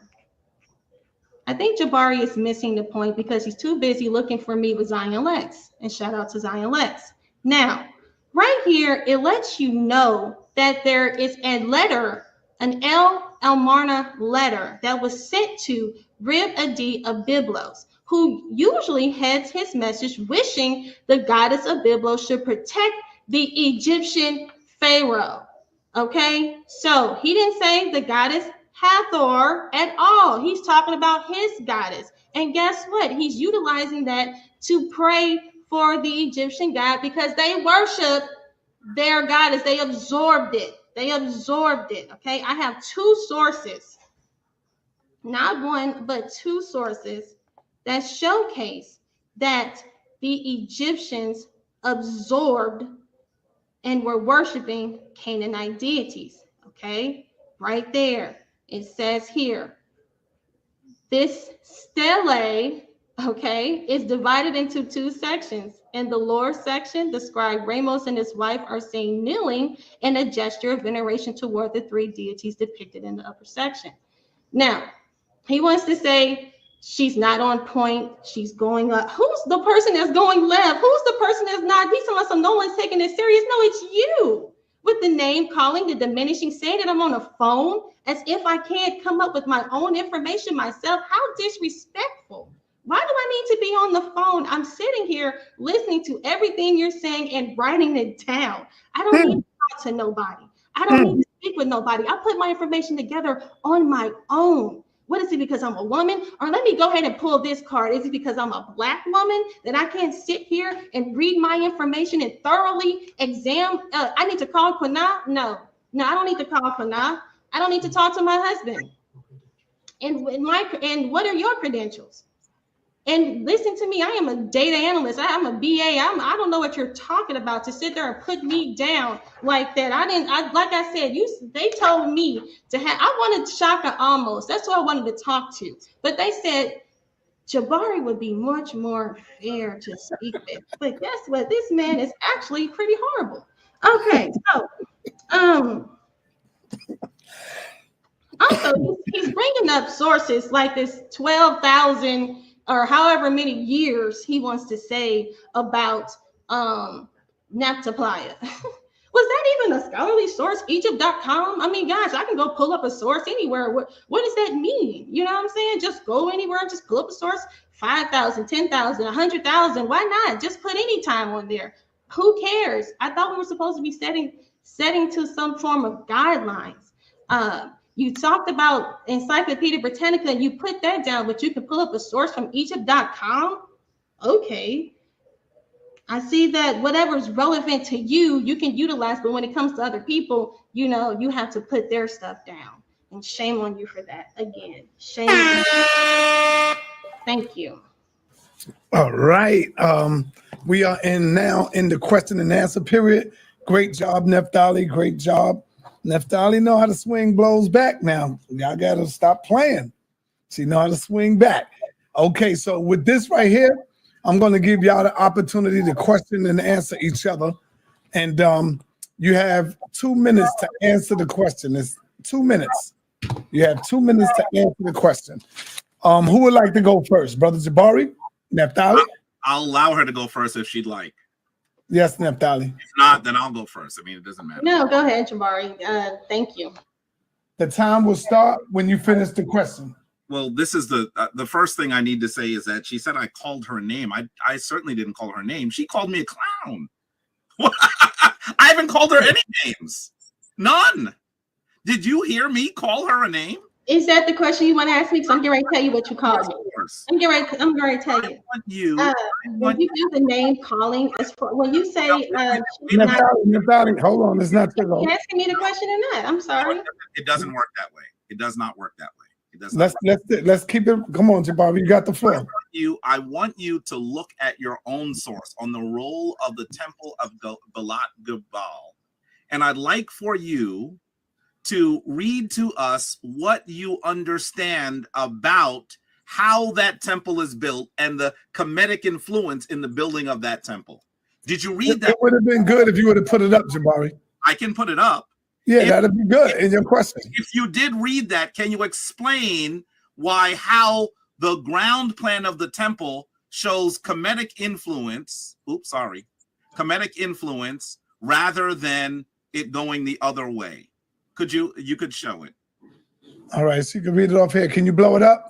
I think Jabari is missing the point because he's too busy looking for me with Zion Lex. And shout out to Zion Lex. Now, right here, it lets you know that there is a letter, an El Marna letter that was sent to Rib Adi of Byblos, who usually heads his message wishing the goddess of Byblos should protect the Egyptian pharaoh. Okay, so he didn't say the goddess Hathor at all. He's talking about his goddess. And guess what? He's utilizing that to pray for the Egyptian god because they worship their goddess. They absorbed it. Okay, I have two sources, not one, but two sources that showcase that the Egyptians absorbed and were worshiping Canaanite deities. Okay, right there. It says here, this stele, okay, is divided into two sections. In the lower section, the scribe Ramos and his wife are seen kneeling in a gesture of veneration toward the three deities depicted in the upper section. Now, he wants to say she's not on point. She's going up. Who's the person that's going left? Who's the person that's not? He's telling us no one's taking it serious. No, it's you. With the name calling, the diminishing, saying that I'm on a phone as if I can't come up with my own information myself. How disrespectful. Why do I need to be on the phone? I'm sitting here listening to everything you're saying and writing it down. I don't need to talk to nobody. I don't need to speak with nobody. I put my information together on my own. What is it, because I'm a woman? Or let me go ahead and pull this card. Is it because I'm a Black woman that I can't sit here and read my information and thoroughly examine? I need to call Quana? No, I don't need to call Quana. I don't need to talk to my husband. And what are your credentials? And listen to me, I am a data analyst. I'm a BA. I don't know what you're talking about to sit there and put me down like that. Like I said, they told me to have, I wanted Shaka almost. That's who I wanted to talk to. But they said Jabari would be much more fair to speak with. But guess what? This man is actually pretty horrible. Okay, so also he's bringing up sources like this 12,000 or however many years he wants to say about Naphtali. Was that even a scholarly source? Egypt.com? I mean, guys, I can go pull up a source anywhere. What does that mean? You know what I'm saying? Just go anywhere and just pull up a source. 5,000, 10,000, 100,000. Why not? Just put any time on there. Who cares? I thought we were supposed to be setting to some form of guidelines. You talked about Encyclopedia Britannica and you put that down, but you can pull up a source from Egypt.com. Okay. I see that whatever's relevant to you, you can utilize, but when it comes to other people, you know, you have to put their stuff down. And shame on you for that. Again, shame on you. Thank you. All right. We are now in the question and answer period. Great job, Naphtali. Great job. Naphtali know how to swing blows back now. Y'all got to stop playing. She know how to swing back. Okay, so with this right here, I'm going to give y'all the opportunity to question and answer each other. And You have 2 minutes to answer the question. It's 2 minutes. You have 2 minutes to answer the question. Who would like to go first? Brother Jabari? Naphtali? I'll allow her to go first if she'd like. Yes, Naphtali. If not, then I'll go first. I mean, it doesn't matter. No, go ahead, Jabari. Thank you. The time will start when you finish the question. Well, this is the first thing I need to say is that she said I called her name. I certainly didn't call her name. She called me a clown. I haven't called her any names. None. Did you hear me call her a name? Is that the question you want to ask me? Because I'm getting ready to tell you what you called me. I'm getting ready to tell you. When you do the name calling, as for, when you say Naphtali, hold on, it's not too long. You asking me the question or not? I'm sorry. It doesn't work that way. It does not work that way. It does not. Let's keep it. Come on, Jabari, you got the floor. I want you to look at your own source on the role of the temple of Balat Gabal, and I'd like for you to read to us what you understand about how that temple is built and the Kemetic influence in the building of that temple. Did you read that? It would have been good if you would have put it up, Jabari. I can put it up. Yeah, that'd be good in your question. If you did read that, can you explain how the ground plan of the temple shows Kemetic influence? Kemetic influence rather than it going the other way. You could show it. All right, so you can read it off here. Can you blow it up?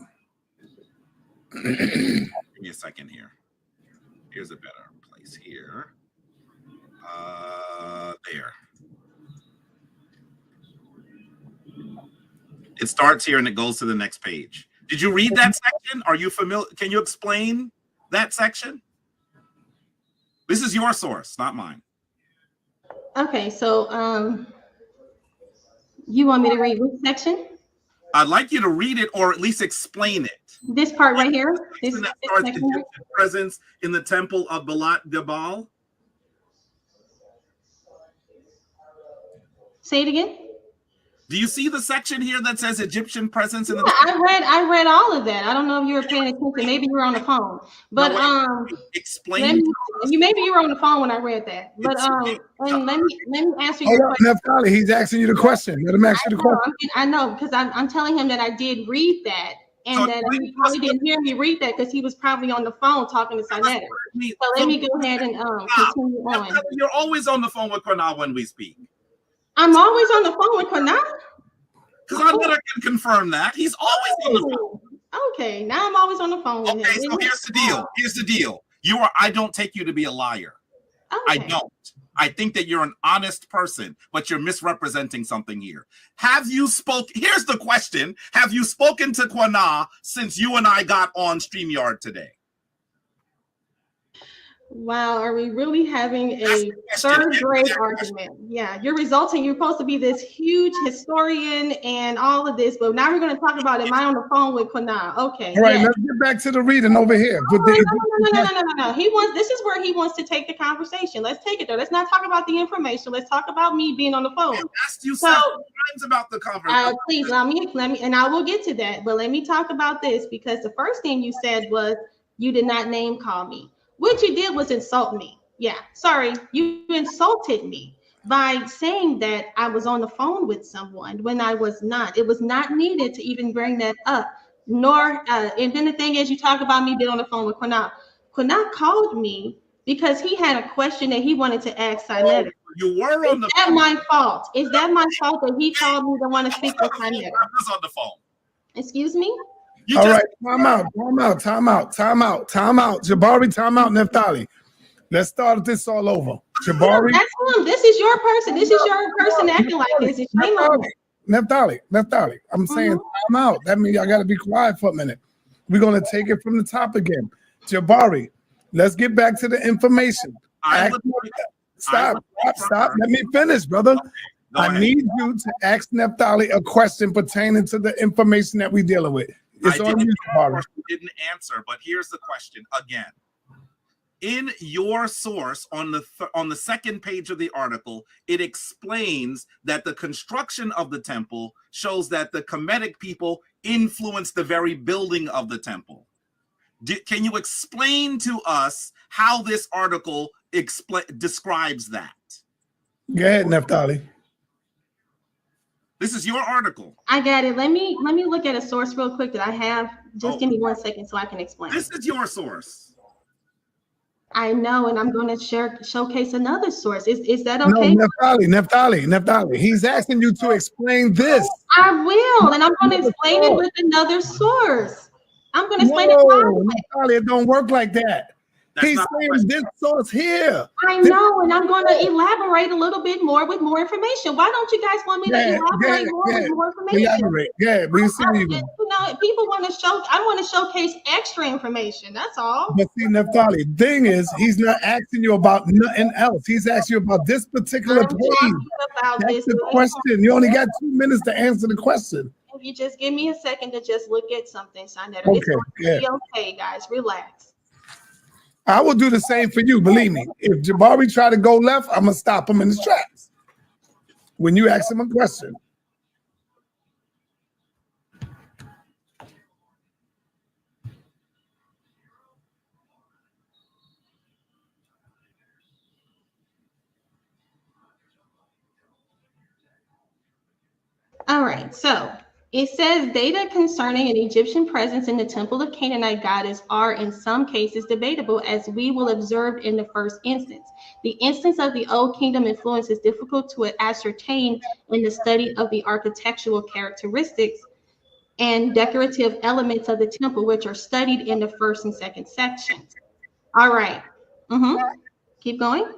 Give me a second here. Here's a better place here. There. It starts here and it goes to the next page. Did you read that section? Are you familiar? Can you explain that section? This is your source, not mine. Okay, so you want me to read which section? I'd like you to read it or at least explain it. This part right here? This starts Egyptian presence in the temple of Balat Gabal. Say it again. Do you see the section here that says Egyptian presence in the I read all of that. I don't know if you were paying attention. Maybe you were on the phone. But explain. Maybe you were on the phone when I read that. But and let me answer your question. Naphtali, he's asking you the question. Let him ask you the question. I know, because I'm telling him that I did read that, and that he probably didn't hear me read that because he was probably on the phone talking to Sinetta. So let me go ahead and continue on. You're always on the phone with Kwana when we speak. I'm always on the phone with Kwana? Because I can confirm that. He's always on the phone. Okay, now I'm always on the phone with him. Okay, so here's the deal. Here's the deal. I don't take you to be a liar. Okay. I don't. I think that you're an honest person, but you're misrepresenting something here. Here's the question. Have you spoken to Kwana since you and I got on StreamYard today? Wow, are we really having a third grade argument? Yeah, you're supposed to be this huge historian and all of this, but now we're going to talk about, am I on the phone with Kwana? Okay. All right, let's get back to the reading over here. No. This is where he wants to take the conversation. Let's take it there. Let's not talk about the information. Let's talk about me being on the phone. I asked you several times about the conversation. Please, let me, and I will get to that, but let me talk about this, because the first thing you said was you did not name call me. What you did was insult me. Yeah, sorry, you insulted me by saying that I was on the phone with someone when I was not. It was not needed to even bring that up. And then the thing is, you talk about me being on the phone with Kwana. Kwana called me because he had a question that he wanted to ask Sinetta. You were on the phone. Is that my fault? Is that my fault that he called me to want to speak with Sinetta? I was on the phone. Excuse me? All right, time out. Jabari, time out, Naphtali. Let's start this all over. Jabari. This is your person. This is your person acting like this. It's shame on you. Naphtali. I'm saying time out. That means I got to be quiet for a minute. We're going to take it from the top again. Jabari, let's get back to the information. Stop. Let me finish, brother. I need you to ask Naphtali a question pertaining to the information that we're dealing with. It's on you, Jabari. You didn't answer, but here's the question again. In your source on the second page of the article, it explains that the construction of the temple shows that the Kemetic people influenced the very building of the temple. Can you explain to us how this article describes that? Go ahead, Naphtali. This is your article. I got it. Let me look at a source real quick that I have. Just give me 1 second so I can explain. This is your source. I know, and I'm going to showcase another source. Is that okay? No, Naphtali. He's asking you to explain this. I will, and I'm going to explain it with another source. I'm going to explain it. Naphtali, it don't work like that. He's saying this source here. I know, and I'm going to elaborate a little bit more with more information. Why don't you guys want me to elaborate more with more information? Elaborate. Yeah, we see you. You know, people want to show. I want to showcase extra information. That's all. But see, Naphtali, the thing is, he's not asking you about nothing else. He's asking you about this particular page. That's the question. You only got 2 minutes to answer the question. If you just give me a second to just look at something, Sonetta. Okay, it's going to be okay, guys. Relax. I will do the same for you, believe me. If Jabari try to go left, I'm gonna stop him in his tracks. When you ask him a question. All right, so it says data concerning an Egyptian presence in the temple of Canaanite goddess are in some cases debatable, as we will observe in the first instance. The instance of the Old Kingdom influence is difficult to ascertain in the study of the architectural characteristics and decorative elements of the temple, which are studied in the first and second sections. All right. Keep going.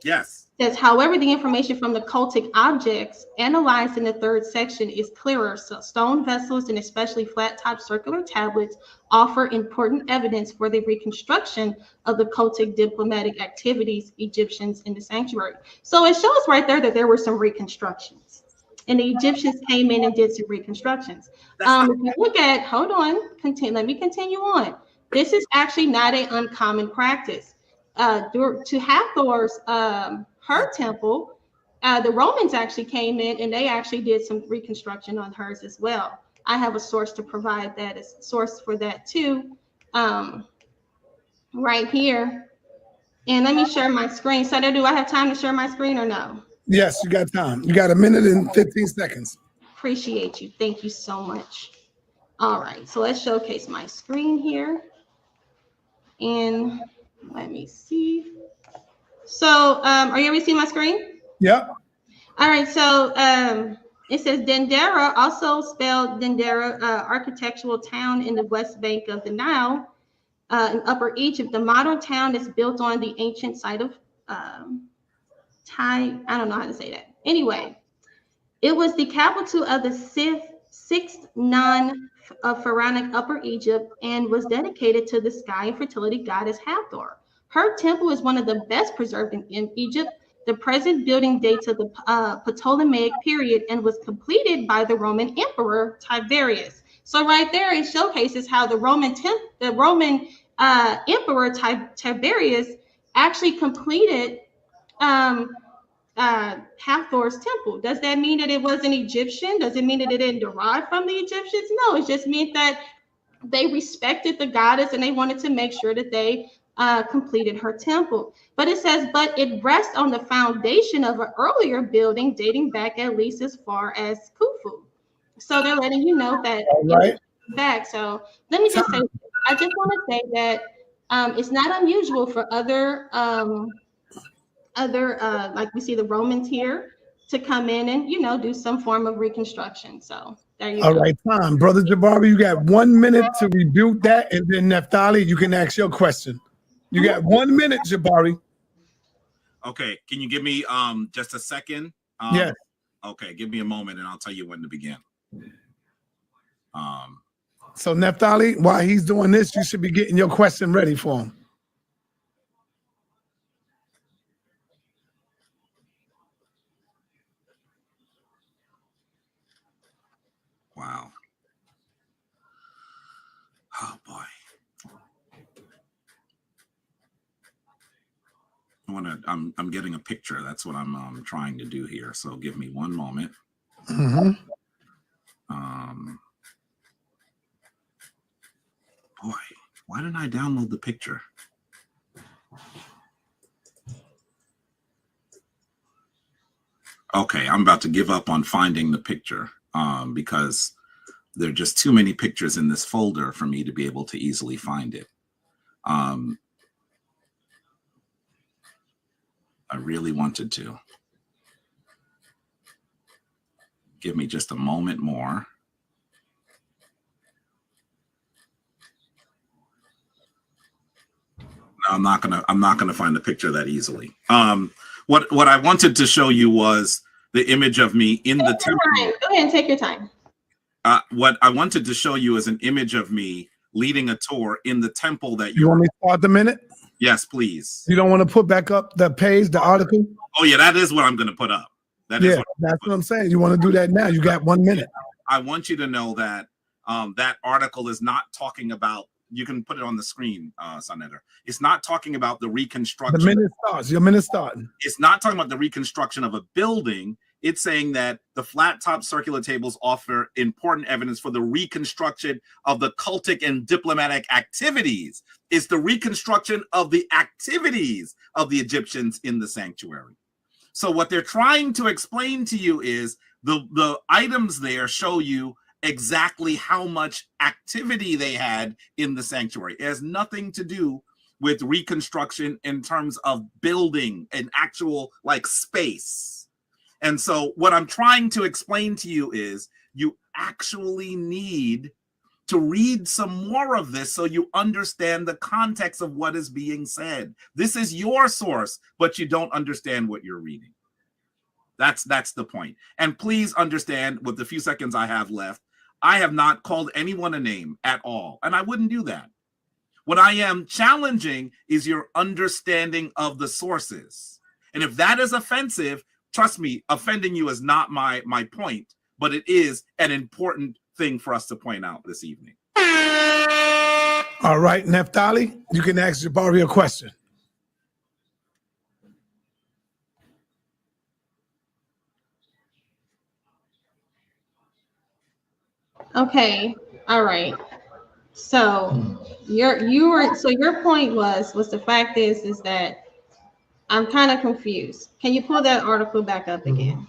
Yes. Says, however, the information from the cultic objects analyzed in the third section is clearer. So stone vessels and especially flat-top circular tablets offer important evidence for the reconstruction of the cultic diplomatic activities Egyptians in the sanctuary. So it shows right there that there were some reconstructions. And the Egyptians came in and did some reconstructions. If you look at, hold on, let me continue on. This is actually not an uncommon practice. To Hathor's her temple, the Romans actually came in and they actually did some reconstruction on hers as well. I have a source to provide that, a source for that too, right here. And let me share my screen. So do I have time to share my screen or no? Yes, you got time. You got 1 minute and 15 seconds. Appreciate you. Thank you so much. All right, so let's showcase my screen here. And let me see. So are you able to see my screen? Yep. All right, so it says Dendera, also spelled Dendera, architectural town in the west bank of the Nile in Upper Egypt. The modern town is built on the ancient site of I don't know how to say that. Anyway, it was the capital of the sixth non-pharaonic Upper Egypt and was dedicated to the sky and fertility goddess Hathor. Her temple is one of the best preserved in Egypt. The present building dates of the Ptolemaic period and was completed by the Roman Emperor Tiberius. So right there, it showcases how the Roman Emperor Tiberius actually completed Hathor's temple. Does that mean that it wasn't Egyptian? Does it mean that it didn't derive from the Egyptians? No, it just means that they respected the goddess and they wanted to make sure that they completed her temple. But it says, but it rests on the foundation of an earlier building dating back at least as far as Khufu. So they're letting you know that it's back. So let me just say, I just want to say that it's not unusual for other like we see the Romans here to come in and, you know, do some form of reconstruction. So there you go. All right, time. Brother Jabari, you got 1 minute to rebuke that, and then Naphtali, you can ask your question. You got 1 minute, Jabari. Okay, can you give me just a second? Yes. Okay, give me a moment and I'll tell you when to begin. So Naphtali, while he's doing this, you should be getting your question ready for him. Wow. Oh boy. I'm getting a picture. That's what I'm trying to do here. So give me 1 moment. Boy, why didn't I download the picture? Okay, I'm about to give up on finding the picture because there are just too many pictures in this folder for me to be able to easily find it. I really wanted to. Give me just a moment more. No, I'm not gonna find the picture that easily. What I wanted to show you was the image of me in the temple. Go ahead and take your time. What I wanted to show you is an image of me leading a tour in the temple that you want me to start the minute? Yes, please. You don't want to put back up the page, the article? Oh yeah, that is what I'm going to put up. That's what I'm saying. You want to do that now? You got 1 minute. I want you to know that that article is not talking about. You can put it on the screen, Senator. It's not talking about the reconstruction. The minute starts. Your minute starting. It's not talking about the reconstruction of a building. It's saying that the flat top circular tables offer important evidence for the reconstruction of the cultic and diplomatic activities. It's the reconstruction of the activities of the Egyptians in the sanctuary. So what they're trying to explain to you is the items there show you exactly how much activity they had in the sanctuary. It has nothing to do with reconstruction in terms of building an actual like space. And so what I'm trying to explain to you is you actually need to read some more of this so you understand the context of what is being said. This is your source, but you don't understand what you're reading. That's the point. And please understand, with the few seconds I have left, I have not called anyone a name at all, and I wouldn't do that. What I am challenging is your understanding of the sources. And if that is offensive, trust me, offending you is not my point, but it is an important thing for us to point out this evening. All right, Naphtali, you can ask Jabari a question. Okay, all right. So your point was the fact is that I'm kind of confused. Can you pull that article back up again?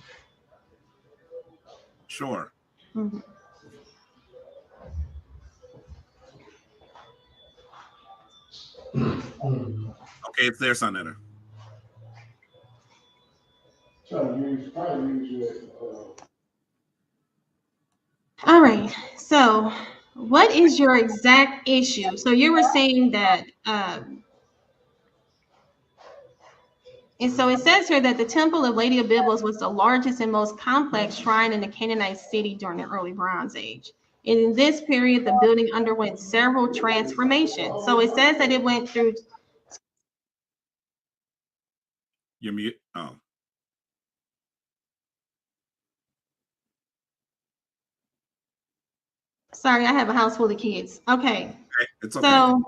Sure. Mm-hmm. Okay, it's there, Senator. All right. So, what is your exact issue? So you were saying that, and so it says here that the Temple of Lady of Byblos was the largest and most complex shrine in the Canaanite city during the early Bronze Age. And in this period, the building underwent several transformations. So it says that it went through. You're mute. Oh. Sorry, I have a house full of kids. Okay. It's okay. So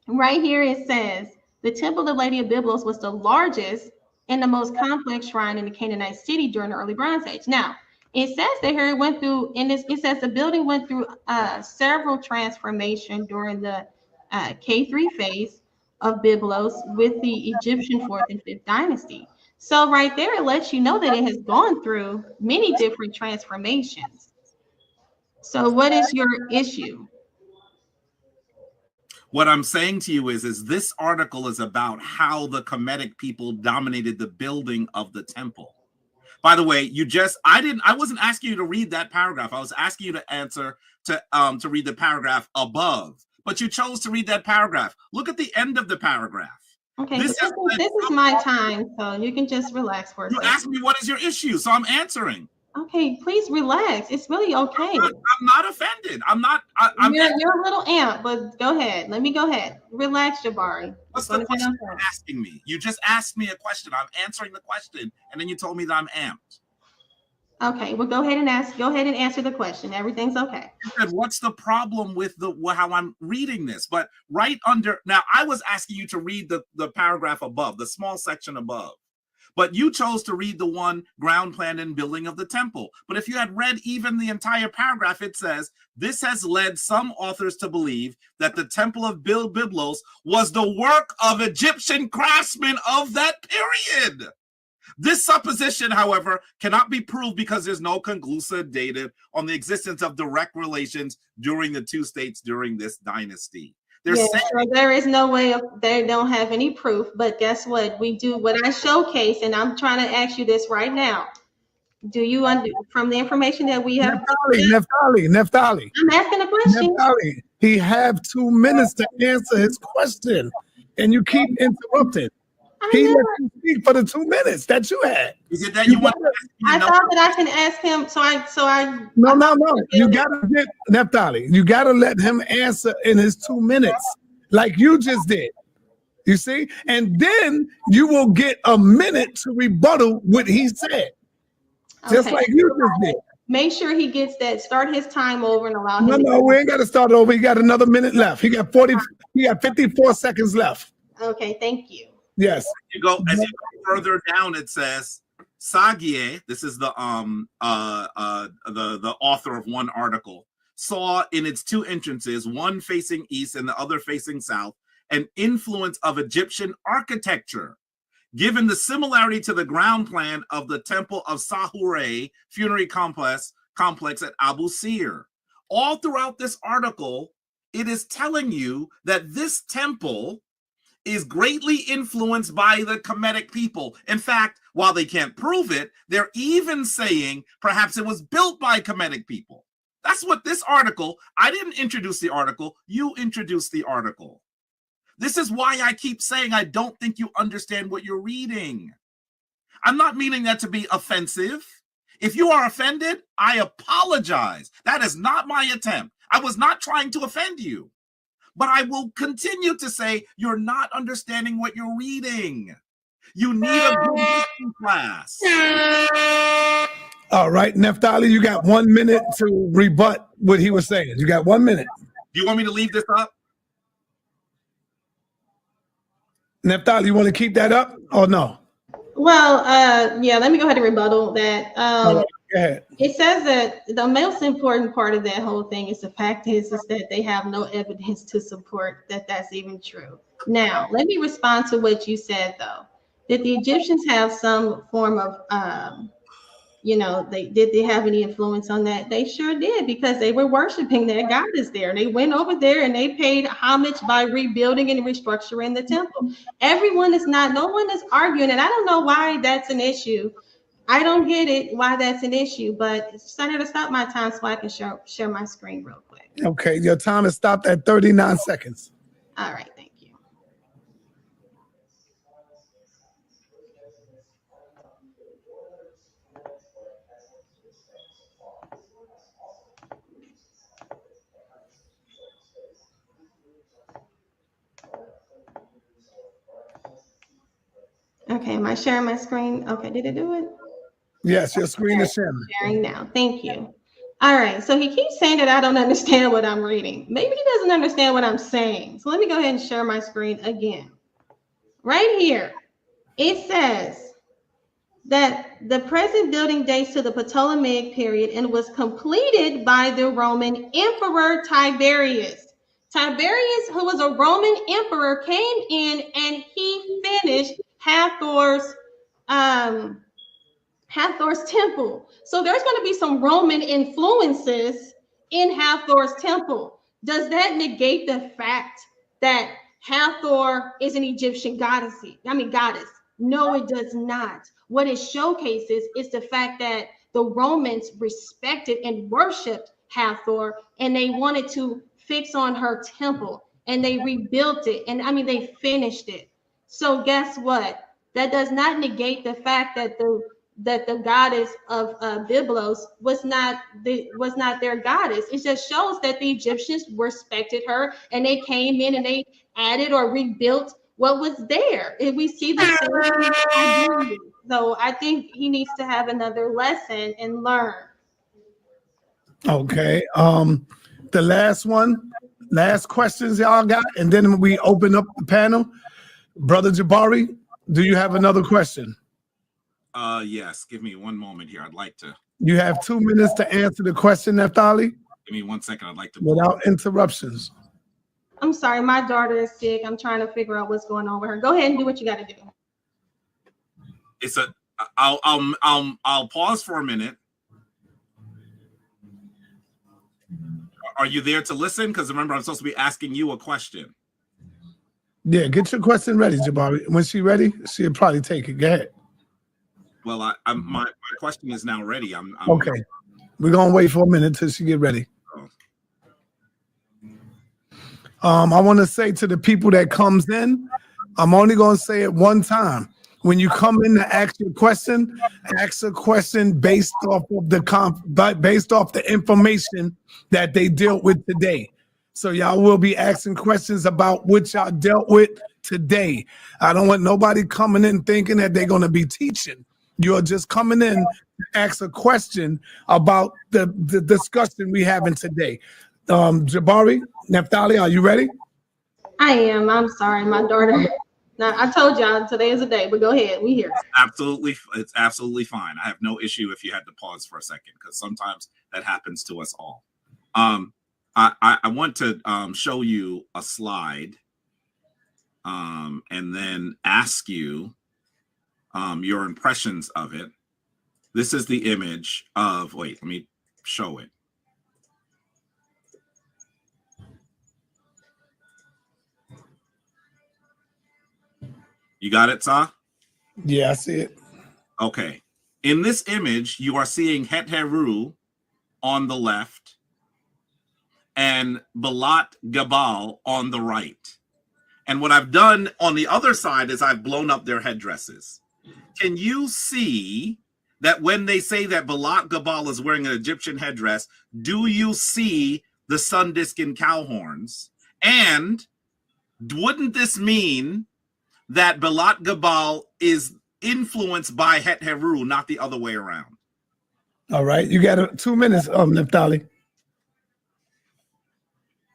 right here it says the Temple of Lady of Byblos was the largest and the most complex shrine in the Canaanite city during the early Bronze Age. Now, it says that here it went through, and it says the building went through several transformations during the K3 phase of Byblos with the Egyptian 4th and 5th dynasty. So right there, it lets you know that it has gone through many different transformations. So what is your issue? What I'm saying to you is this article is about how the Kemetic people dominated the building of the temple. By the way, I wasn't asking you to read that paragraph. I was asking you to answer to read the paragraph above, but you chose to read that paragraph. Look at the end of the paragraph. Okay, this is my time, so you can just relax for a second. You asked me what is your issue, so I'm answering. Okay, please relax. It's really okay. I'm not offended. I'm not. You're a little amp, but go ahead. Let me go ahead. Relax, Jabari. What's the question you're asking me? You just asked me a question. I'm answering the question, and then you told me that I'm amped. Okay, well, go ahead and answer the question. Everything's okay. You said, what's the problem with how I'm reading this? But right under now, I was asking you to read the paragraph above, the small section above. But you chose to read the one ground plan and building of the temple. But if you had read even the entire paragraph, it says, this has led some authors to believe that the temple of Byblos was the work of Egyptian craftsmen of that period. This supposition, however, cannot be proved because there's no conclusive data on the existence of direct relations during the two states during this dynasty. Yeah, so there is no way they don't have any proof, but guess what? We do what I showcase, and I'm trying to ask you this right now. Do you from the information that we have? Naphtali. I'm asking a question. Naphtali, he have 2 minutes to answer his question, and you keep interrupting. He let you speak for the 2 minutes that you had. Is it that you want? I thought that I can ask him. No. You gotta get Naphtali. You gotta let him answer in his 2 minutes, like you just did. You see, and then you will get a minute to rebuttal what he said, just like you just did. Make sure he gets that. Start his time over and allow him. No, we ain't got to start over. He got another minute left. He got 54 seconds left. Okay, thank you. Yes. As you go further down, it says Sagie. This is the author of one article. Saw in its 2 entrances, one facing east and the other facing south, an influence of Egyptian architecture, given the similarity to the ground plan of the temple of Sahure funerary complex at Abu Sir. All throughout this article, it is telling you that this temple is greatly influenced by the Kemetic people. In fact, while they can't prove it, they're even saying perhaps it was built by Kemetic people. That's what this article, I didn't introduce the article, you introduced the article. This is why I keep saying I don't think you understand what you're reading. I'm not meaning that to be offensive. If you are offended, I apologize. That is not my attempt. I was not trying to offend you. But I will continue to say you're not understanding what you're reading. You need a good history class. All right, Naphtali, you got 1 minute to rebut what he was saying. You got 1 minute. Do you want me to leave this up? Naphtali, you want to keep that up or no? Well, yeah, let me go ahead and rebuttal that. Go ahead. It says that the most important part of that whole thing is the fact is that they have no evidence to support that that's even true. Now, let me respond to what you said, though. Did the Egyptians have some form of, did they have any influence on that? They sure did, because they were worshiping their goddess there. They went over there and they paid homage by rebuilding and restructuring the temple. No one is arguing, and I don't know why that's an issue. I don't get it why that's an issue, but Senator, stop my time so I can share my screen real quick. Okay, your time is stopped at 39 seconds. All right, thank you. Okay, am I sharing my screen? Okay, did it do it? Yes, your screen is sharing. Sharing now. Thank you. All right, so he keeps saying that I don't understand what I'm reading. Maybe he doesn't understand what I'm saying. So let me go ahead and share my screen again. Right here, it says that the present building dates to the Ptolemaic period and was completed by the Roman Emperor Tiberius. Tiberius, who was a Roman emperor, came in and he finished Hathor's temple. So there's going to be some Roman influences in Hathor's temple. Does that negate the fact that Hathor is an Egyptian goddess? No, it does not. What it showcases is the fact that the Romans respected and worshiped Hathor, and they wanted to fix on her temple, and they rebuilt it, and they finished it. So guess what? That does not negate the fact that the goddess of Byblos was not their goddess. It just shows that the Egyptians respected her, and they came in and they added or rebuilt what was there. And we see the same thing. So I think he needs to have another lesson and learn. Okay. The last questions y'all got, and then we open up the panel. Brother Jabari, do you have another question? Yes. Give me 1 moment here. I'd like to. You have 2 minutes to answer the question, Naphtali. Give me 1 second. I'd like to. Without interruptions. I'm sorry, my daughter is sick. I'm trying to figure out what's going on with her. Go ahead and do what you got to do. It's a I'll pause for a minute. Are you there to listen? Because remember, I'm supposed to be asking you a question. Yeah, get your question ready, Jabari. When she's ready, she'll probably take it. Go ahead. Well, my question is now ready. I'm okay. We're gonna wait for a minute till she get ready. I want to say to the people that comes in, I'm only gonna say it one time. When you come in to ask your question, ask a question based off of based off the information that they dealt with today. So y'all will be asking questions about what y'all dealt with today. I don't want nobody coming in thinking that they're gonna be teaching. You're just coming in to ask a question about the discussion we having today. Jabari, Naphtali, are you ready? I am. I'm sorry, my daughter. Now, I told y'all today is a day, but go ahead. We here. It's absolutely fine. I have no issue if you had to pause for a second, because sometimes that happens to us all. I want to show you a slide and then ask you your impressions of it. This is the image of, wait, let me show it. You got it, Sa? Yeah, I see it. Okay. In this image, you are seeing Het-Heru on the left and Balat Gabal on the right. And what I've done on the other side is I've blown up their headdresses. Can you see that when they say that Balat Gabal is wearing an Egyptian headdress, do you see the sun disk and cow horns? And wouldn't this mean that Balat Gabal is influenced by Het-Heru, not the other way around? All right, you got 2 minutes, Naphtali.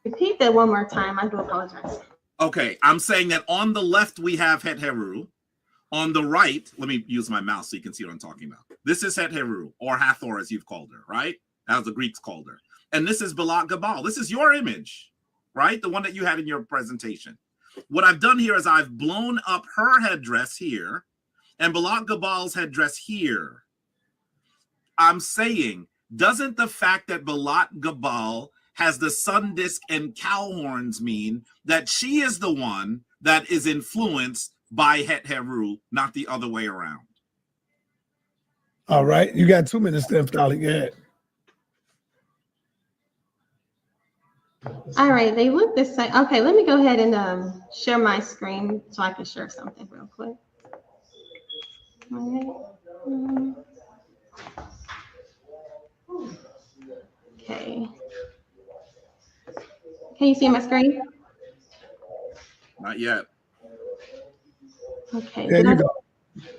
Repeat that one more time. I do apologize. Okay, I'm saying that on the left we have Het-Heru. On the right, let me use my mouse so you can see what I'm talking about. This is Het-Heru, or Hathor as you've called her, right? As the Greeks called her. And this is Balat Gabal. This is your image, right? The one that you had in your presentation. What I've done here is I've blown up her headdress here and Balat Gabal's headdress here. I'm saying, doesn't the fact that Balat Gabal has the sun disk and cow horns mean that she is the one that is influenced by Het-Heru, not the other way around? All right, you got 2 minutes, Naphtali. Go ahead. All right, they look the same. Okay, let me go ahead and share my screen so I can share something real quick. All right. Okay. Can you see my screen? Not yet. Okay. There you go.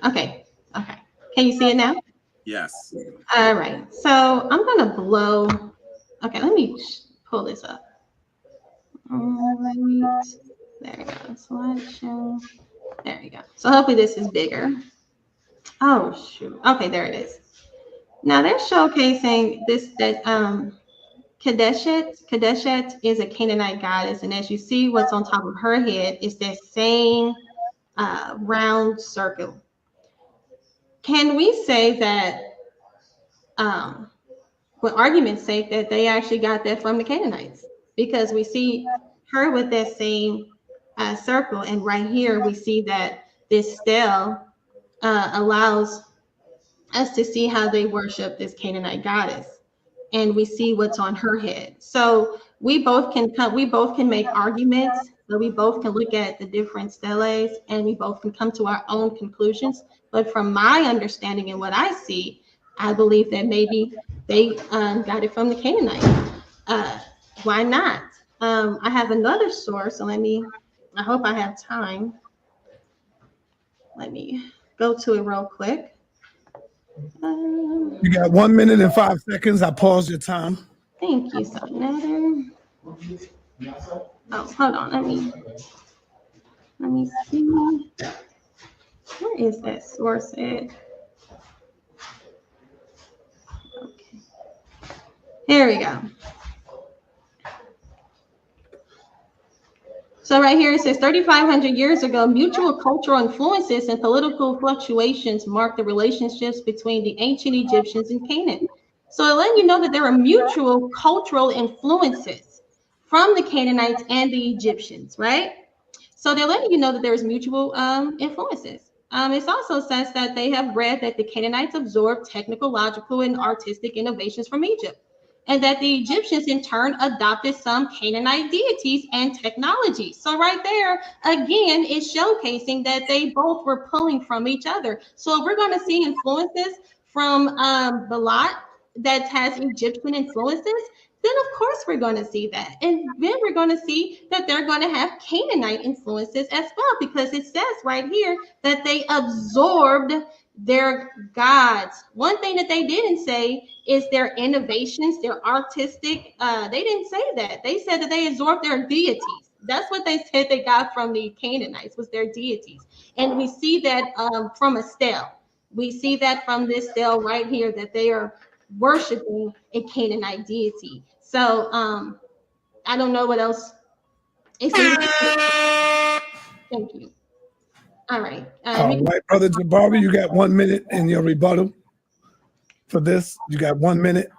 Okay. Okay. Can you see it now? Yes. All right. So I'm gonna blow. Okay. Let me pull this up. All right. There we go. Slideshow. There we go. So hopefully this is bigger. Oh shoot. Okay, there it is. Now they're showcasing this that Kadeshet is a Canaanite goddess, and as you see, what's on top of her head is that same round circle. Can we say that, for argument's sake, that they actually got that from the Canaanites? Because we see her with that same circle, and right here we see that this stele allows us to see how they worship this Canaanite goddess, and we see what's on her head. So we both can make arguments, but we both can look at the different steles, and we both can come to our own conclusions. But from my understanding and what I see, I believe that maybe they got it from the Canaanite. Why not? I have another source, so I hope I have time. Let me go to it real quick. You got 1 minute and 5 seconds. I paused your time. Thank you, Subnetter. Oh, hold on. Let me see. Where is that source at? Okay. Here we go. So right here it says 3,500 years ago, mutual cultural influences and political fluctuations marked the relationships between the ancient Egyptians and Canaan. So letting you know that there are mutual cultural influences from the Canaanites and the Egyptians, right? So they're letting you know that there's mutual influences. It also says that they have read that the Canaanites absorbed technological and artistic innovations from Egypt, and that the Egyptians in turn adopted some Canaanite deities and technology. So right there, again, it's showcasing that they both were pulling from each other. So if we're going to see influences from Balat that has Egyptian influences, then of course we're going to see that. And then we're going to see that they're going to have Canaanite influences as well, because it says right here that they absorbed their gods. One thing that they didn't say is their innovations, their artistic. They didn't say that. They said that they absorbed their deities. That's what they said they got from the Canaanites, was their deities. And we see that from a stele. We see that from this stele right here, that they are worshiping a Canaanite deity. So I don't know what else. Thank you. All right. All right, Brother Jabari, you got 1 minute in your rebuttal for this. You got 1 minute.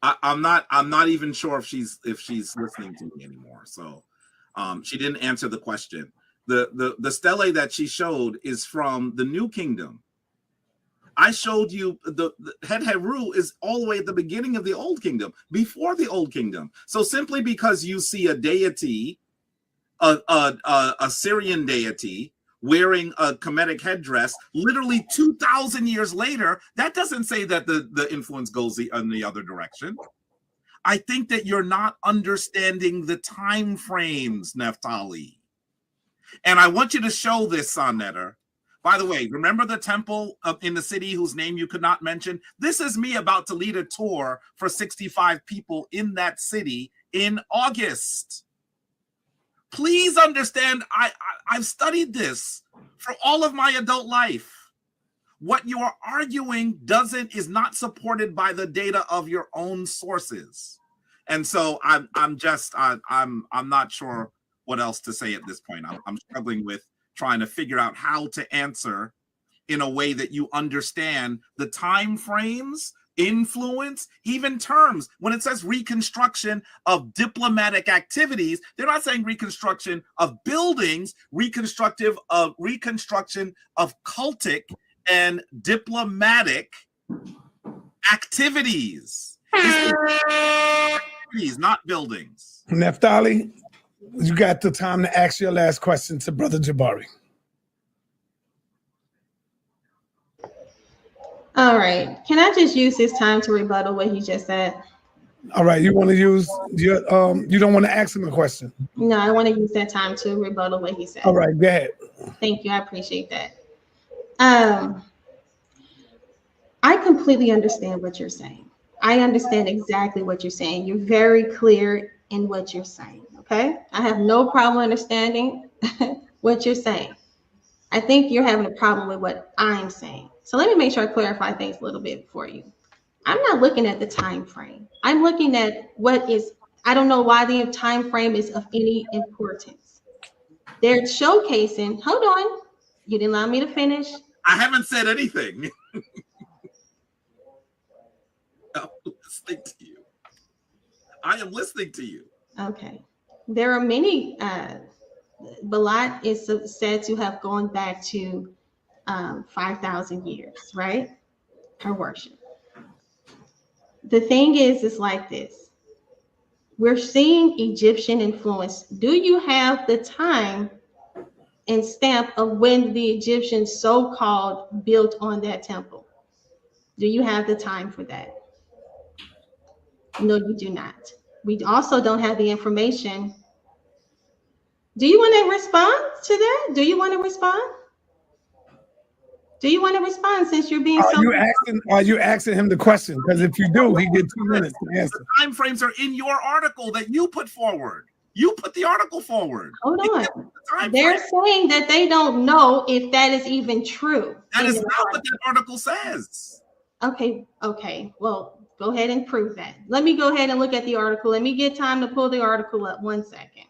I'm not even sure if she's listening to me anymore. So she didn't answer the question. The stele that she showed is from the New Kingdom. I showed you the Het Heru is all the way at the beginning of the Old Kingdom, before the Old Kingdom. So simply because you see a deity, a Syrian deity wearing a Kemetic headdress, literally 2,000 years later, that doesn't say that the influence goes in the other direction. I think that you're not understanding the time frames, Naphtali. And I want you to show this, Sonnetter. By the way, remember the temple in the city whose name you could not mention? This is me about to lead a tour for 65 people in that city in August. Please understand, I've studied this for all of my adult life. What you are arguing is not supported by the data of your own sources. And so I'm not sure what else to say at this point. I'm struggling with trying to figure out how to answer in a way that you understand the time frames, influence, even terms. When it says reconstruction of diplomatic activities, they're not saying reconstruction of buildings, reconstruction of cultic and diplomatic activities. Not buildings. Naphtali, you got the time to ask your last question to Brother Jabari. All right. Can I just use this time to rebuttal what he just said? All right. You want to use your you don't want to ask him a question? No, I want to use that time to rebuttal what he said. All right, go ahead. Thank you. I appreciate that. I completely understand what you're saying. I understand exactly what you're saying. You're very clear in what you're saying. Okay. I have no problem understanding what you're saying. I think you're having a problem with what I'm saying. So let me make sure I clarify things a little bit for you. I'm not looking at the time frame. I'm looking at I don't know why the time frame is of any importance. They're showcasing, hold on, you didn't allow me to finish. I haven't said anything. I'm listening to you. I am listening to you. Okay. There are many, Balat is said to have gone back to 5,000 years, right? Her worship. The thing is like this. We're seeing Egyptian influence. Do you have the time and stamp of when the Egyptians so-called built on that temple? Do you have the time for that? No, you do not. We also don't have the information. Do you want to respond to that? Do you want to respond? Do you want to respond since you're being Are you asking him the question? Because if you do, he gets 2 minutes to answer. The time frames are in your article that you put forward. You put the article forward. Hold on. They're saying that they don't know if that is even true. That is not what that article says. Okay. Well, Go ahead and prove that. Let me go ahead and look at the article. Let me get time to pull the article up. 1 second.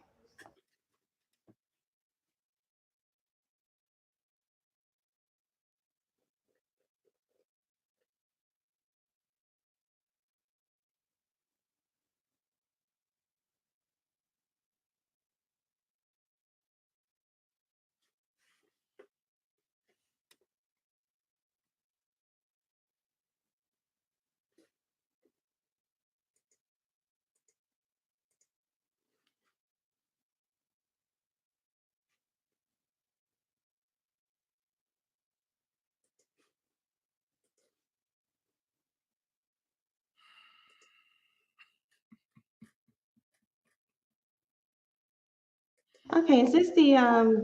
Okay, is this the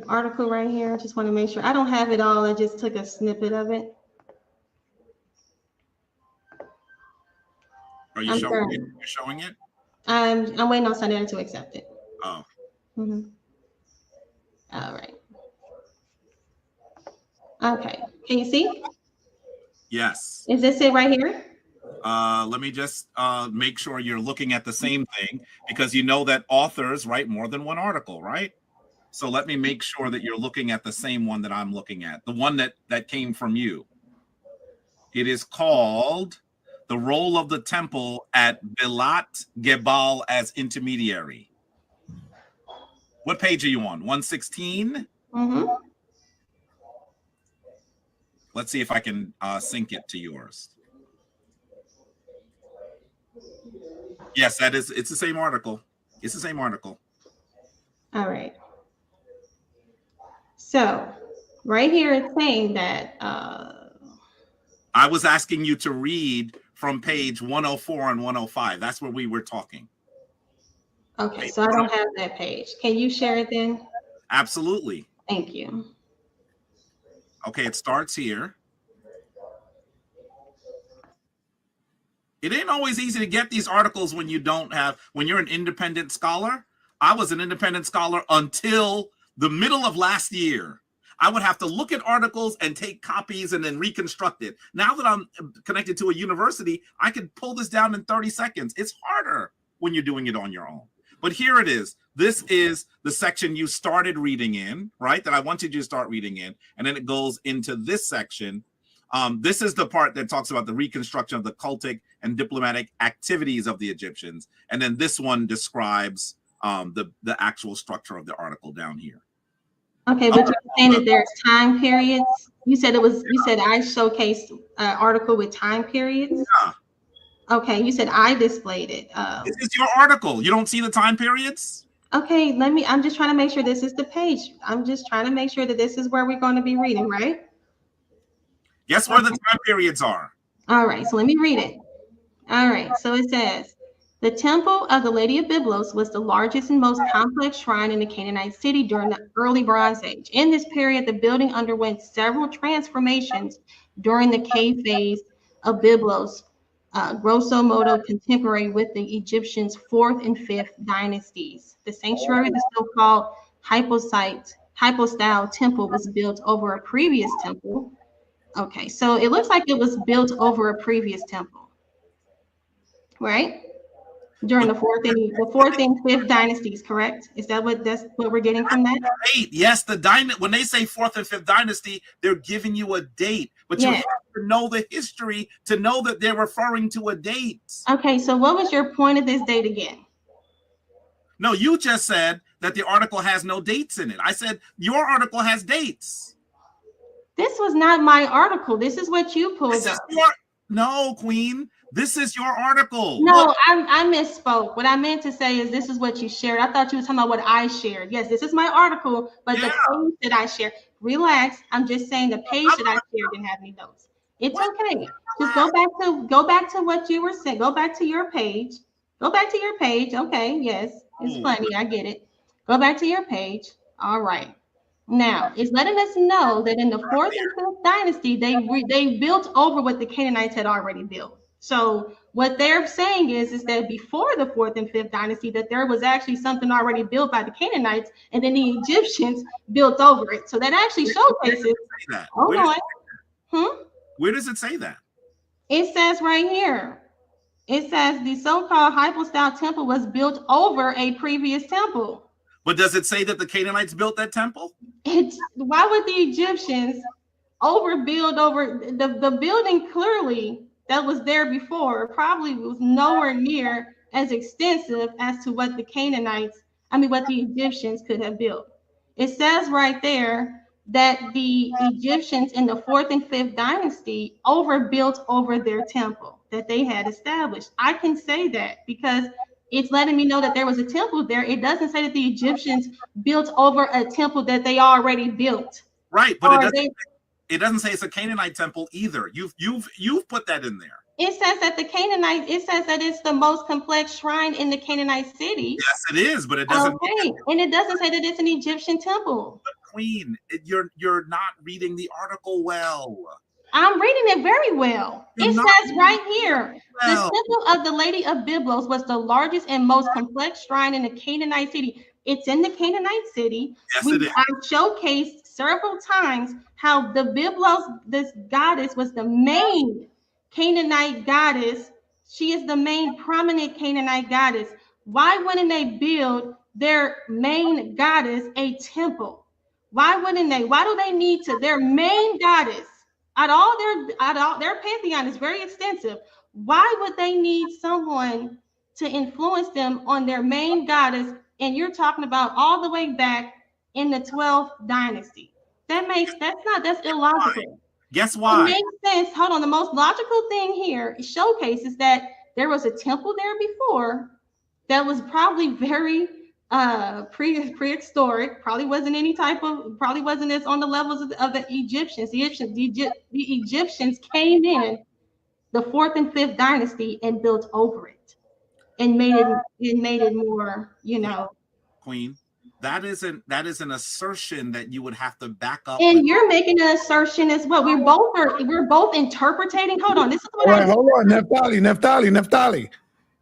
article right here? I just want to make sure. I don't have it all. I just took a snippet of it. Are you showing it? You're showing it? I'm waiting on Sunday to accept it. Oh. Mm-hmm. All right. Okay. Can you see? Yes. Is this it right here? Let me just make sure you're looking at the same thing, because you know that authors write more than one article, right? So let me make sure that you're looking at the same one that I'm looking at, the one that came from you. It is called The Role of the Temple at Bilat Gebal as Intermediary. What page are you on? 116? Mm-hmm. Let's see if I can sync it to yours. Yes, it's the same article. It's the same article. All right. So right here it's saying that I was asking you to read from page 104 and 105. That's where we were talking. Okay, so I don't have that page. Can you share it then? Absolutely. Thank you. Okay, it starts here. It ain't always easy to get these articles when you're an independent scholar. I was an independent scholar until the middle of last year. I would have to look at articles and take copies and then reconstruct it. Now that I'm connected to a university, I could pull this down in 30 seconds. It's harder when you're doing it on your own. But here it is. This is the section you started reading in, right? That I wanted you to start reading in. And then it goes into this section. This is the part that talks about the reconstruction of the cultic and diplomatic activities of the Egyptians. And then this one describes the actual structure of the article down here. Okay, but you're saying that there's time periods. You said I showcased an article with time periods. Yeah. Okay, you said I displayed it. This is your article. You don't see the time periods? Okay, I'm just trying to make sure this is the page. I'm just trying to make sure that this is where we're going to be reading, right? Guess where the time periods are? All right, so let me read it. All right, so it says, the temple of the Lady of Byblos was the largest and most complex shrine in the Canaanite city during the early Bronze Age. In this period, the building underwent several transformations during the cave phase of Byblos, grosso modo contemporary with the Egyptians' 4th and 5th dynasties. The sanctuary, the so-called hypostyle temple, was built over a previous temple. Okay, so it looks like it was built over a previous temple, right? During the fourth and fifth dynasties, correct? Is that that's what we're getting from that? Right. Yes, when they say 4th and 5th dynasty, they're giving you a date, but you have to know the history to know that they're referring to a date. Okay, so what was your point of this date again? No, you just said that the article has no dates in it. I said your article has dates. This was not my article. This is what you pulled up. No, Queen. This is your article. No, I misspoke. What I meant to say is this is what you shared. I thought you were talking about what I shared. Yes, this is my article, but the page that I shared. Relax. I'm just saying the page that I shared didn't have any notes. It's okay. Just go back to what you were saying. Go back to your page. Go back to your page. Okay. Yes, it's funny. I get it. Go back to your page. All right. Now, it's letting us know that in the 4th and 5th dynasty, they built over what the Canaanites had already built. So what they're saying is that before the 4th and 5th dynasty, that there was actually something already built by the Canaanites, and then the Egyptians built over it. So that actually showcases. Hold on. Where does it say that? It says right here. It says the so-called hypostyle temple was built over a previous temple. But does it say that the Canaanites built that temple? Why would the Egyptians overbuild over the building clearly that was there before probably was nowhere near as extensive as to what the Canaanites, what the Egyptians could have built. It says right there that the Egyptians in the 4th and 5th dynasty overbuilt over their temple that they had established. I can say that because it's letting me know that there was a temple there. It doesn't say that the Egyptians built over a temple that they already built. Right, but it doesn't say it's a Canaanite temple either. You've put that in there. It says that it says that it's the most complex shrine in the Canaanite city. Yes, it is, but it doesn't. Okay, and it doesn't say that it's an Egyptian temple. But Queen, you're not reading the article well. I'm reading it very well. It says right here, the temple of the Lady of Byblos was the largest and most complex shrine in the Canaanite city. It's in the Canaanite city. Yes, it is. I've showcased several times how the Byblos, this goddess, was the main Canaanite goddess. She is the main prominent Canaanite goddess. Why wouldn't they build their main goddess a temple? Why wouldn't they? Why do they need to? Their main goddess, out of their pantheon is very extensive. Why would they need someone to influence them on their main goddess? And you're talking about all the way back in the 12th dynasty. That's illogical. Guess why? It makes sense. Hold on. The most logical thing here showcases that there was a temple there before that was probably very prehistoric. Probably wasn't as on the levels of the Egyptians. The Egyptians came in the 4th and 5th dynasty and built over it and made it more, Queen, that is an assertion that you would have to back up. And you're making an assertion as well. We're both interpreting. Hold on. This is what hold on, Naphtali.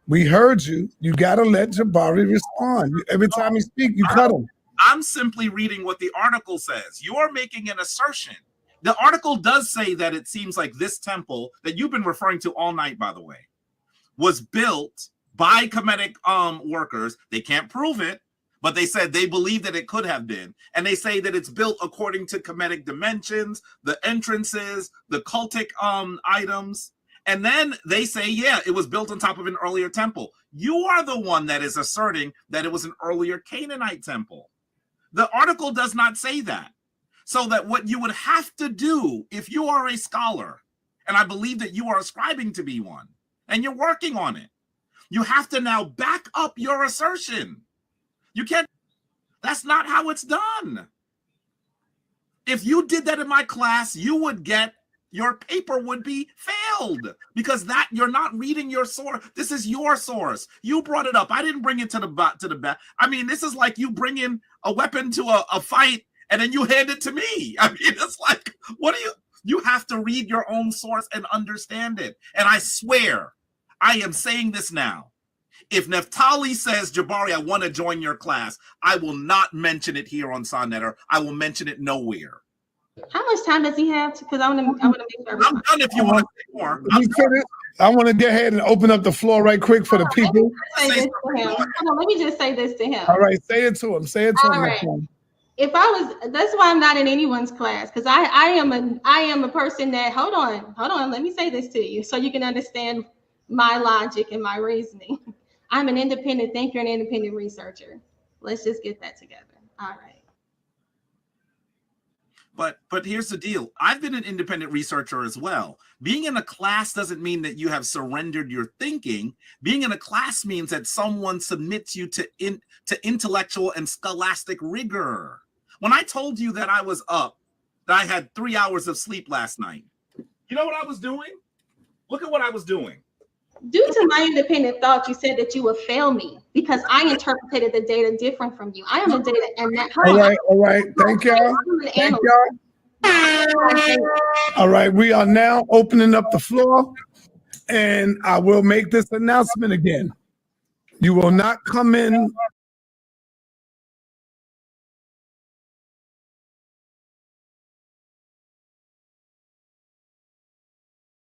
We heard you. You got to let Jabari respond. Every time you speak, you cut him. I'm simply reading what the article says. You're making an assertion. The article does say that it seems like this temple that you've been referring to all night, by the way, was built by Kemetic workers. They can't prove it, but they said they believe that it could have been. And they say that it's built according to Kemetic dimensions, the entrances, the cultic items. And then they say, yeah, it was built on top of an earlier temple. You are the one that is asserting that it was an earlier Canaanite temple. The article does not say that. So that what you would have to do if you are a scholar, and I believe that you are ascribing to be one, and you're working on it, you have to now back up your assertion. You can't, that's not how it's done. If you did that in my class, your paper would be failed because that you're not reading your source. This is your source. You brought it up. I didn't bring it to the back. I mean, this is like you bring in a weapon to a fight and then you hand it to me. I mean, it's like, you have to read your own source and understand it. And I swear, I am saying this now. If Naphtali says, Jabari, I want to join your class, I will not mention it here on Sonnetter. I will mention it nowhere. How much time does he have? Because I want to make sure. I'm done if you want to say more. I want to go ahead and open up the floor right quick for the people. Let me just say this to him. All right, say it to him. Say it to him. Right. That's why I'm not in anyone's class, because I am a person that, hold on, let me say this to you so you can understand my logic and my reasoning. I'm an independent thinker and independent researcher. Let's just get that together. All right. But here's the deal. I've been an independent researcher as well. Being in a class doesn't mean that you have surrendered your thinking. Being in a class means that someone submits you to intellectual and scholastic rigor. When I told you that I was up, that I had 3 hours of sleep last night, you know what I was doing? Look at what I was doing. Due to my independent thought, you said that you would fail me because I interpreted the data different from you. I am a data and that. All right. Thank y'all. All right, we are now opening up the floor, and I will make this announcement again. You will not come in